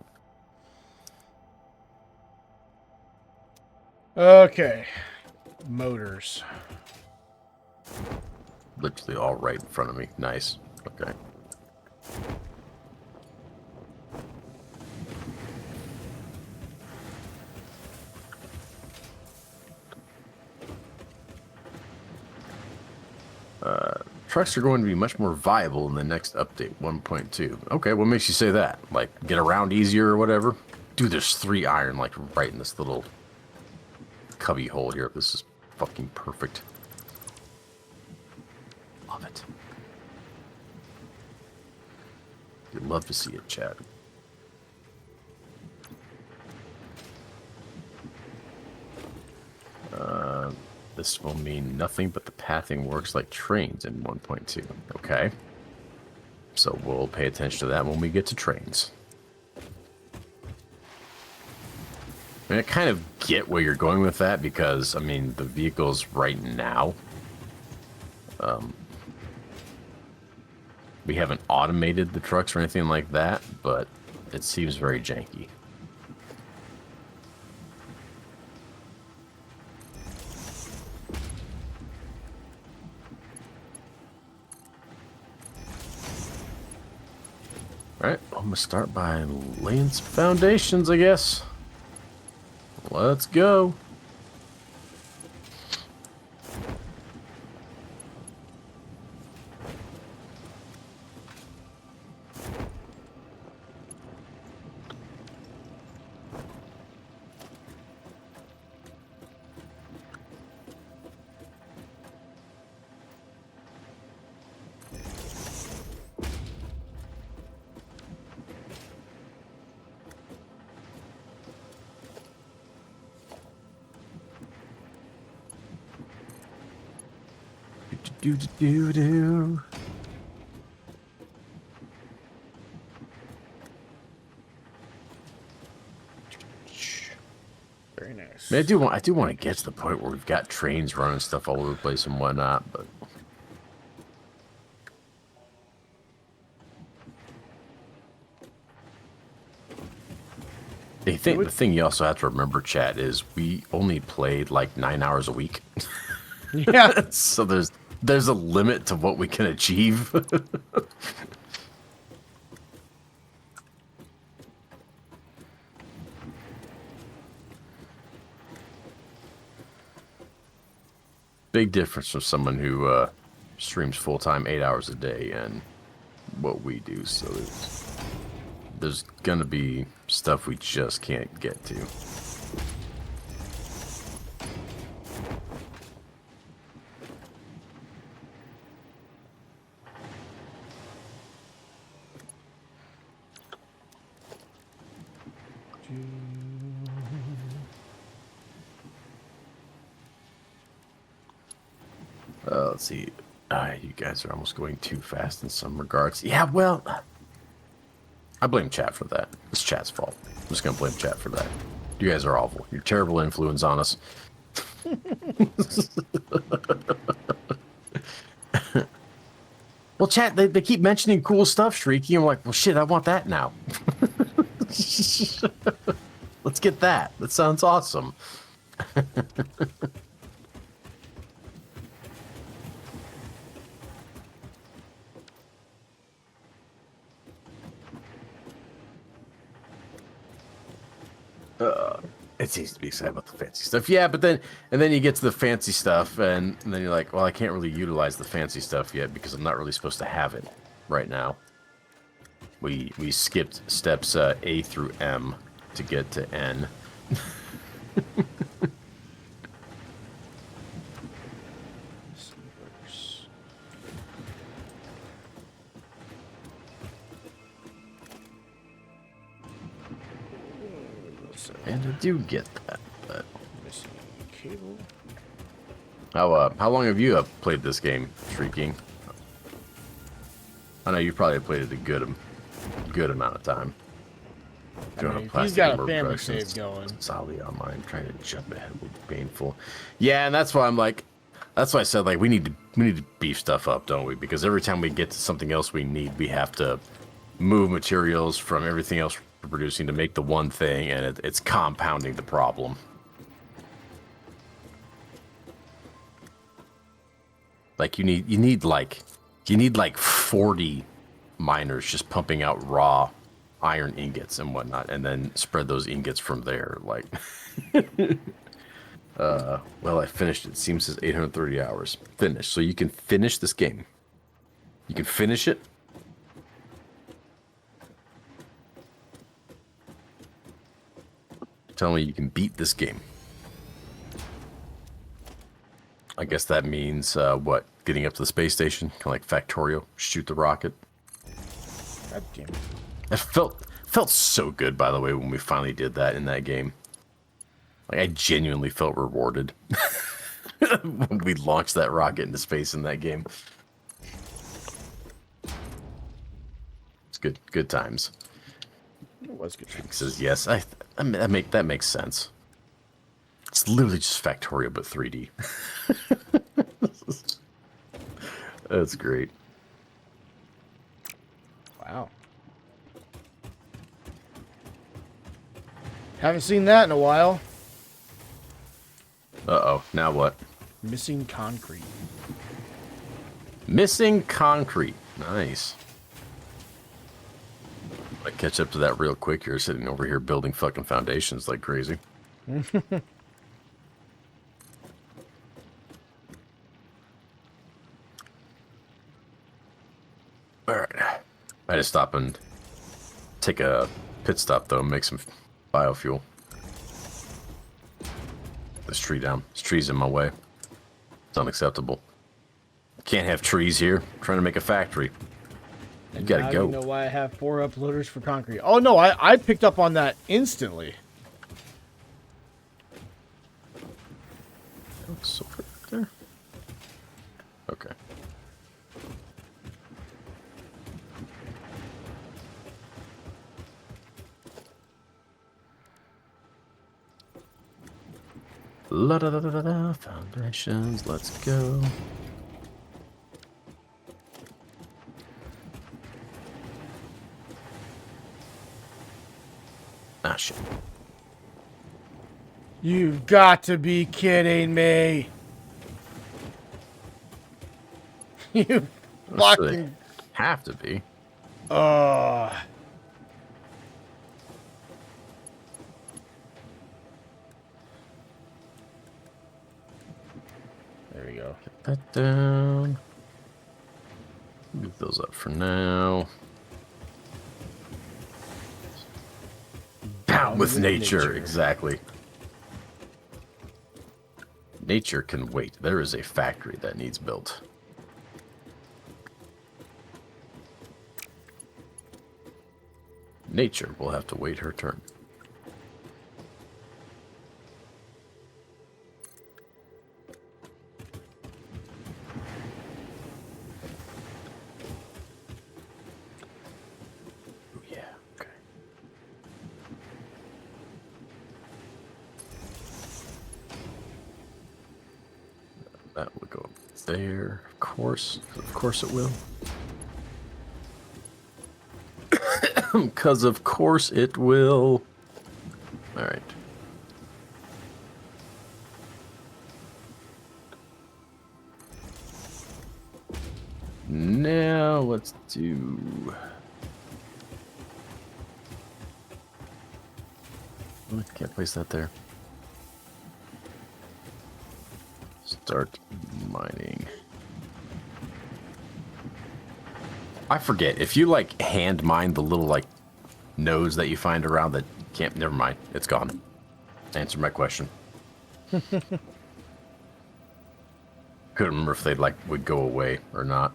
Okay. Motors. Literally all right in front of me. Nice. Okay. Trucks are going to be much more viable in the next update, 1.2. Okay, what makes you say that? Like, get around easier or whatever? Dude, there's 3 iron, like, right in this little cubby hole here. This is fucking perfect. Love it. You'd love to see it, Chad. This will mean nothing, but the pathing works like trains in 1.2. Okay. So we'll pay attention to that when we get to trains. I mean, I kind of get where you're going with that because, I mean, the vehicles right now, we haven't automated the trucks or anything like that, but it seems very janky. Alright, I'm going to start by laying some foundations, I guess. Let's go. Do do do do. Very nice. I do want to get to the point where we've got trains running stuff all over the place and whatnot, but the thing you also have to remember, chat, is we only played like 9 hours a week. Yeah. So there's a limit to what we can achieve. Big difference from someone who streams full-time 8 hours a day and what we do. So there's gonna be stuff we just can't get to. Let's see. You guys are almost going too fast in some regards. Yeah, well, I blame chat for that. It's chat's fault. I'm just going to blame chat for that. You guys are awful. You're terrible influence on us. Well, chat, they keep mentioning cool stuff, Shrieky. I'm like, well, shit, I want that now. Let's get that. That sounds awesome. It's easy to be excited about the fancy stuff. Yeah, but then you get to the fancy stuff, and then you're like, well, I can't really utilize the fancy stuff yet because I'm not really supposed to have it right now. We skipped steps A through M to get to N. And I do get that, but Missing cable. how long have you played this game, Shrieking? I know you've probably played it a good amount of time. I mean, if he's got a family save going. Solidly online, trying to jump ahead would be painful. Yeah, and that's why I'm like, that's why I said like we need to beef stuff up, don't we? Because every time we get to something else we need, we have to move materials from everything else we're producing to make the one thing, and it's compounding the problem. Like you need like 40 miners just pumping out raw iron ingots and whatnot, and then spread those ingots from there. Like, well, I finished it. Steam says 830 hours. Finished. So you can finish this game. You can finish it. Tell me you can beat this game. I guess that means, what? Getting up to the space station? Kind of like Factorio? Shoot the rocket? God damn it. It felt so good, by the way, when we finally did that in that game. Like, I genuinely felt rewarded when we launched that rocket into space in that game. It's good times. It was good. He says yes. That makes sense. It's literally just Factorio, but 3D. That's great. Wow. Haven't seen that in a while. Uh-oh. Now what? Missing concrete. Missing concrete. Nice. I catch up to that real quick here, sitting over here building fucking foundations like crazy. Alright. I just stop and take a pit stop, though, and make some biofuel. This tree down. This tree's in my way. It's unacceptable. Can't have trees here. I'm trying to make a factory. You gotta go. You know why I have 4 uploaders for concrete. Oh, no, I picked up on that instantly. Oh, silver there? Okay. La da da da da da. Foundations. Let's go. Ah, shit. You've got to be kidding me. You fucking... Have to be. There we go. Get that down. Move those up for now. Down with nature. Exactly. Nature can wait. There is a factory that needs built. Nature will have to wait her turn. Oh, yeah, okay. That will go up there, of course. Of course it will. Because of course it will. All right. Now let's do... Oh, I can't place that there. Start mining. I forget, if you like hand mine the little like nodes that you find around that can't, never mind, it's gone. Answer my question. Couldn't remember if they'd like would go away or not.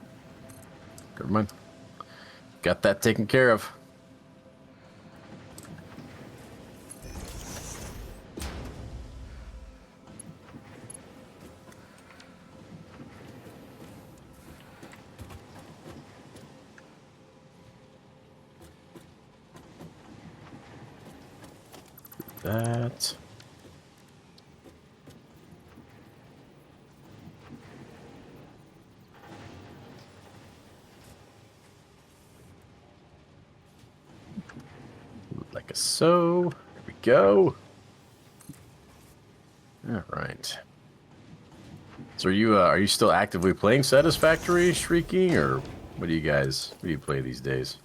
Never mind. Got that taken care of. That. Like a so. There we go. All right. So are you still actively playing Satisfactory, Shrieking, or what do you play these days?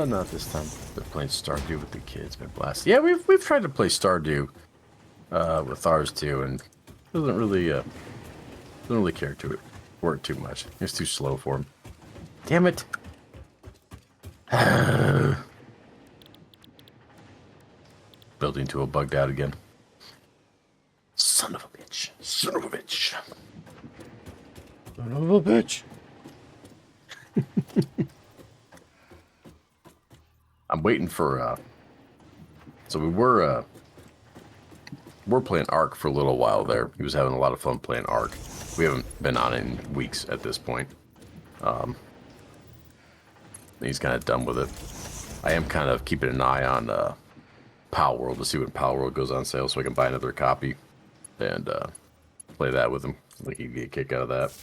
Not this time. They're playing Stardew with the kids. Been blast. Yeah, we've tried to play Stardew with ours too, and doesn't really care to it. Work too much. It's too slow for him. Damn it! Building to a bugged out again. Son of a bitch! Son of a bitch! Son of a bitch! I'm waiting for, so we're playing Ark for a little while there. He was having a lot of fun playing Ark. We haven't been on it in weeks at this point. He's kind of done with it. I am kind of keeping an eye on, Pal World to see when Pal World goes on sale so I can buy another copy and, play that with him. I think he'd get a kick out of that.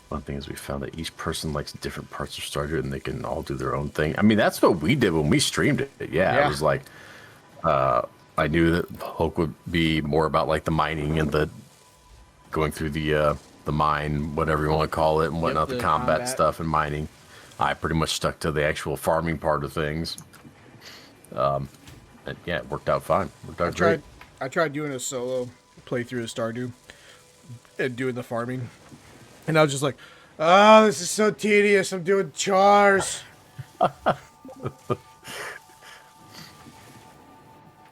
One thing is we found that each person likes different parts of Stardew and they can all do their own thing. I mean, that's what we did when we streamed it. Yeah. It was like, I knew that Hulk would be more about like the mining and the going through the mine, whatever you want to call it, and whatnot, the combat stuff and mining. I pretty much stuck to the actual farming part of things. And yeah, it worked out fine. Worked out great. I tried doing a solo playthrough of Stardew and doing the farming. And I was just like, oh, this is so tedious. I'm doing chores. I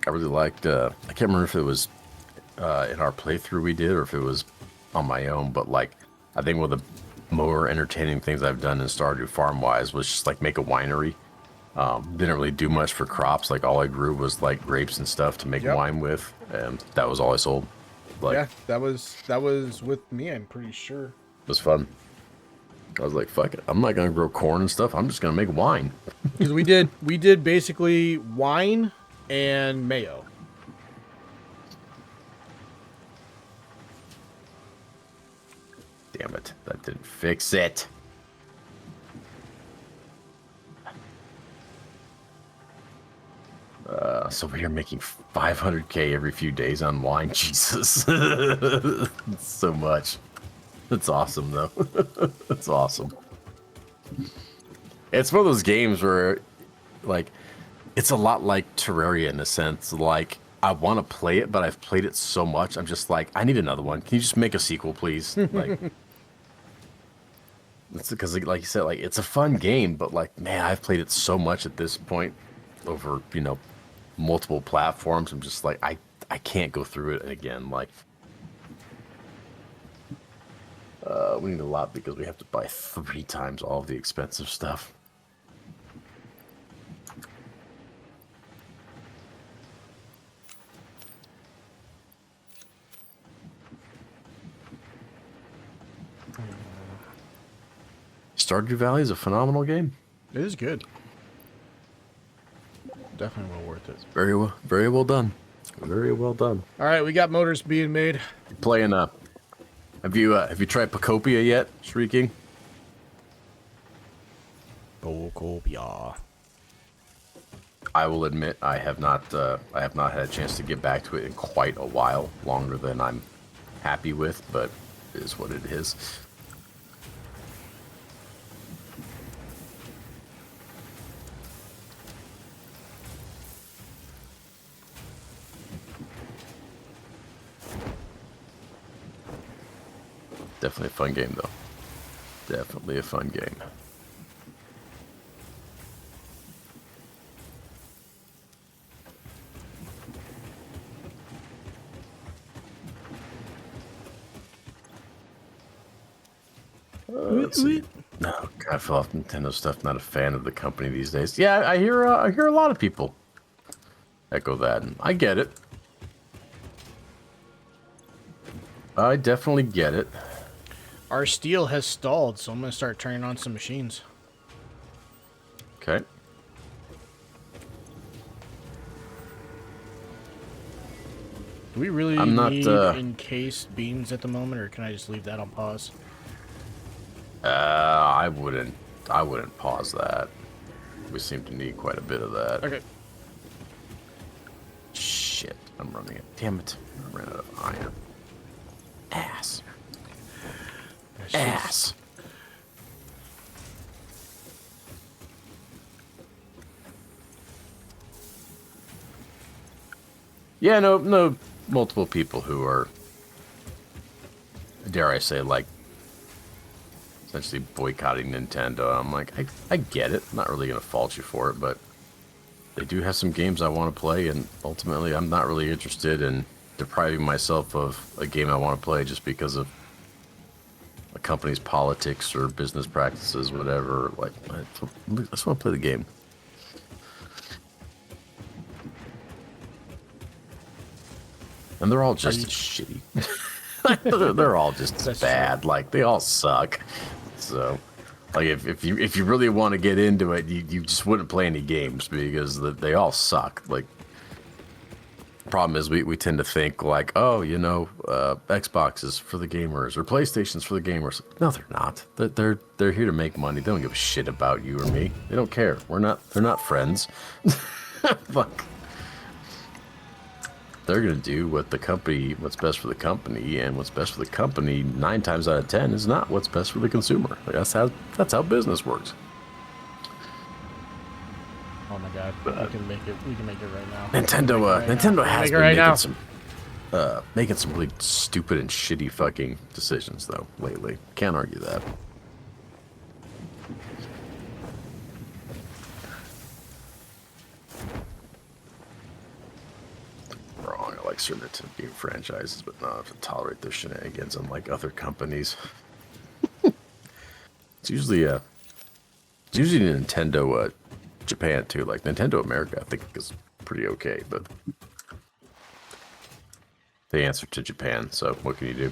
really liked, I can't remember if it was in our playthrough we did, or if it was on my own. But like, I think one of the more entertaining things I've done in Stardew Farm-wise was just like make a winery. Didn't really do much for crops. Like all I grew was like grapes and stuff to make wine with, and that was all I sold. Like, yeah, that was with me. I'm pretty sure. it was fun. I was like, fuck it. I'm not gonna grow corn and stuff. I'm just gonna make wine. Because we did basically wine and mayo. Damn it, that didn't fix it. So we're making 500K every few days on wine. Jesus. That's so much. That's awesome, though. That's awesome. It's one of those games where, like, it's a lot like Terraria in a sense. Like, I want to play it, but I've played it so much. I'm just like, I need another one. Can you just make a sequel, please? Like, it's because, like you said, like, it's a fun game, but like, man, I've played it so much at this point over, you know, multiple platforms. I'm just like, I can't go through it again. Like, we need a lot because we have to buy 3 times all of the expensive stuff. Stardew Valley is a phenomenal game. It is good. Definitely well worth it. Very well done. Very well done. All right, we got motors being made. Playing have you tried Pacopia yet, Shrieking? Pacopia. I will admit I have not had a chance to get back to it in quite a while, longer than I'm happy with, but it is what it is. Definitely a fun game, though. Definitely a fun game. Let's see. No, I fell off Nintendo stuff. Not a fan of the company these days. Yeah, I hear a lot of people echo that, and I get it. I definitely get it. Our steel has stalled, so I'm going to start turning on some machines. Okay. Do we really need encased beans at the moment, or can I just leave that on pause? I wouldn't pause that. We seem to need quite a bit of that. Okay. Shit, I'm running it. Damn it. I ran out of iron. Ass. Ass. Yeah, no, multiple people who are, dare I say, like, essentially boycotting Nintendo. I'm like, I get it. I'm not really going to fault you for it, but they do have some games I want to play, and ultimately I'm not really interested in depriving myself of a game I want to play just because of a company's politics or business practices, whatever. Like, I just want to play the game. And they're all just shitty. they're all just bad. True. Like, they all suck. So, like, if you really want to get into it, you just wouldn't play any games because they all suck. Like, problem is we tend to think like, oh, you know, Xbox is for the gamers or PlayStation's for the gamers. No, they're not. They're here to make money. They don't give a shit about you or me. They don't care. They're not friends. Fuck. They're gonna do what's best for the company, and what's best for the company 9 times out of 10 is not what's best for the consumer. Like, that's how business works. Oh my god, we can make it right now. Nintendo has been making some really stupid and shitty fucking decisions though lately. Can't argue that. Wrong. I like certain Nintendo game franchises, but not have to tolerate their shenanigans, unlike other companies. It's usually Nintendo Japan too. Like Nintendo America, I think is pretty okay, but they answer to Japan. So what can you do?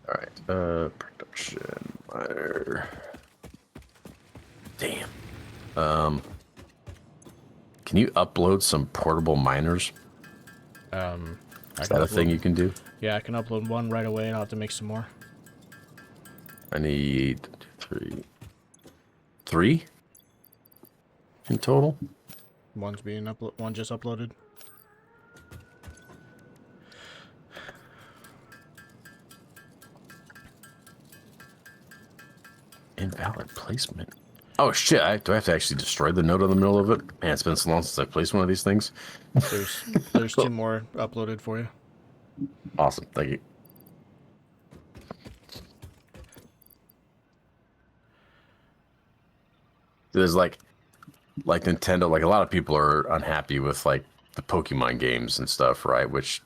All right, production miner. Damn. Can you upload some portable miners? Is that a thing you can do? Yeah, I can upload one right away, and I'll have to make some more. I need three in total. One's being one just uploaded. Invalid placement. Oh shit! Do I have to actually destroy the node in the middle of it? Man, it's been so long since I placed one of these things. There's two more uploaded for you. Awesome, thank you. There's like Nintendo, like a lot of people are unhappy with like the Pokemon games and stuff, right? Which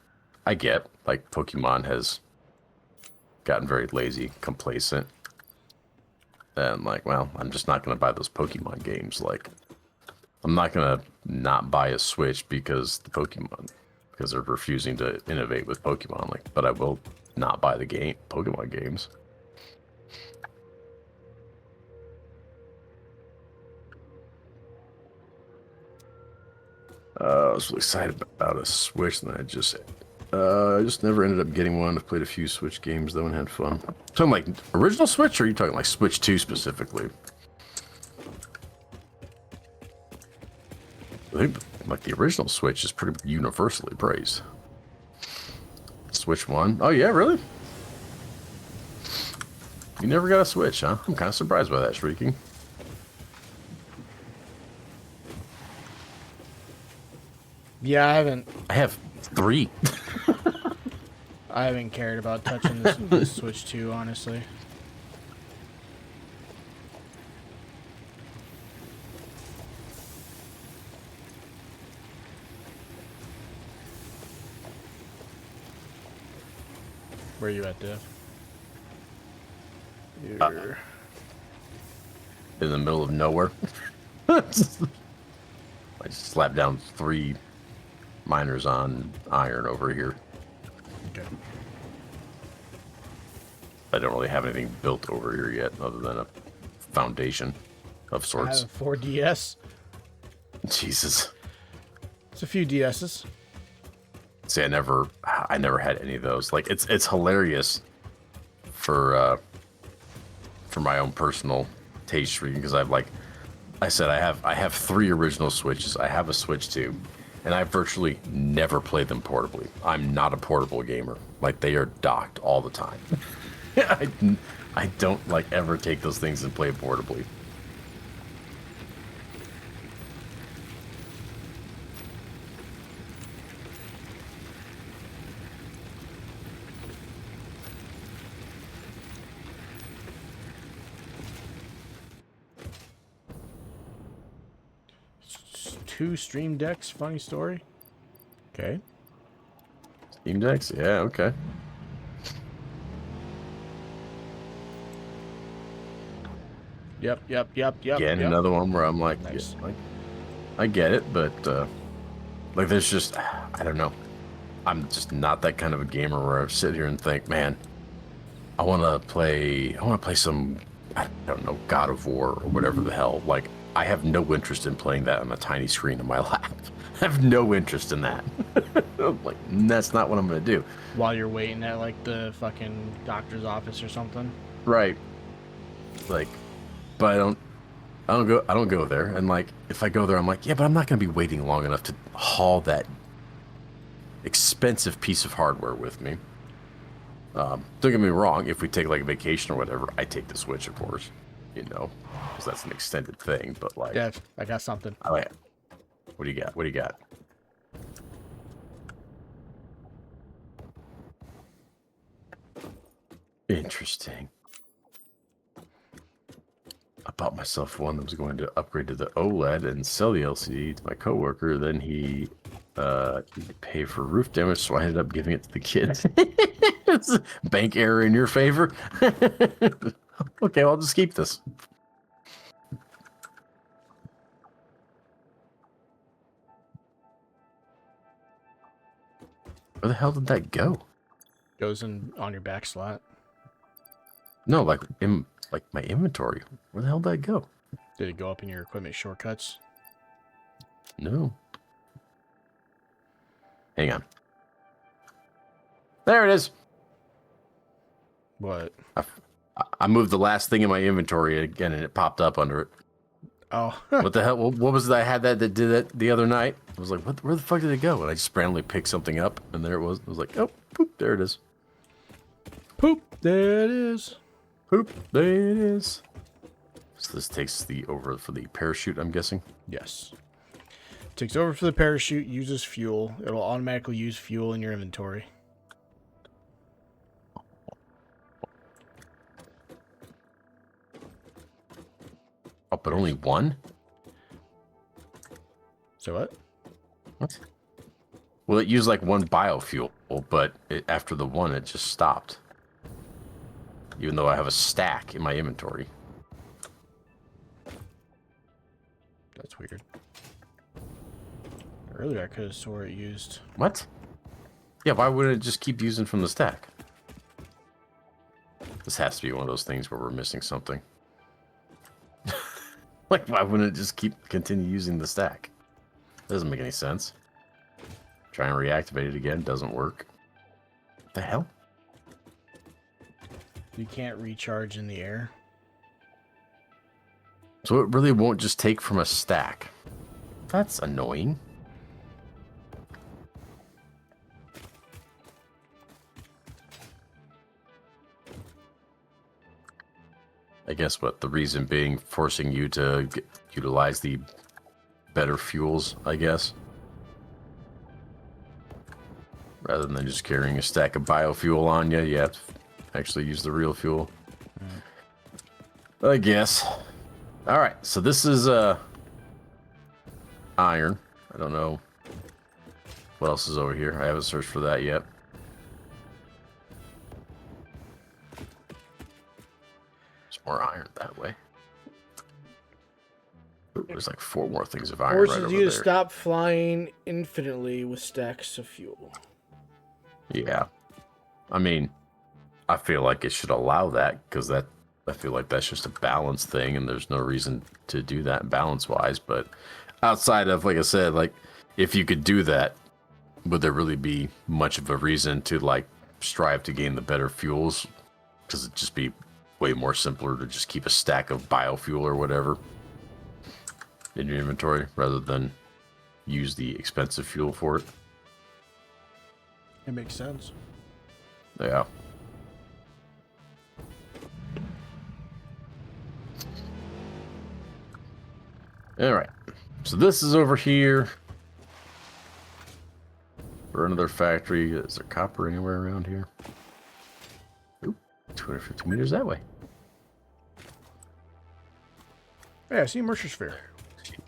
I get. Like Pokemon has gotten very lazy, complacent. And like, well, I'm just not going to buy those Pokemon games. Like, I'm not going to not buy a Switch because they're refusing to innovate with Pokemon. Like, but I will not buy the Pokemon games. I was really excited about a Switch, and then I just never ended up getting one. I've played a few Switch games though and had fun. Talking like original Switch, or are you talking like Switch 2 specifically? I think like the original Switch is pretty universally praised. Switch 1? Oh yeah, really? You never got a Switch, huh? I'm kind of surprised by that, Shrieking. Yeah, I haven't. I have 3. I haven't cared about touching this Switch 2, honestly. Where are you at, Dev? You're In the middle of nowhere. I just slapped down 3 miners on iron over here. okay. I don't really have anything built over here yet, other than a foundation of I sorts. have a 4DS. Jesus. It's a few DSs. See, I never had any of those. Like, it's hilarious for my own personal taste reading, because I've like I said, I have 3 original Switches. I have a Switch 2, and I virtually never play them portably. I'm not a portable gamer. Like, they are docked all the time. I don't like ever take those things and play portably. Two Stream Decks, funny story. Okay. Steam Decks? Yeah, okay. Yep. Again, another one where I'm like, Nice. yeah, like, I get it, but like, there's just, I don't know. I'm just not that kind of a gamer where I sit here and think, man, I want to play some, I don't know, God of War or whatever the hell. Like, I have no interest in playing that on a tiny screen in my lap. I have no interest in that. Like, that's not what I'm going to do. While you're waiting at like the fucking doctor's office or something. Right. Like, but I don't go there. And like, if I go there, I'm like, yeah, but I'm not going to be waiting long enough to haul that expensive piece of hardware with me. Don't get me wrong. If we take like a vacation or whatever, I take the Switch, of course, because that's an extended thing. But like, Yeah, I got something. oh yeah. What do you got? What do you got? Interesting. I bought myself one that was going to upgrade to the OLED and sell the LCD to my coworker. Then he needed to pay for roof damage, so I ended up giving it to the kids. It's a bank error in your favor. Okay, well, I'll just keep this. Where the hell did that go? Goes in on your back slot. No, like in my inventory. Where the hell did that go? Did it go up in your equipment shortcuts? No. Hang on. There it is. What? I moved the last thing in my inventory again, and it popped up under it. Oh. What the hell? What was it I had that did that the other night? I was like, where the fuck did it go? And I just randomly picked something up, and there it was. I was like, oh, poop, there it is. Poop, there it is. Poop, there it is. So this takes the over for the parachute, I'm guessing? Yes. Takes over for the parachute, uses fuel. It'll automatically use fuel in your inventory. Oh, but only one? So what? What? Well, it used like one biofuel, but after the one, it just stopped. Even though I have a stack in my inventory. That's weird. Earlier I could have swore it used... What? Yeah, why wouldn't it just keep using from the stack? This has to be one of those things where we're missing something. Like, why wouldn't it just continue using the stack? Doesn't make any sense. Try and reactivate it again, doesn't work. What the hell? You can't recharge in the air. So it really won't just take from a stack. That's annoying. I guess what the reason being forcing you to utilize the better fuels, I guess. Rather than just carrying a stack of biofuel on you, you have to actually use the real fuel. I guess. All right, so this is iron. I don't know what else is over here. I haven't searched for that yet. There's more iron that way. Ooh, there's like 4 more things of iron right Forces over you to there. stop flying infinitely with stacks of fuel. Yeah. I mean, I feel like it should allow that because I feel like that's just a balance thing and there's no reason to do that balance-wise. But outside of, like I said, like if you could do that, would there really be much of a reason to like strive to gain the better fuels? Because it'd just be way more simpler to just keep a stack of biofuel or whatever in your inventory rather than use the expensive fuel for it. It makes sense. Yeah. All right. So this is over here. For another factory. Is there copper anywhere around here? Oop, 250 meters that way. Yeah, see Mercer Sphere.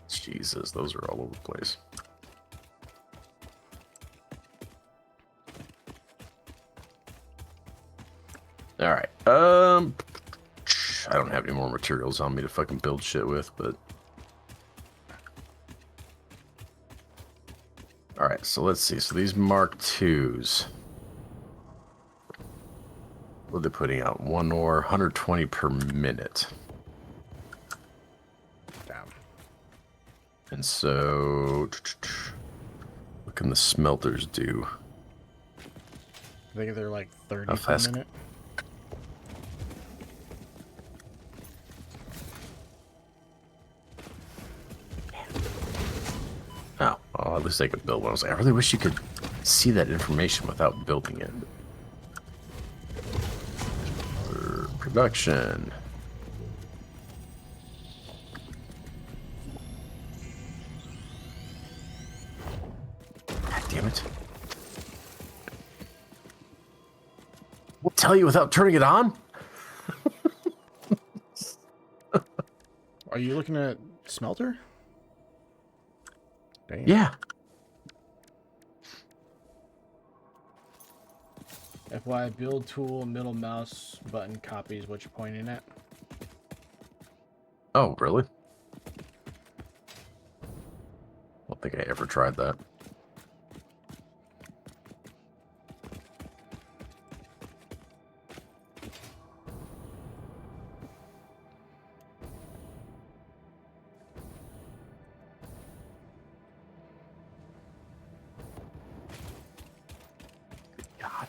Jesus, those are all over the place. All right. I don't have any more materials on me to fucking build shit with, but all right. So let's see. So these Mark IIs, what are they putting out? 1 ore, 120 per minute. Damn. And so, what can the smelters do? I think they're like 30 How per fast? minute. Oh, well, at least they could build one. I was like, I really wish you could see that information without building it. For production. God damn it. We'll tell you without turning it on? Are you looking at smelter? Damn. Yeah. FY build tool, middle mouse button copies what you're pointing at. Oh, really? I don't think I ever tried that. God.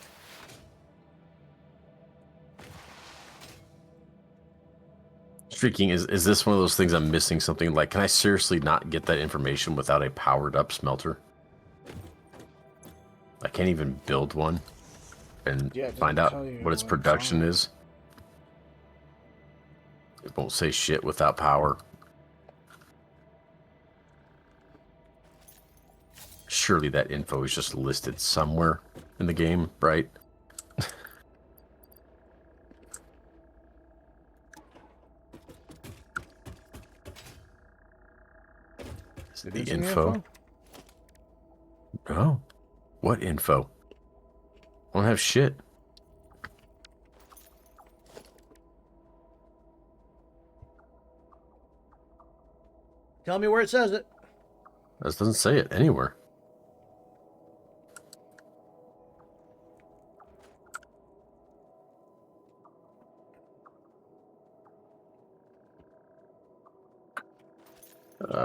Streaking, is this one of those things I'm missing something? Like, can I seriously not get that information without a powered up smelter? I can't even build one and find out what its production is. It won't say shit without power. Surely that info is just listed somewhere in the game, right? The info? No. What info? I don't have shit. Tell me where it says it. This doesn't say it anywhere.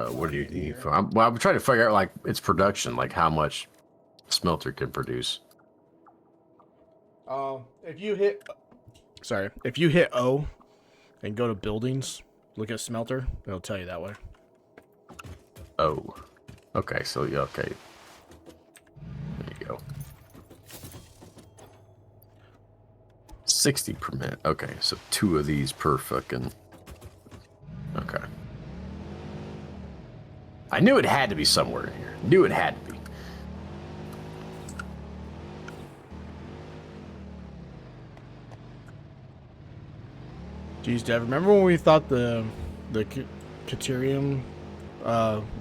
What do you need for? I'm trying to figure out like its production, like how much smelter can produce. If you hit, if you hit O and go to buildings, look at smelter, it'll tell you that way. Oh, okay. So yeah, okay. There you go. 60 per minute. Okay, so 2 of these per fucking. Okay. I knew it had to be somewhere in here. Knew it had to be. Geez, Dev, remember when we thought the Caterium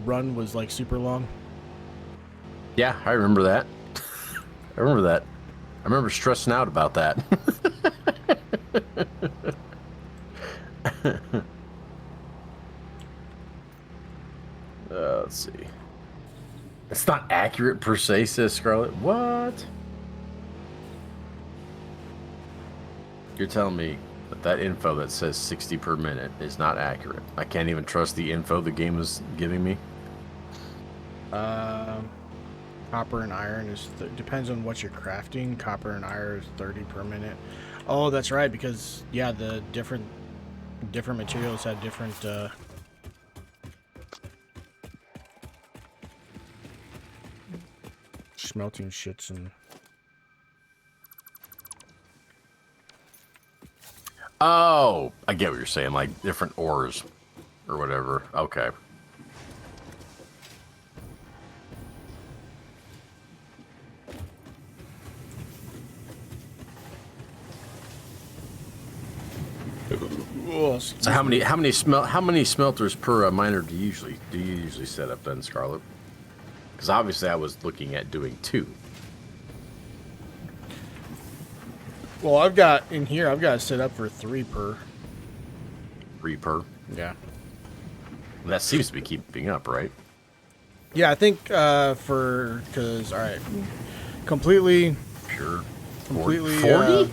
run was like super long? Yeah, I remember that. I remember that. I remember stressing out about that. Let's see. It's not accurate per se, says Scarlet. What? You're telling me that info that says 60 per minute is not accurate? I can't even trust the info the game is giving me? Copper and iron is depends on what you're crafting. Copper and iron is 30 per minute. Oh, that's right, because yeah, the different materials have different smelting shits and. Oh, I get what you're saying, like different ores or whatever. Okay. So how many smelters per miner do you usually set up then, Scarlet? Because obviously I was looking at doing 2. Well, I've got it set up for 3 per. 3 per? Yeah. That seems to be keeping up, right? Yeah, I think because all right, completely Pure. completely 40?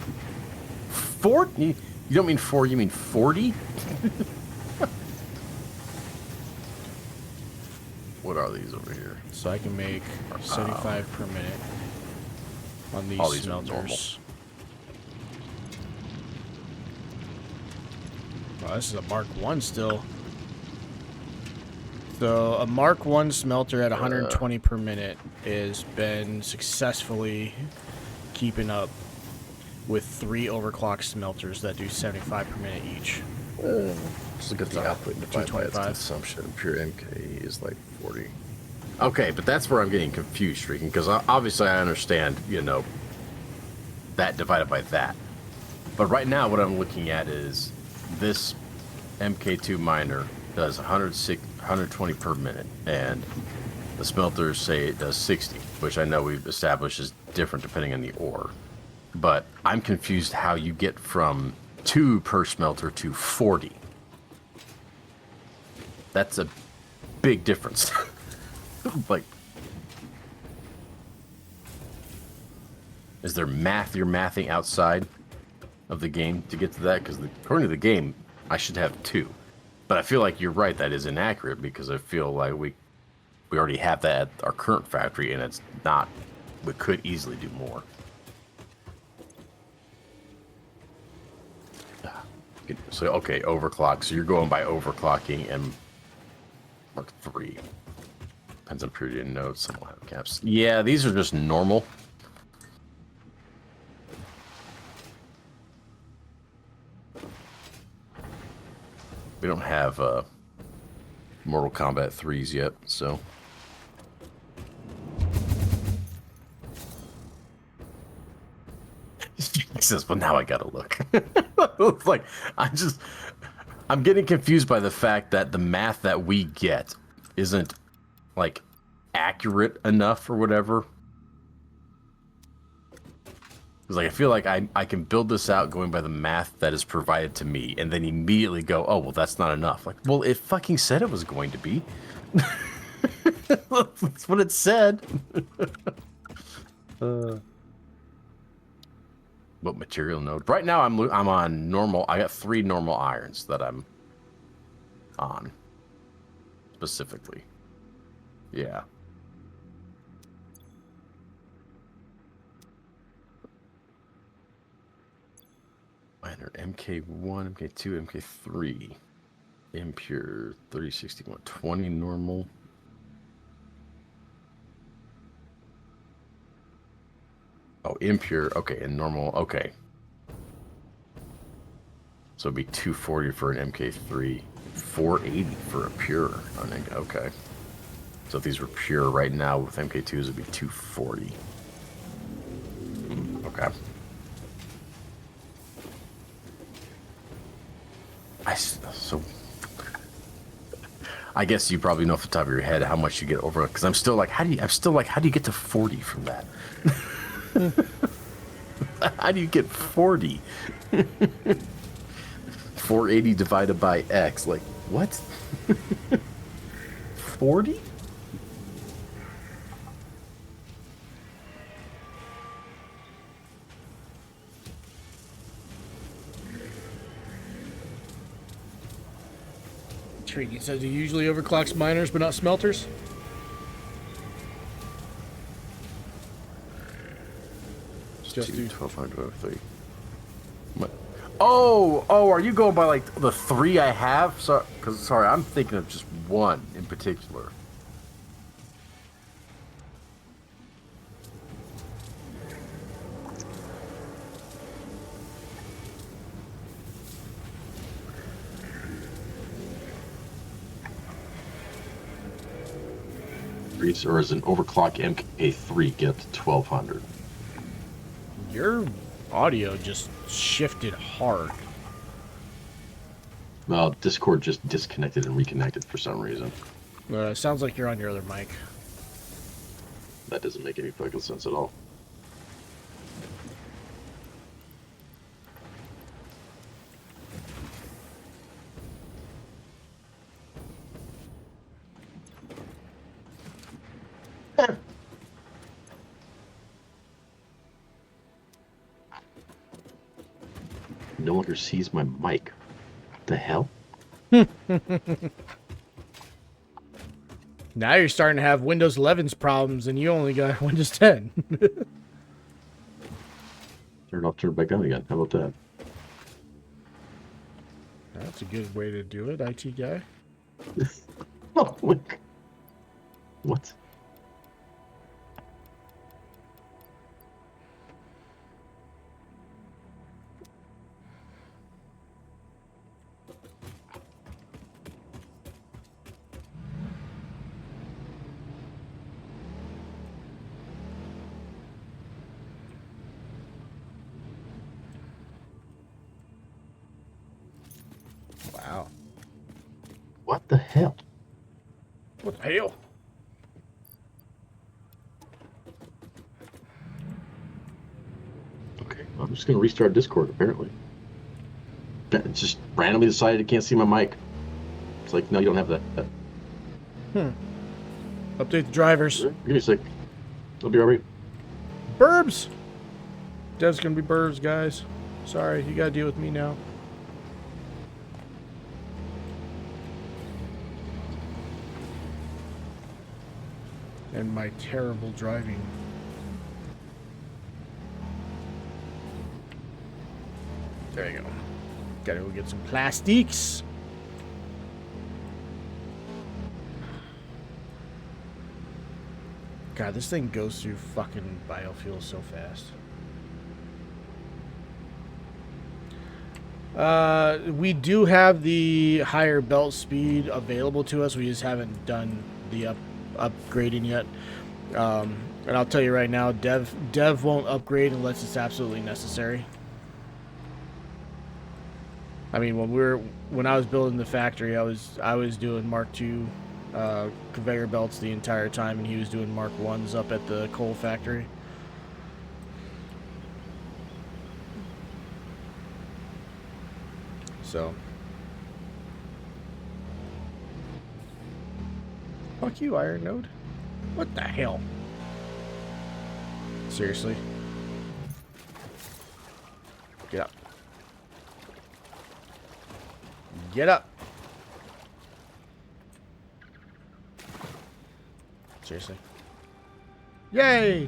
40? You don't mean 4, you mean 40? What are these over here? so I can make 75 per minute on these All these are smelters. Oh, this is a Mark 1 still. So a Mark 1 smelter at 120 per minute has been successfully keeping up with 3 overclocked smelters that do 75 per minute each. Just look at the output and divide by its consumption. Pure MK is like 40. Okay, but that's where I'm getting confused, Streaking, because obviously I understand, that divided by that. But right now what I'm looking at is this MK2 miner does 120 per minute, and the smelters say it does 60, which I know we've established is different depending on the ore. But I'm confused how you get from 2 per smelter to 40. That's a big difference. Like, is there math you're mathing outside of the game to get to that? Because according to the game, I should have 2. But I feel like you're right, that is inaccurate, because I feel like we already have that at our current factory, and it's not, we could easily do more. So, okay, overclock. So you're going by overclocking and Mark 3. Depends on period and nodes. Some will have caps. Yeah, these are just normal. We don't have Mortal Kombat 3s yet, so. He says, well, now I gotta look. It's like, I'm getting confused by the fact that the math that we get isn't, like, accurate enough or whatever. Because, like, I feel like I can build this out going by the math that is provided to me, and then immediately go, oh, well, that's not enough. Like, well, it fucking said it was going to be. That's what it said. What material node? Right now, I'm on normal. I got 3 normal irons that I'm on. Specifically. Yeah. Miner MK1, MK2, MK3. Impure 3061. 20 normal. Oh, impure. Okay, and normal. Okay. So it'd be 240 for an MK3, 480 for a pure. Okay. So if these were pure right now with MK2s, it'd be 240. Okay. So I guess you probably know off the top of your head how much you get over. Because I'm still like, how do you get to 40 from that? How do you get 40? 480 divided by X. Like, what? 40? Intriguing. So do you usually overclocks miners but not smelters? Just do 1203. Oh, are you going by like the 3 I have? So, sorry, I'm thinking of just 1 in particular. Or as an overclock MK3 get 1200. Your audio just shifted hard. Well, Discord just disconnected and reconnected for some reason. Sounds like you're on your other mic. That doesn't make any fucking sense at all. No longer sees my mic. What the hell? Now you're starting to have Windows 11's problems and you only got Windows 10. Turn it off, turn it back on again. How about that? That's a good way to do it, IT guy. Oh, look. What? Wow. What the hell? What the hell? Okay, well, I'm just going to restart Discord, apparently. It just randomly decided it can't see my mic. It's like, no, you don't have that. Update the drivers. Give me a sec. I'll be right. Burbs! Dev's gonna be burbs, guys. Sorry, you gotta deal with me now. And my terrible driving. There you go. Gotta go get some plastics. God, this thing goes through fucking biofuels so fast. We do have the higher belt speed available to us. We just haven't done the upgrading yet. And I'll tell you right now, Dev won't upgrade unless it's absolutely necessary. I mean, when I was building the factory, I was doing Mark II conveyor belts the entire time, and he was doing Mark I's up at the coal factory. So, fuck you, Iron Node. What the hell? Seriously? Get up. Get up. Seriously. Yay!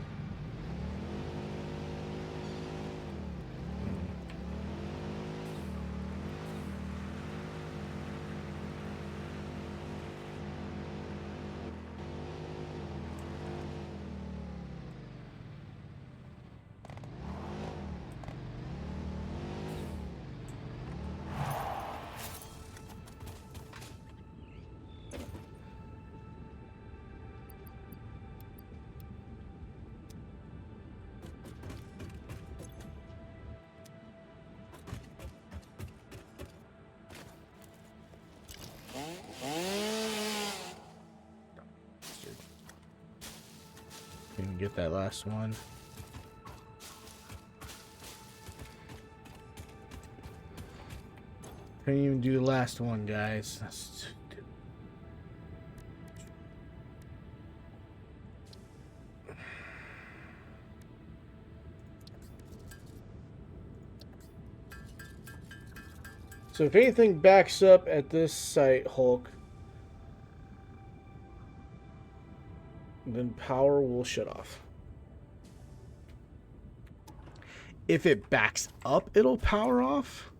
Can get that last one. Couldn't even do the last one, guys. That's... So if anything backs up at this site, Hulk, then power will shut off. If it backs up, it'll power off.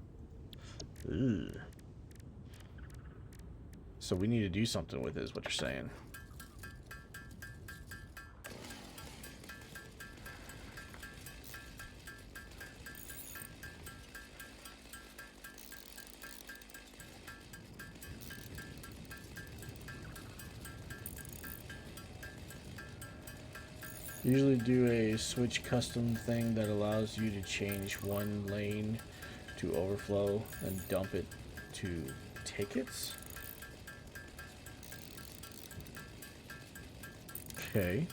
Ugh. So we need to do something with it, is what you're saying. Usually do a switch custom thing that allows you to change one lane to overflow and dump it to tickets. Okay.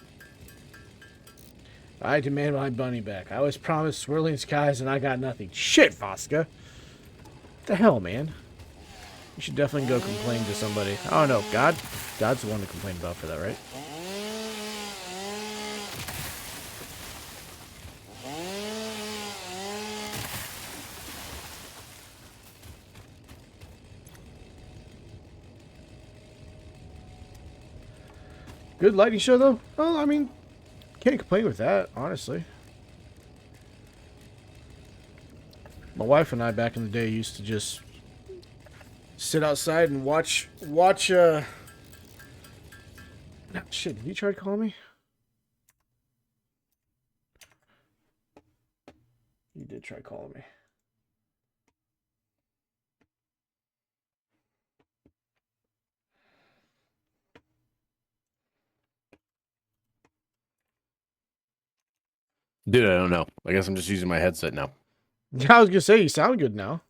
I demand my bunny back. I was promised swirling skies and I got nothing. Shit, Voska. What the hell, man? You should definitely go complain to somebody. Oh no, God's the one to complain about for that, right? Good lighting show, though. Well, I mean, can't complain with that, honestly. My wife and I, back in the day, used to just sit outside and watch, shit, did he try to call me? He did try calling me. Dude, I don't know. I guess I'm just using my headset now. Yeah, I was gonna say, you sound good now.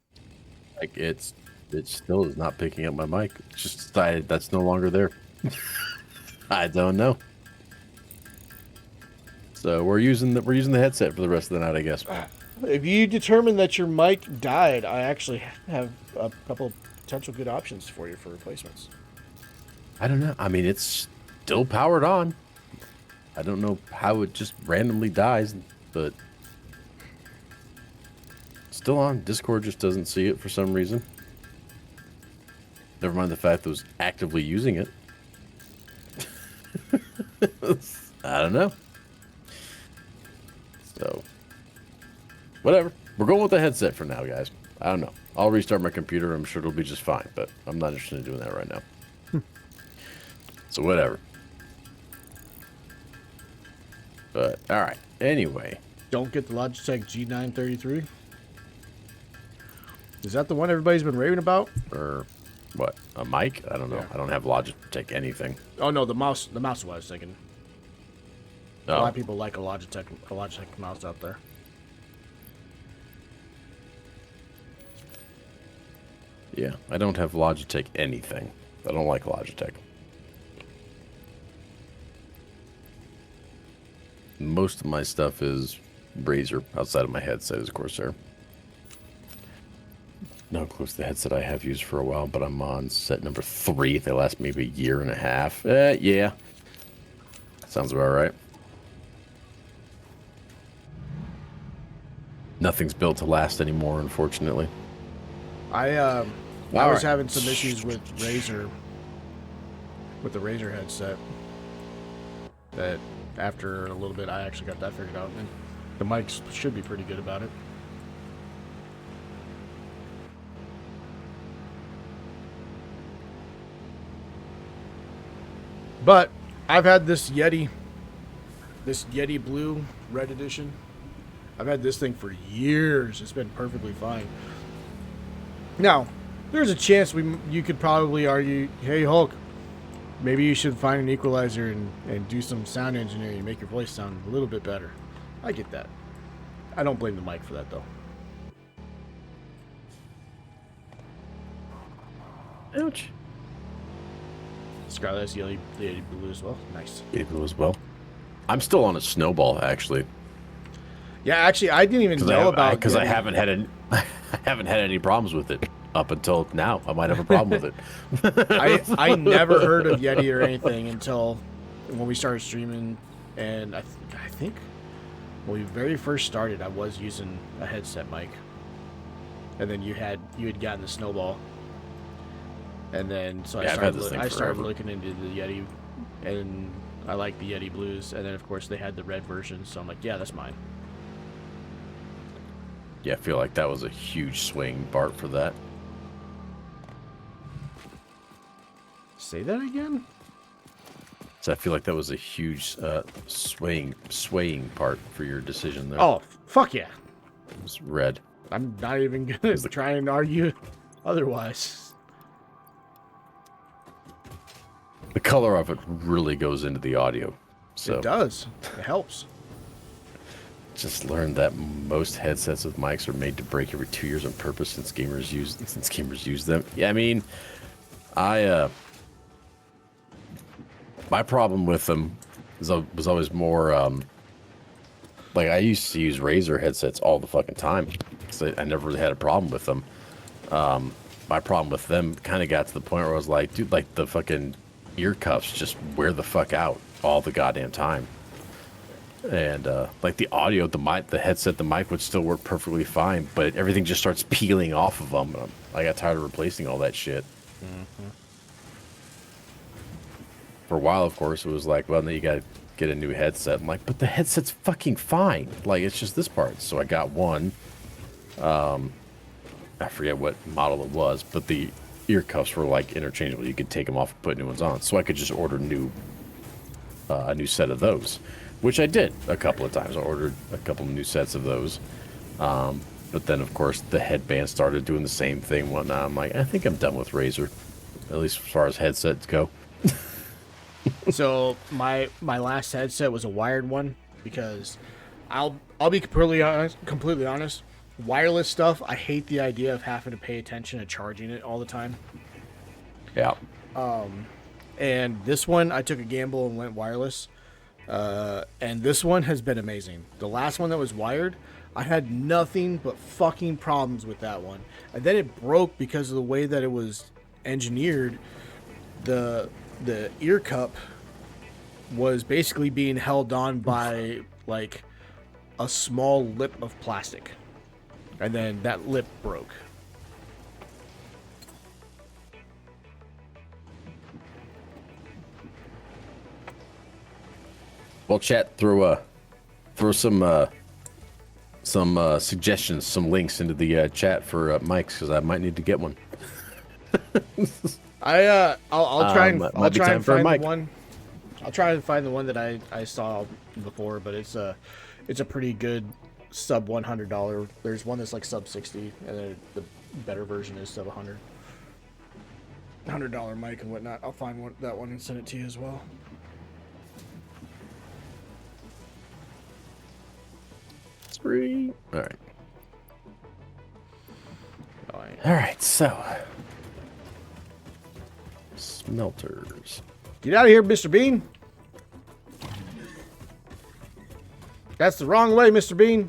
Like, it's It still is not picking up my mic. It's just decided that's no longer there. I don't know. So we're using the headset for the rest of the night, I guess. If you determine that your mic died, I actually have a couple potential good options for you for replacements. I don't know. I mean, it's still powered on. I don't know how it just randomly dies, but still on. Discord just doesn't see it for some reason. Never mind the fact that it was actively using it. I don't know. So, whatever. We're going with the headset for now, guys. I don't know. I'll restart my computer. I'm sure it'll be just fine, but I'm not interested in doing that right now. So, whatever. But, alright. Anyway. Don't get the Logitech G933. Is that the one everybody's been raving about? Or what? A mic? I don't know. Yeah. I don't have Logitech anything. Oh no, the mouse. The mouse is what I was thinking. A Oh. lot of people like a Logitech mouse out there. Yeah, I don't have Logitech anything. I don't like Logitech. Most of my stuff is Razer outside of my headset is Corsair. No, close to the headset I have used for a while, but I'm on set number 3. They last maybe a year and a half. Yeah. Sounds about right. Nothing's built to last anymore, unfortunately. I was right. having some issues with Razer, with the Razer headset. That after a little bit, I actually got that figured out, and the mics should be pretty good about it. But I've had this Yeti Blue Red Edition. I've had this thing for years. It's been perfectly fine. Now, there's a chance you could probably argue, hey Hulk, maybe you should find an equalizer and do some sound engineering, make your voice sound a little bit better. I get that. I don't blame the mic for that though. Ouch. Scarlett's the Yeti Blue as well. Nice. Yeti Blue as well. I'm still on a snowball, actually. Yeah, actually, I didn't even know about because I haven't had any problems with it up until now. I might have a problem with it. I never heard of Yeti or anything until when we started streaming, and I think when we very first started, I was using a headset mic, and then you had gotten the Snowball, and then so Yeah, I started looking into the Yeti, and I like the Yeti Blues, and then of course they had the red version, so I'm like, yeah, that's mine. Yeah, I feel like that was a huge swing, Bart, for that. Say that again? So I feel like that was a huge swaying part for your decision there. Oh, fuck yeah. It was red. I'm not even going to try and argue otherwise. The color of it really goes into the audio. So It does. It helps. just learned that most headsets with mics are made to break every 2 years on purpose since gamers use them. Yeah, I mean, my problem with them was always more like I used to use Razer headsets all the fucking time, so I never really had a problem with them. My problem with them kind of got to the point where I was like, dude, like the fucking ear cuffs just wear the fuck out all the goddamn time. And like the audio, the headset, the mic would still work perfectly fine, but everything just starts peeling off of them. And I got tired of replacing all that shit. Mm-hmm. For a while, of course, it was like, well, now you got to get a new headset. I'm like, but the headset's fucking fine. Like, it's just this part. So I got one. I forget what model it was, but the ear cuffs were like interchangeable. You could take them off and put new ones on. So I could just order a new set of those, which I did a couple of times. I ordered a couple of new sets of those. But then, of course, the headband started doing the same thing and whatnot. I'm like, I think I'm done with Razer, at least as far as headsets go. So my last headset was a wired one because I'll be completely honest. wireless stuff, I hate the idea of having to pay attention to charging it all the time. Yeah. And this one, I took a gamble and went wireless. And this one has been amazing. The last one that was wired, I had nothing but fucking problems with that one. And then it broke because of the way that it was engineered. The ear cup was basically being held on by like a small lip of plastic. And then that lip broke. Well, chat, throw some suggestions, some links into the chat for mics, because I might need to get one. I'll try and might be time for a mic. the one. I'll try and find the one that I saw before, but it's a pretty good sub $100. There's one that's like sub 60, and then the better version is sub $100 mic and whatnot. I'll find that one and send it to you as well. Free. All right. So smelters. Get out of here, Mr. Bean. That's the wrong way, Mr. Bean.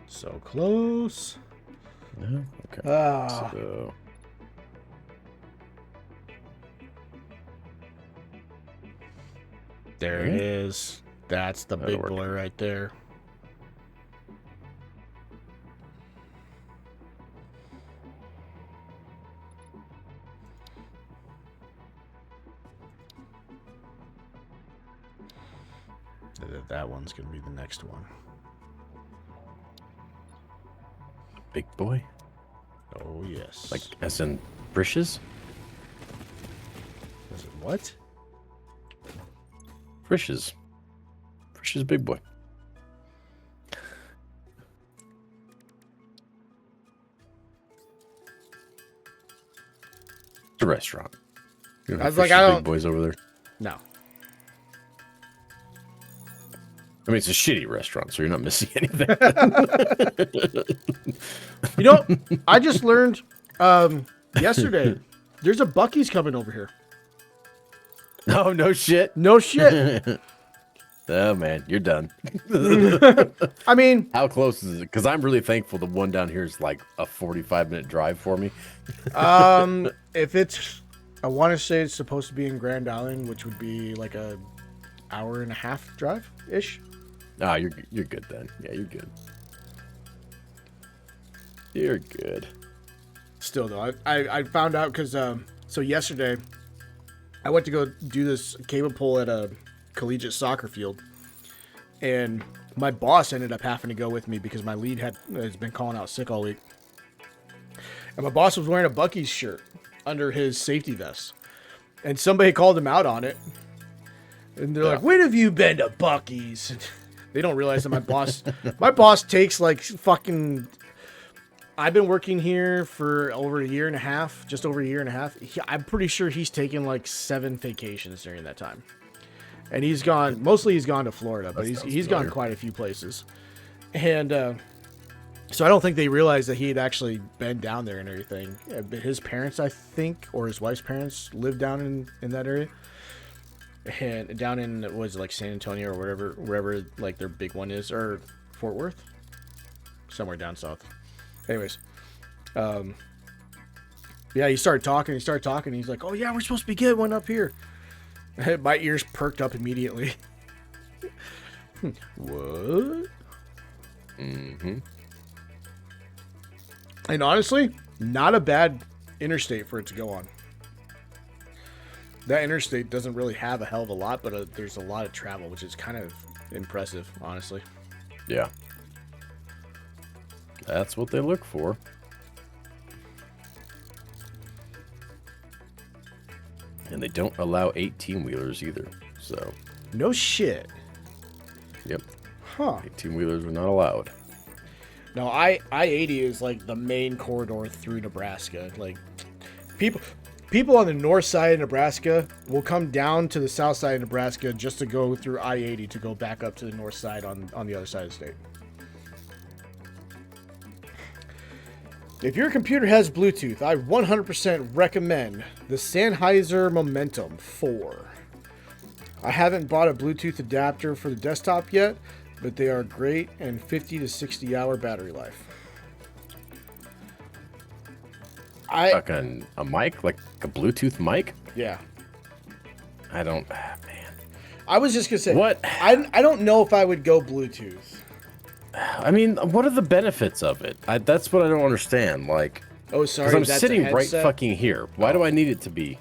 So close. No? Okay. So there it is. That's the big boy right there. That one's going to be the next one. Big boy? Oh, yes. Like, as in Frisch's? Is it what? Frisch's. Frisch's big boy. It's a restaurant. You don't I have was like, Frisch's I big don't- boys over there. No. I mean, it's a shitty restaurant, so you're not missing anything. You know, I just learned yesterday, there's a Buc-ee's coming over here. Oh, no shit. No shit. Oh, man, you're done. I mean, How close is it? Because I'm really thankful the one down here is like a 45-minute drive for me. if it's, I want to say it's supposed to be in Grand Island, which would be like a hour and a half drive-ish. Ah, you're good then. Yeah, you're good. You're good. Still, though, I found out because, so yesterday, I went to go do this cable pull at a collegiate soccer field, and my boss ended up having to go with me because my lead has been calling out sick all week. And my boss was wearing a Buc-ee's shirt under his safety vest, and somebody called him out on it. And they're like, "When have you been to Buc-ee's?" They don't realize that my boss takes like fucking. I've been working here for over a year and a half, just over a year and a half. I'm pretty sure he's taken like 7 vacations during that time. And he's gone, mostly he's gone to Florida, but he's gone quite a few places. And so I don't think they realized that he had actually been down there and everything. But his parents, I think, or his wife's parents live down in that area. And down in, what was it, like San Antonio or wherever like their big one is, or Fort Worth? Somewhere down south. Anyways, yeah, he started talking. He's like, "Oh yeah, we're supposed to be getting one up here." My ears perked up immediately. What? Mm-hmm. And honestly, not a bad interstate for it to go on. That interstate doesn't really have a hell of a lot, but there's a lot of travel, which is kind of impressive, honestly. Yeah. That's what they look for. And they don't allow 18-wheelers either, so... No shit. Yep. Huh. 18-wheelers are not allowed. No, I-80 is like the main corridor through Nebraska. Like people on the north side of Nebraska will come down to the south side of Nebraska just to go through I-80 to go back up to the north side on the other side of the state. If your computer has Bluetooth, I 100% recommend the Sennheiser Momentum 4. I haven't bought a Bluetooth adapter for the desktop yet, but they are great and 50 to 60 hour battery life. Fucking a mic? Like a Bluetooth mic? Yeah. I don't... man. I was just going to say... What? I don't know if I would go Bluetooth. I mean, what are the benefits of it? That's what I don't understand. Like... Oh, sorry. Because I'm sitting right fucking here. Why do I need it to be...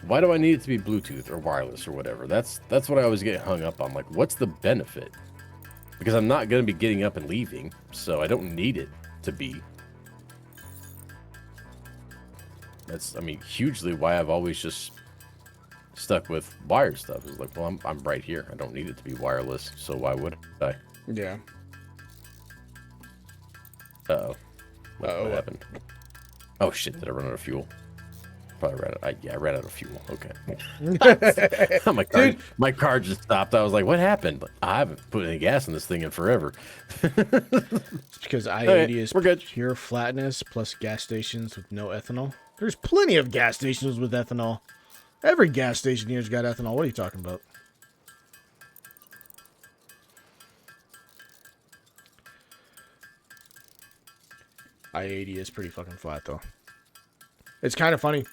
Why do I need it to be Bluetooth or wireless or whatever? That's what I always get hung up on. Like, what's the benefit? Because I'm not going to be getting up and leaving, so I don't need it to be. That's, I mean, hugely why I've always just stuck with wired stuff. Is like, well, I'm right here. I don't need it to be wireless, so why would I? Yeah. Uh-oh. What happened? Oh, shit. Did I run out of fuel? Probably ran out. I ran out of fuel. Okay. my car just stopped. I was like, what happened? I haven't put any gas in this thing in forever. It's because I-80 is we're good. Pure flatness plus gas stations with no ethanol. There's plenty of gas stations with ethanol. Every gas station here's got ethanol. What are you talking about? I-80 is pretty fucking flat, though. It's kind of funny.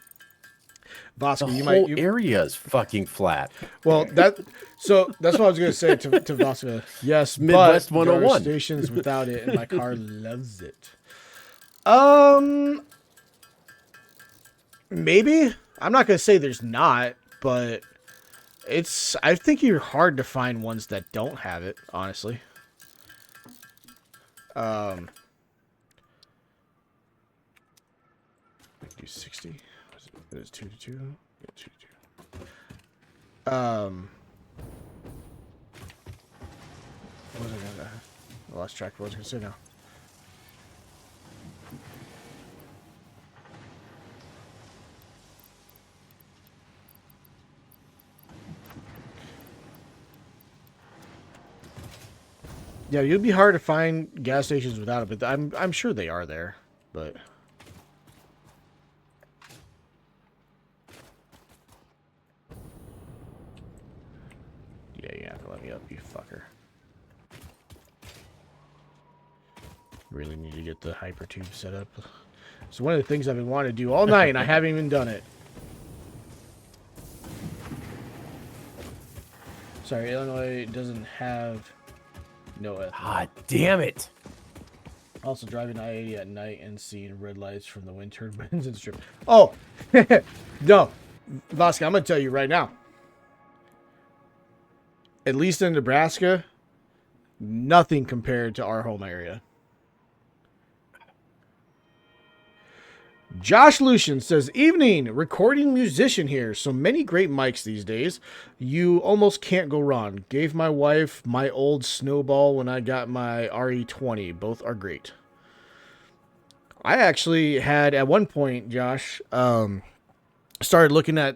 Vasco, the whole area is fucking flat. Well, that's what I was going to say to Vasco. Yes, Midwest but 101. there are stations without it, and my car loves it. Maybe. I'm not going to say there's not, but I think you're hard to find ones that don't have it, honestly. Do 60. It is 2 to 2. Yeah, 2 to 2. What was I gonna? I lost track of what I was gonna say now. Yeah, you'd be hard to find gas stations without it, but I'm sure they are there, but. Yeah, you have to let me up, you fucker. Really need to get the hypertube set up. It's one of the things I've been wanting to do all night, and I haven't even done it. Sorry, Illinois doesn't have no ethanol. God damn it. Also, driving I-80 at night and seeing red lights from the wind turbines and strip. Oh, no. Vasco, I'm going to tell you right now. At least in Nebraska, nothing compared to our home area. Josh Lucian says, evening, recording musician here. So many great mics these days. You almost can't go wrong. Gave my wife my old Snowball when I got my RE20. Both are great. I actually had, at one point, Josh, started looking at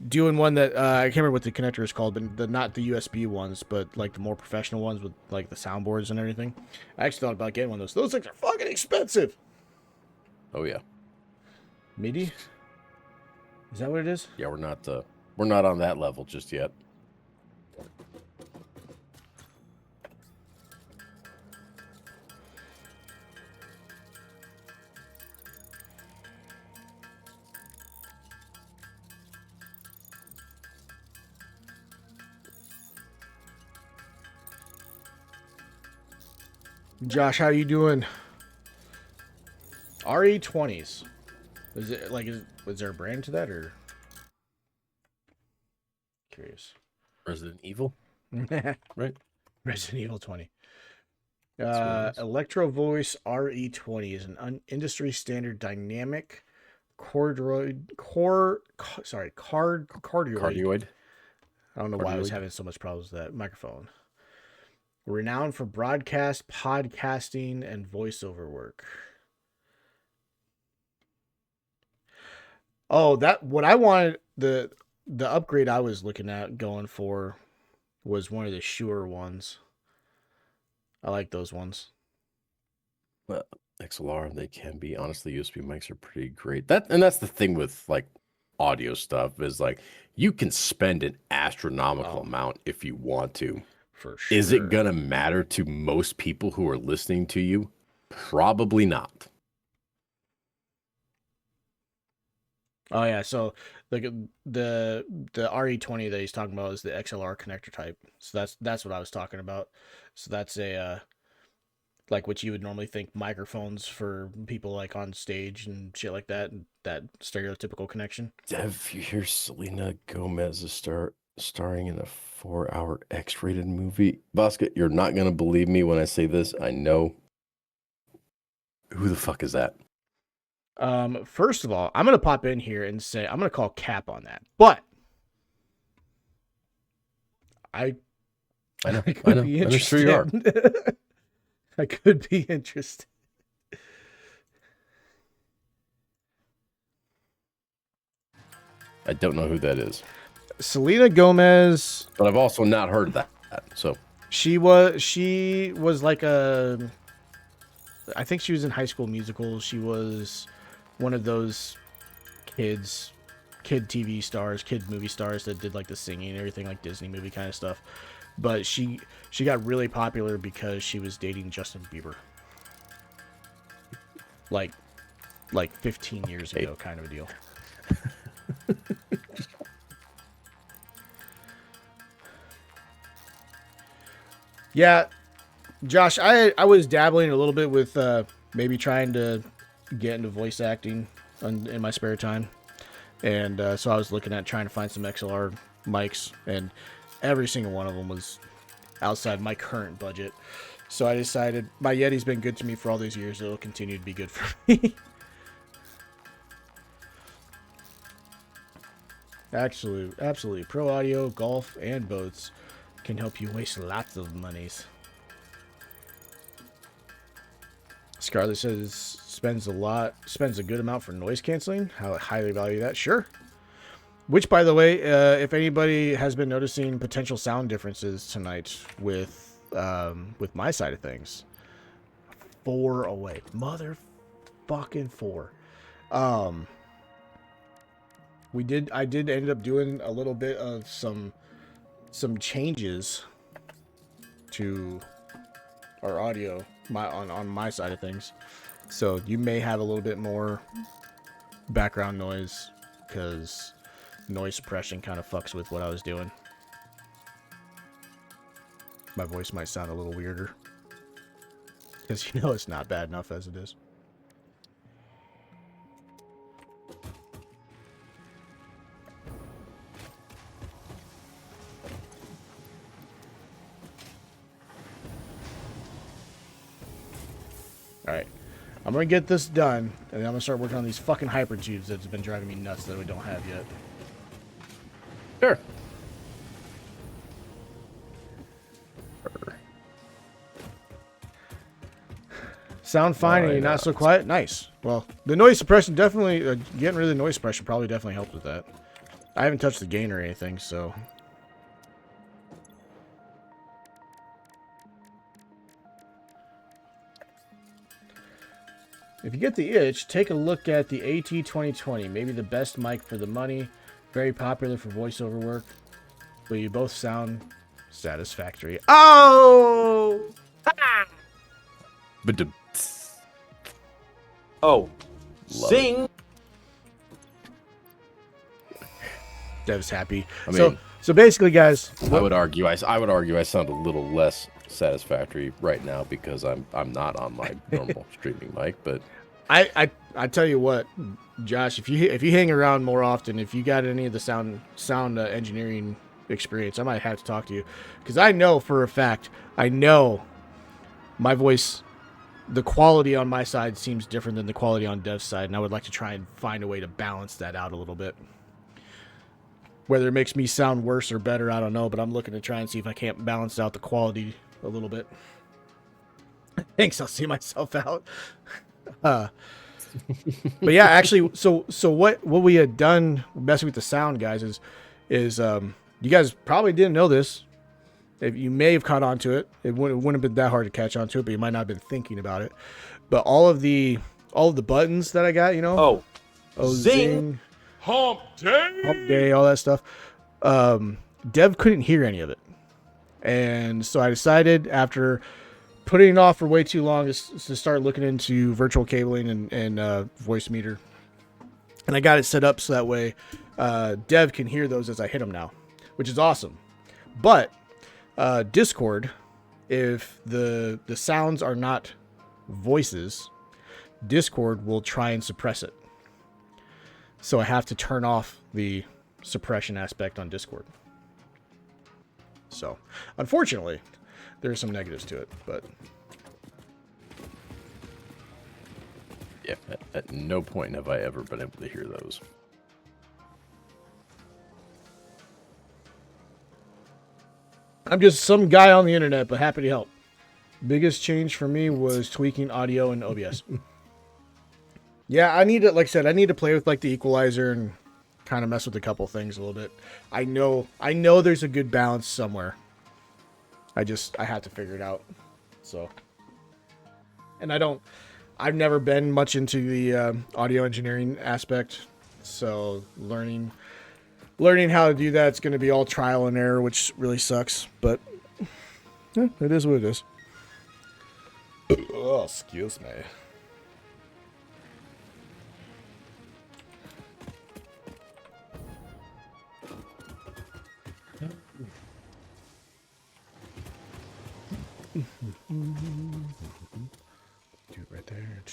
doing one that I can't remember what the connector is called, but not the USB ones, but like the more professional ones with like the soundboards and everything. I actually thought about getting one of those. Those things are fucking expensive. Oh yeah. MIDI? Is that what it is? Yeah, we're not on that level just yet. Josh, how you doing? RE20s. Is it like, was there a brand to that, or? Curious. Resident Evil? Right? Resident Evil 20. Electro Voice RE20 is an industry standard dynamic cardioid. Cardioid. I don't know why I was having so much problems with that microphone. Renowned for broadcast, podcasting, and voiceover work. Oh, that what I wanted the upgrade I was looking at going for was one of the Shure ones. I like those ones. Well, XLR, they can be. Honestly, USB mics are pretty great. That's the thing with like audio stuff is like you can spend an astronomical amount if you want to. For sure. Is it gonna matter to most people who are listening to you? Probably not. Oh yeah, so the RE20 that he's talking about is the XLR connector type. So that's what I was talking about. So that's a like what you would normally think microphones for people like on stage and shit like that, and that stereotypical connection. Dev, you hear Selena Gomez is starring in a 4-hour X-rated movie? Bosca, you're not gonna believe me when I say this. I know. Who the fuck is that? First of all, I'm gonna pop in here and say I'm gonna call cap on that, but I know. could be interested. I'm sure you are. I could be interested. I don't know who that is. Selena Gomez, but I've also not heard that. So she was like I think she was in High School Musical. She was one of those kid TV stars, kid movie stars that did like the singing and everything, like Disney movie kind of stuff. But she got really popular because she was dating Justin Bieber. Like 15 years ago kind of a deal. Yeah, Josh, I was dabbling a little bit with maybe trying to get into voice acting in my spare time. And so I was looking at trying to find some XLR mics, and every single one of them was outside my current budget. So I decided my Yeti's been good to me for all these years. It'll continue to be good for me. Absolutely. Pro Audio, golf, and boats can help you waste lots of monies. Scarlett says spends a good amount for noise canceling. How I highly value that. Sure. Which, by the way, if anybody has been noticing potential sound differences tonight with my side of things, 4 away, motherfucking 4. I did end up doing a little bit of some changes to our audio on my side of things, so you may have a little bit more background noise because noise suppression kind of fucks with what I was doing. My voice might sound a little weirder because it's not bad enough as it is. Alright, I'm going to get this done, and then I'm going to start working on these fucking hypertubes that's been driving me nuts that we don't have yet. Sure. Sound fine and you're not so quiet? Nice. Well, the noise suppression definitely, getting rid of the noise suppression probably definitely helped with that. I haven't touched the gain or anything, so... If you get the itch, take a look at the AT2020. Maybe the best mic for the money. Very popular for voiceover work. But you both sound satisfactory. Oh! But Sing! Dev's happy. I mean, so basically, guys... I would argue I sound a little less satisfactory right now because I'm not on my normal streaming mic, but I tell you what, Josh, if you hang around more often, if you got any of the sound engineering experience, I might have to talk to you, because I know for a fact, my voice, the quality on my side seems different than the quality on Dev's side, and I would like to try and find a way to balance that out a little bit. Whether it makes me sound worse or better, I don't know, but I'm looking to try and see if I can't balance out the quality a little bit. Thanks, I'll see myself out. But yeah, actually, so what we had done messing with the sound, guys, is you guys probably didn't know this. If you may have caught on to it, it wouldn't have been that hard to catch on to it, but you might not have been thinking about it. But all of the buttons that I got, you know, zing, Hump day, all that stuff. Dev couldn't hear any of it, and so I decided after putting it off for way too long is to start looking into virtual cabling and voice meter. And I got it set up so that way Dev can hear those as I hit them now, which is awesome. But Discord, if the sounds are not voices, Discord will try and suppress it. So I have to turn off the suppression aspect on Discord. So, unfortunately, there's some negatives to it, but yeah, at no point have I ever been able to hear those. I'm just some guy on the internet, but happy to help. Biggest change for me was tweaking audio in OBS. Yeah, I need to, like I said, I need to play with like the equalizer and kind of mess with a couple things a little bit. I know there's a good balance somewhere. I have to figure it out. So, and I've never been much into the audio engineering aspect. So learning how to do that's going to be all trial and error, which really sucks, but yeah, it is what it is. Oh, excuse me. Do it right there. I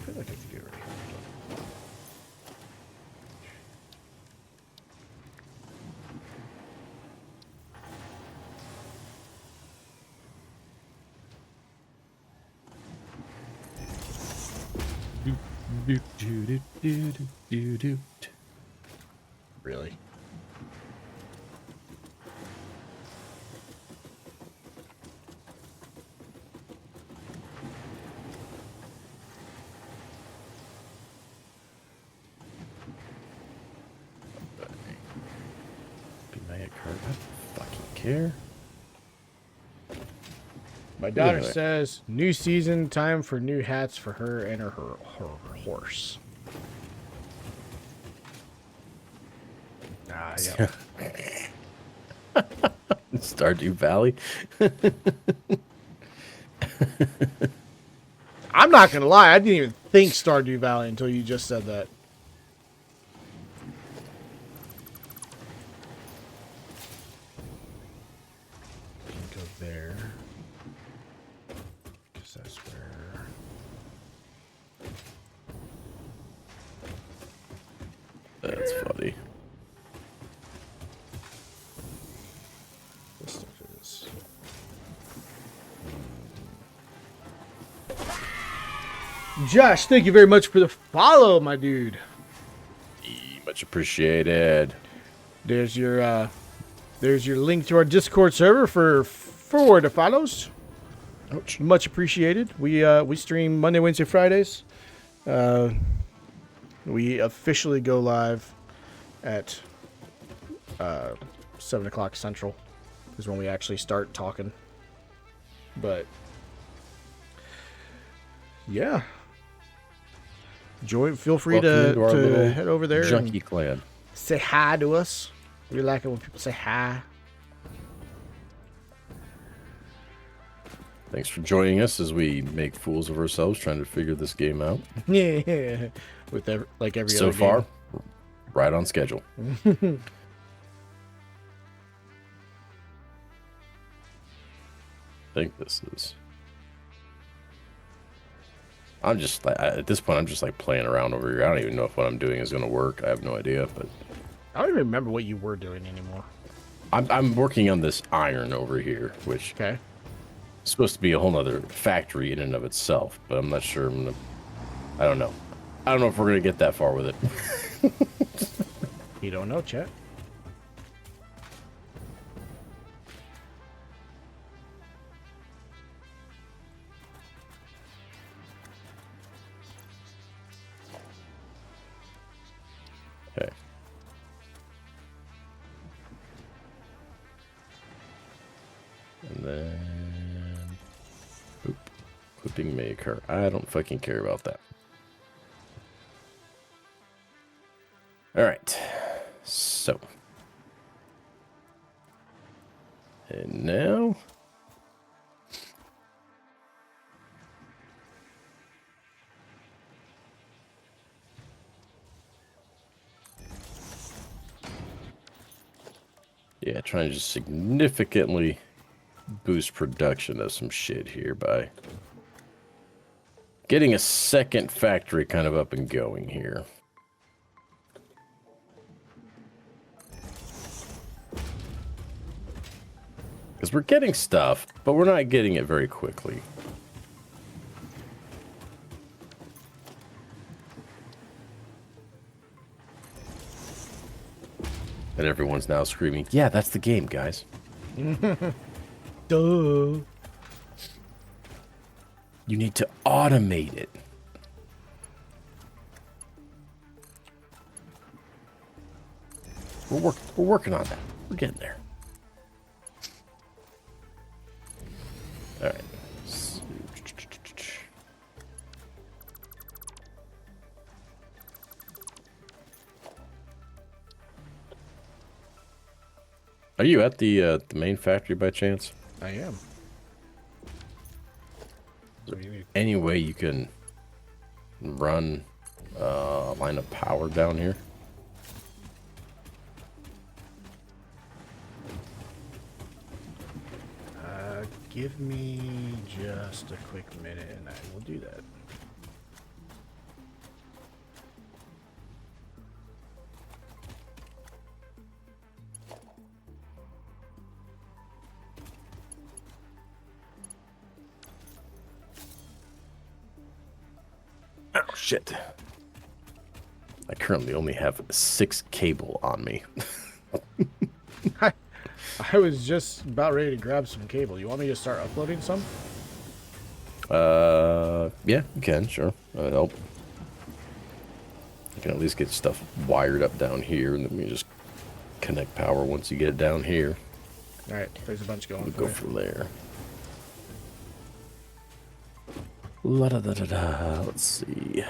feel like I could get it right here. Really? Be mad at Kurt. I don't fucking care. My daughter Anyway. says, new season, time for new hats for her and her horse. Ah, yeah. Stardew Valley. I'm not going to lie. I didn't even think Stardew Valley until you just said that. Go there. Because that's where... That's funny. This stuff is... Josh, thank you very much for the follow, my dude. Much appreciated. There's your link to our Discord server for 4 to follows. Ouch. Much appreciated. We stream Monday, Wednesday, Fridays. We officially go live at 7 o'clock Central is when we actually start talking. But yeah, feel free Welcome into our to little head over there Junkie and clan. say hi to us. We like it when people say hi. Thanks for joining us as we make fools of ourselves trying to figure this game out. Yeah, with every So other far, game. right on schedule. I think this is. I'm just like, at this point, I'm just like playing around over here. I don't even know if what I'm doing is going to work. I have no idea, but I don't even remember what you were doing anymore. I'm working on this iron over here, which Okay. It's supposed to be a whole nother factory in and of itself, but I'm not sure. I don't know. I don't know if we're gonna get that far with it. You don't know, chat. Okay. And then, oop, clipping may occur. I don't fucking care about that. All right, so, and now, yeah, trying to just significantly boost production of some shit here by getting a second factory kind of up and going here. Because we're getting stuff, but we're not getting it very quickly. And everyone's now screaming, yeah, that's the game, guys. Duh. You need to automate it. We're working on that. We're getting there. All right. Are you at the main factory by chance? I am. Any way you can run a line of power down here? Give me just a quick minute and I will do that. Oh, shit. I currently only have 6 cable on me. I was just about ready to grab some cable. You want me to start uploading some? Yeah, you can, sure. That'll help. You can at least get stuff wired up down here, and then we just connect power once you get it down here. All right, there's a bunch going. We'll go from there. La da da da da. Let's see.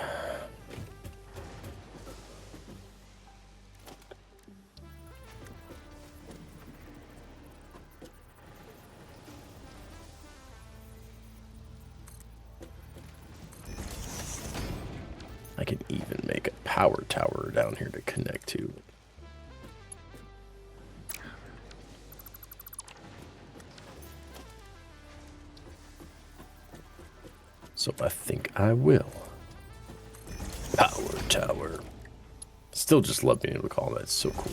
I can even make a power tower down here to connect to. So I think I will. Power tower. Still just love being able to call that. It's so cool.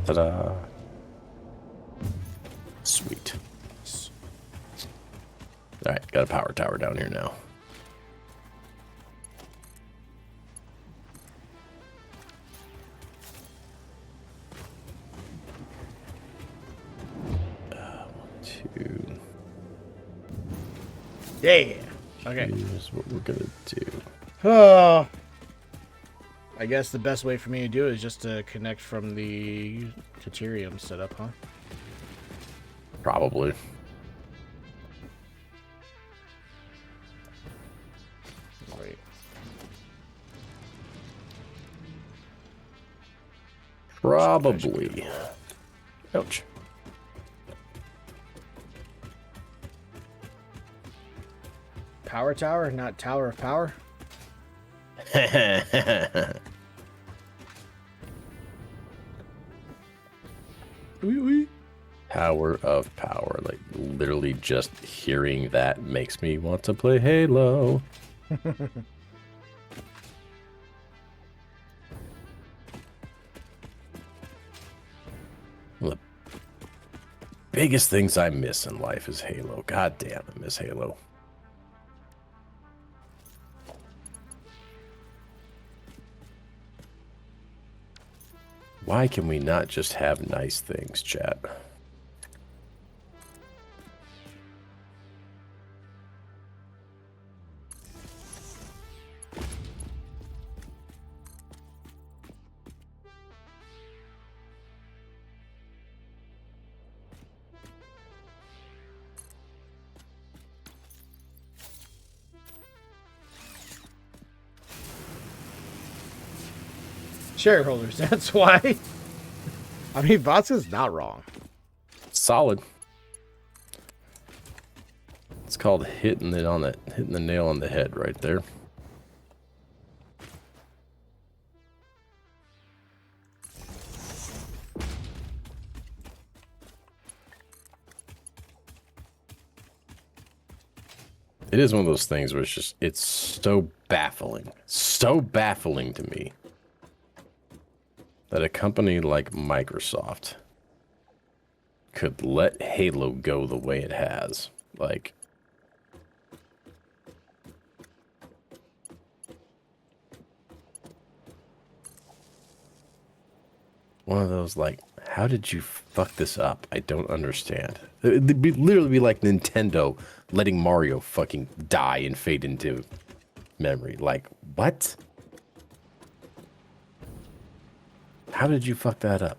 Ta-da. Sweet. Alright, got a power tower down here now. Yeah. Okay. Here's what we're gonna do. Oh. I guess the best way for me to do it is just to connect from the deuterium setup, huh? Probably. Wait. Probably. Ouch. Power tower, not tower of power? Tower of power. Like, literally just hearing that makes me want to play Halo. biggest things I miss in life is Halo. God damn, I miss Halo. Why can we not just have nice things, chat? Shareholders, that's why. I mean, Vodka's not wrong. Solid. It's called hitting the nail on the head right there. It is one of those things where it's so baffling to me that a company like Microsoft could let Halo go the way it has. Like, one of those, like, how did you fuck this up? I don't understand. It'd literally be like Nintendo letting Mario fucking die and fade into memory. Like, what? How did you fuck that up?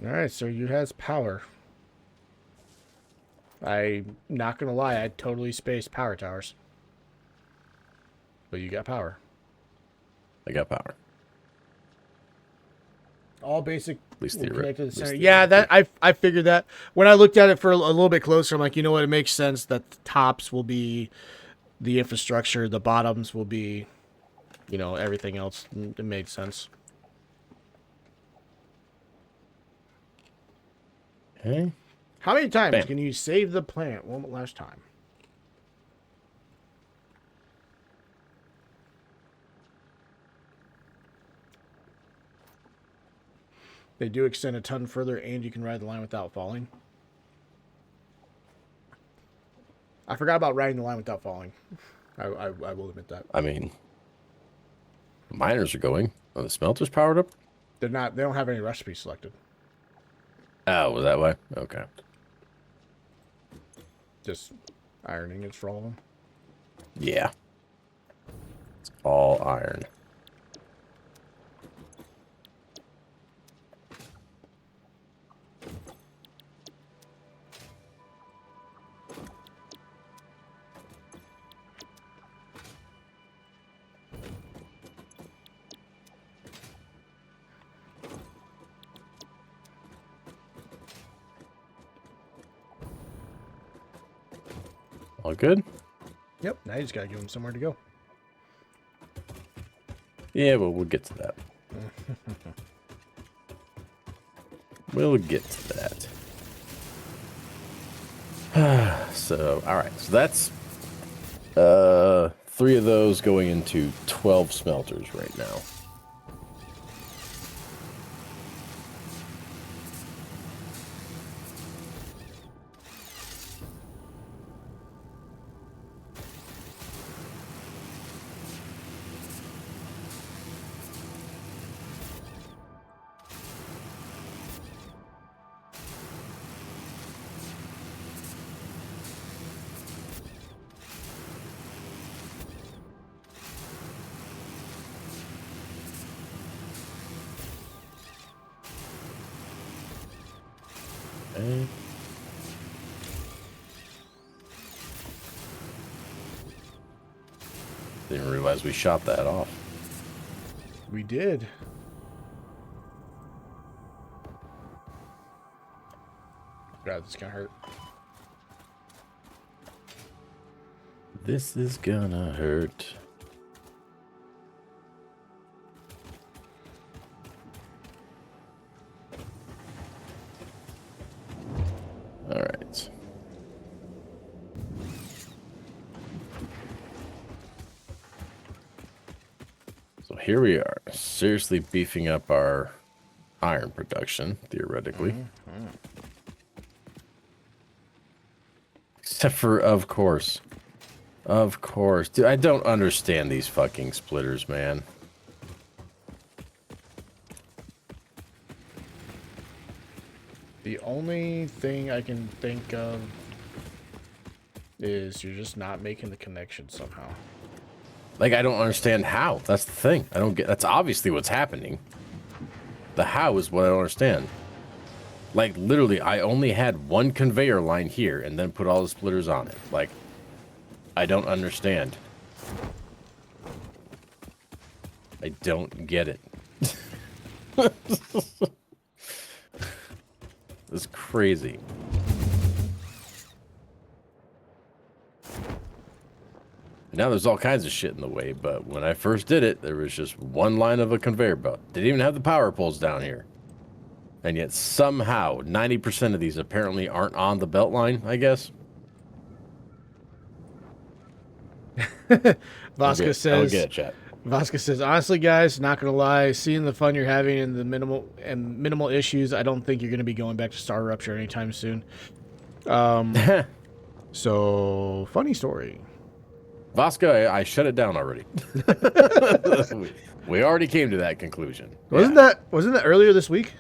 All right, so you has power. I'm not gonna lie, I totally spaced power towers. But you got power. I got power. All basic. At least connected to the center. theoretically. Yeah, that I figured that. When I looked at it for a little bit closer, I'm like, you know what? It makes sense that the tops will be the infrastructure, the bottoms will be, you know, everything else. It made sense. Okay. How many times Bam. can you save the plant one last time? They do extend a ton further, and you can ride the line without falling. I forgot about riding the line without falling. I will admit that. I mean, miners are going. Are the smelters powered up? They're not. They don't have any recipes selected. Oh, was that way? Okay. Just ironing is for all of them. Yeah. It's all iron. All good? Yep. Now you just gotta give them somewhere to go. Yeah, well, we'll get to that. We'll get to that. So, all right. So that's 3 of those going into 12 smelters right now. Okay. Didn't realize we shot that off. We did. God, this gonna hurt. This is gonna hurt. All right. So here we are, seriously beefing up our iron production, theoretically. Except for, of course. Of course. Dude, I don't understand these fucking splitters, man. The only thing I can think of is you're just not making the connection somehow. Like, I don't understand how. That's the thing. I don't get... That's obviously what's happening. The how is what I don't understand. Like, literally, I only had one conveyor line here and then put all the splitters on it. Like, I don't understand. I don't get it. It's crazy. Now there's all kinds of shit in the way, but when I first did it, there was just one line of a conveyor belt. Didn't even have the power poles down here. And yet somehow 90% of these apparently aren't on the belt line, I guess. Vasca says, get it, chat. Vasca says, honestly, guys, not gonna lie, seeing the fun you're having and the minimal issues, I don't think you're gonna be going back to Star Rupture anytime soon. So funny story. Vasca, I shut it down already. we already came to that conclusion. Wasn't that earlier this week?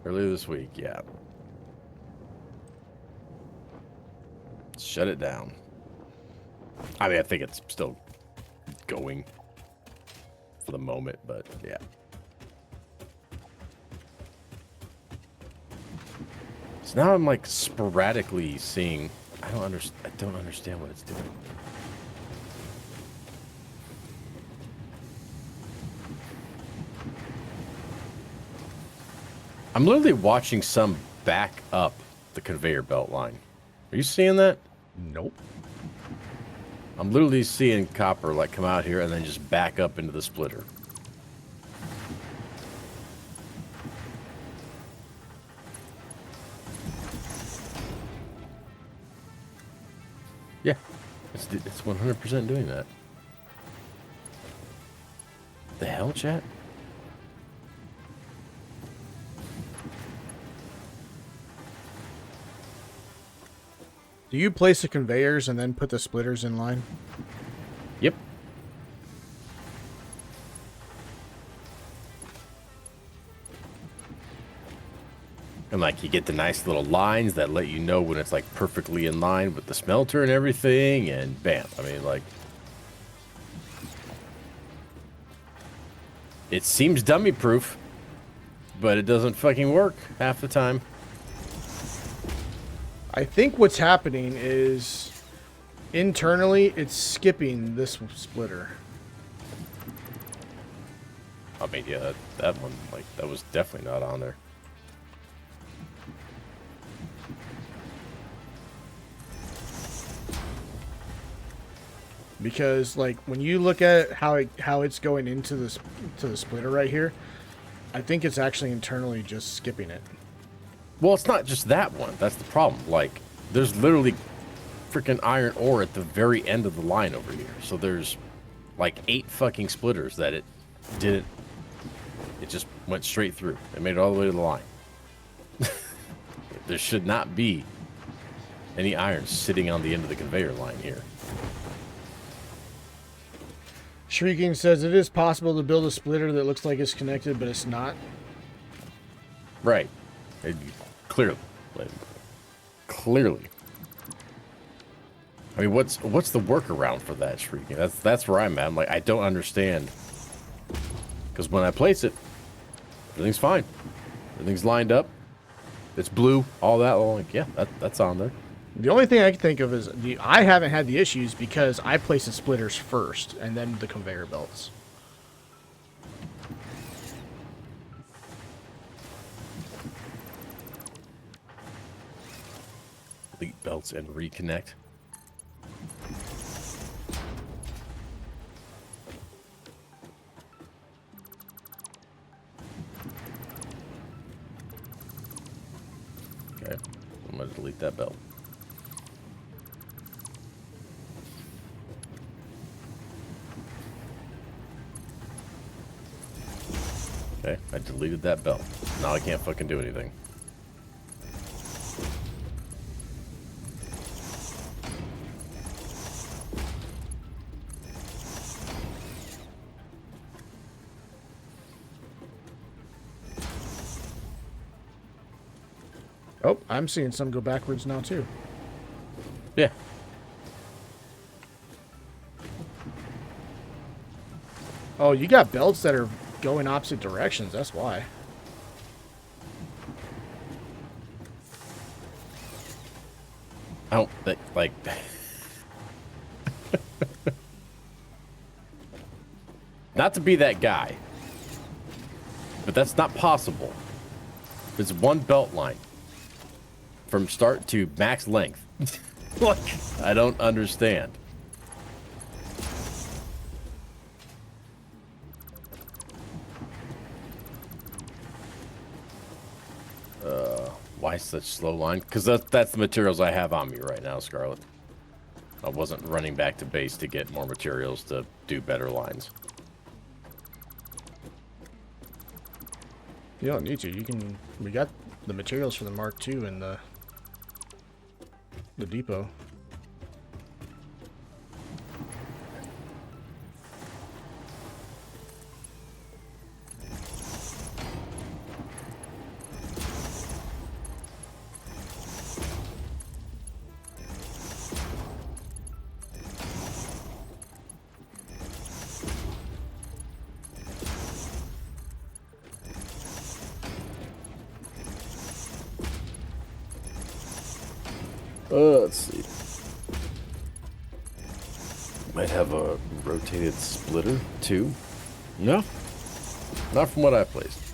Earlier this week, yeah. Shut it down. I mean, I think it's still going for the moment, but yeah. So now I'm like sporadically seeing. I don't understand what it's doing. I'm literally watching some back up the conveyor belt line. Are you seeing that? Nope. I'm literally seeing copper like come out here and then just back up into the splitter. Yeah, it's 100% doing that. The hell, chat? Do you place the conveyors and then put the splitters in line? Yep. And like you get the nice little lines that let you know when it's like perfectly in line with the smelter and everything, and bam. I mean, like, it seems dummy proof, but it doesn't fucking work half the time. I think what's happening is internally it's skipping this splitter. I mean, yeah, that one, like, that was definitely not on there. Because like when you look at how it's going into this to the splitter right here, I think it's actually internally just skipping it. Well, it's not just that one. That's the problem. Like, there's literally freaking iron ore at the very end of the line over here. So there's like 8 fucking splitters that it didn't. It just went straight through. It made it all the way to the line. There should not be any iron sitting on the end of the conveyor line here. Shrieking says it is possible to build a splitter that looks like it's connected, but it's not. Right. Clearly. Like, clearly. I mean, what's the workaround for that, Shrieking? That's where I'm at. I'm like, I don't understand. Because when I place it, everything's fine. Everything's lined up. It's blue, all that. Well, like, yeah, that's on there. The only thing I can think of is I haven't had the issues because I place the splitters first and then the conveyor belts. Delete belts and reconnect. Okay, I'm going to delete that belt. Okay, I deleted that belt. Now I can't fucking do anything. Oh, I'm seeing some go backwards now too. Yeah. Oh, you got belts that are going opposite directions. That's why. I don't think, like... Not to be that guy. But that's not possible. It's one belt line. From start to max length. Like, I don't understand. Why such slow line? Because that's the materials I have on me right now, Scarlet. I wasn't running back to base to get more materials to do better lines. You don't need to. You can. We got the materials for the Mark II in the depot. Let's see. Might have a rotated splitter, too. No. Not from what I placed.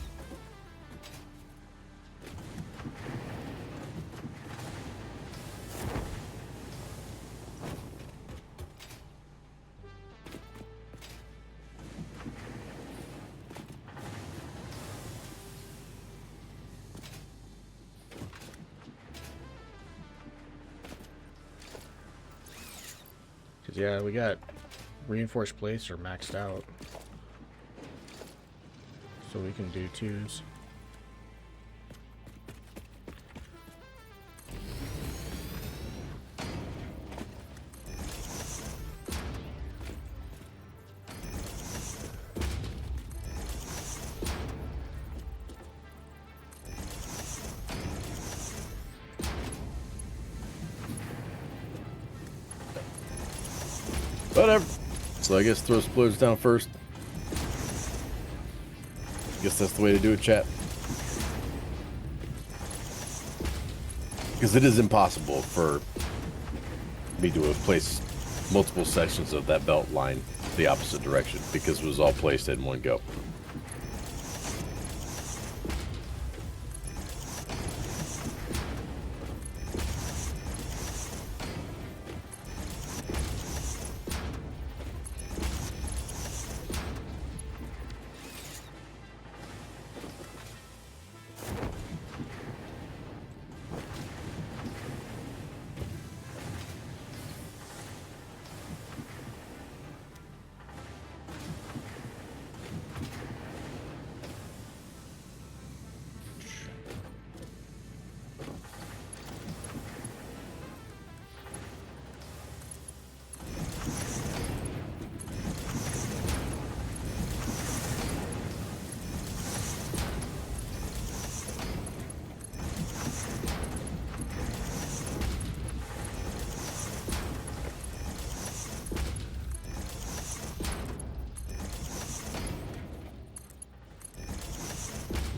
Yeah, we got reinforced plates are maxed out. So we can do 2s. Whatever. So I guess throw splitters down first. Guess that's the way to do it, chat. Because it is impossible for me to have placed multiple sections of that belt line the opposite direction because it was all placed in one go.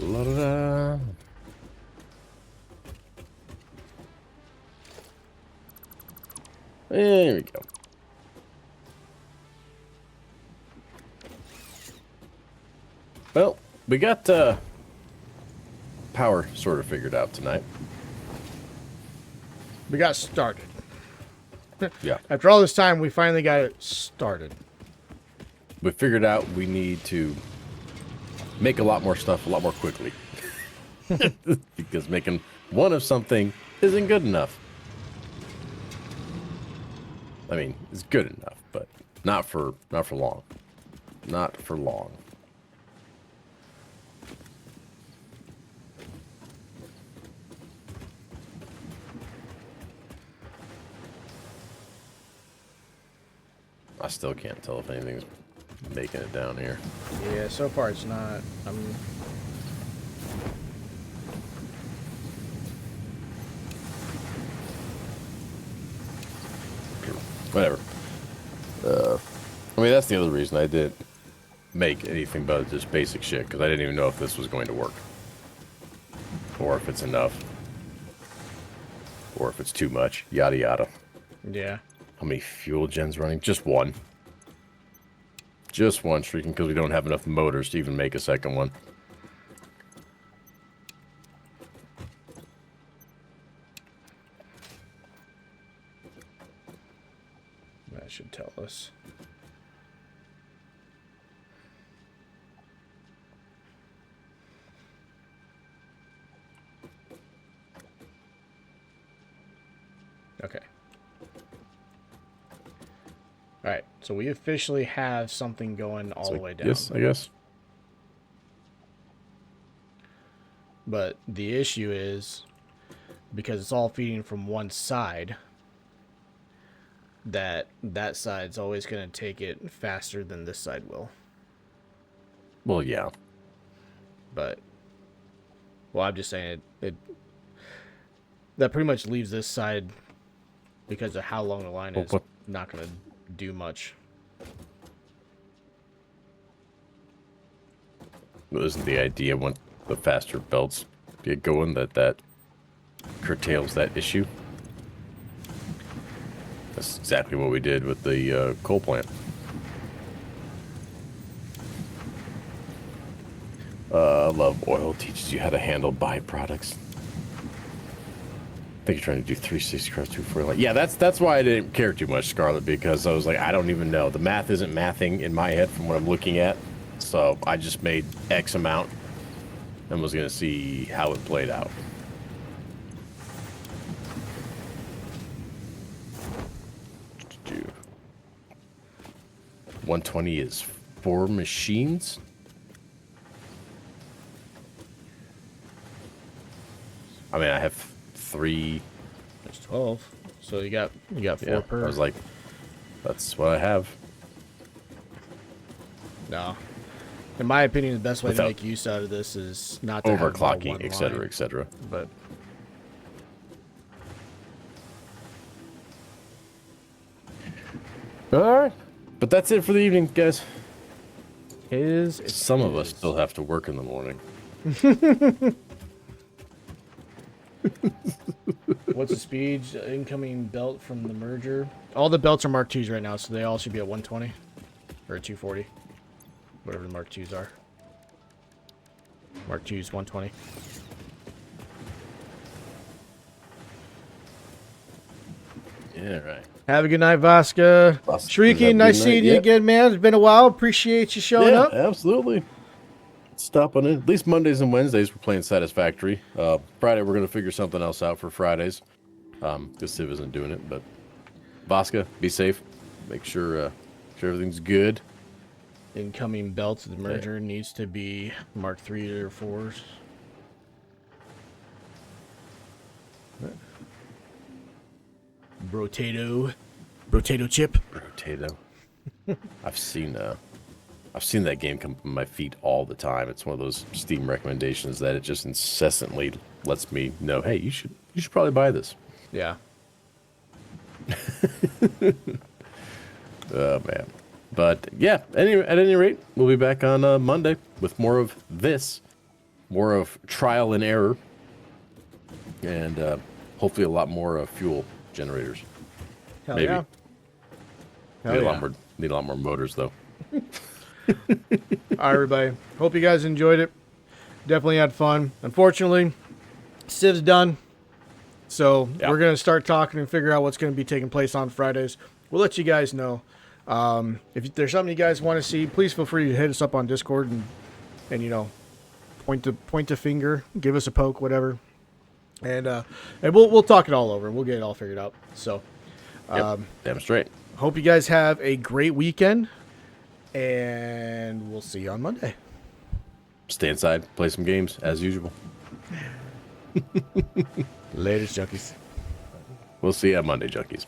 La-da-da. There we go. Well, we got power sort of figured out tonight. We got started. Yeah. After all this time, we finally got it started. We figured out we need to make a lot more stuff a lot more quickly. Because making one of something isn't good enough. I mean, it's good enough, but not for long. Not for long. I still can't tell if anything's making it down here. Yeah, so far it's not. Whatever. I mean, that's the other reason I didn't make anything but just basic shit, because I didn't even know if this was going to work. Or if it's enough. Or if it's too much. Yada yada. Yeah. How many fuel gens running? Just one. Just one, streaking, because we don't have enough motors to even make a second one. That should tell us. Okay. All right, so we officially have something going all the way down. Yes, I guess. But the issue is, because it's all feeding from one side, that side's always going to take it faster than this side will. Well, yeah. But, well, I'm just saying it that pretty much leaves this side, because of how long the line is, not going to do much. Well, isn't the idea when the faster belts get going that curtails that issue? That's exactly what we did with the coal plant. I love oil. Teaches you how to handle byproducts. I think you're trying to do 360 cross 240. Yeah, that's why I didn't care too much, Scarlet, because I was like, I don't even know. The math isn't mathing in my head from what I'm looking at. So I just made X amount and was going to see how it played out. Dude. 120 is 4 machines? I mean, I have 3. There's 12. So you got 4 per. I was like, that's what I have. No. In my opinion, the best way to Without make use out of this is not to have all overclocking, one etc., line, etc. But All right, but that's it for the evening, guys. Some of us still have to work in the morning. What's the speed incoming belt from the merger? All the belts are Mark IIs right now, so they all should be at 120 or 240, whatever the Mark IIs are. Mark IIs 120. Yeah, right. Have a good night, Vasca. Shrieky, nice seeing you again, man. It's been a while. Appreciate you showing up. Absolutely. Stop on in. At least Mondays and Wednesdays we're playing Satisfactory. Friday we're going to figure something else out for Fridays. Because Civ isn't doing it, but Vasca, be safe. Make sure everything's good. Incoming belts of the merger needs to be Mark III or 4s. Brotato chip. Brotato. I've seen that game come from my feet all the time. It's one of those Steam recommendations that it just incessantly lets me know, hey, you should probably buy this. Yeah. Oh man. But yeah, at any rate, we'll be back on Monday with more of this, more of trial and error, and hopefully a lot more fuel generators. Hell Maybe. yeah. Need a lot more motors though. All right, everybody. Hope you guys enjoyed it. Definitely had fun. Unfortunately, Civ's done. So we're going to start talking and figure out what's going to be taking place on Fridays. We'll let you guys know. If there's something you guys want to see, please feel free to hit us up on Discord and you know, point a finger, give us a poke, whatever. And we'll talk it all over. We'll get it all figured out. So, damn straight. Hope you guys have a great weekend, and we'll see you on Monday. Stay inside, play some games as usual. Later, Junkies. We'll see you on Monday, Junkies.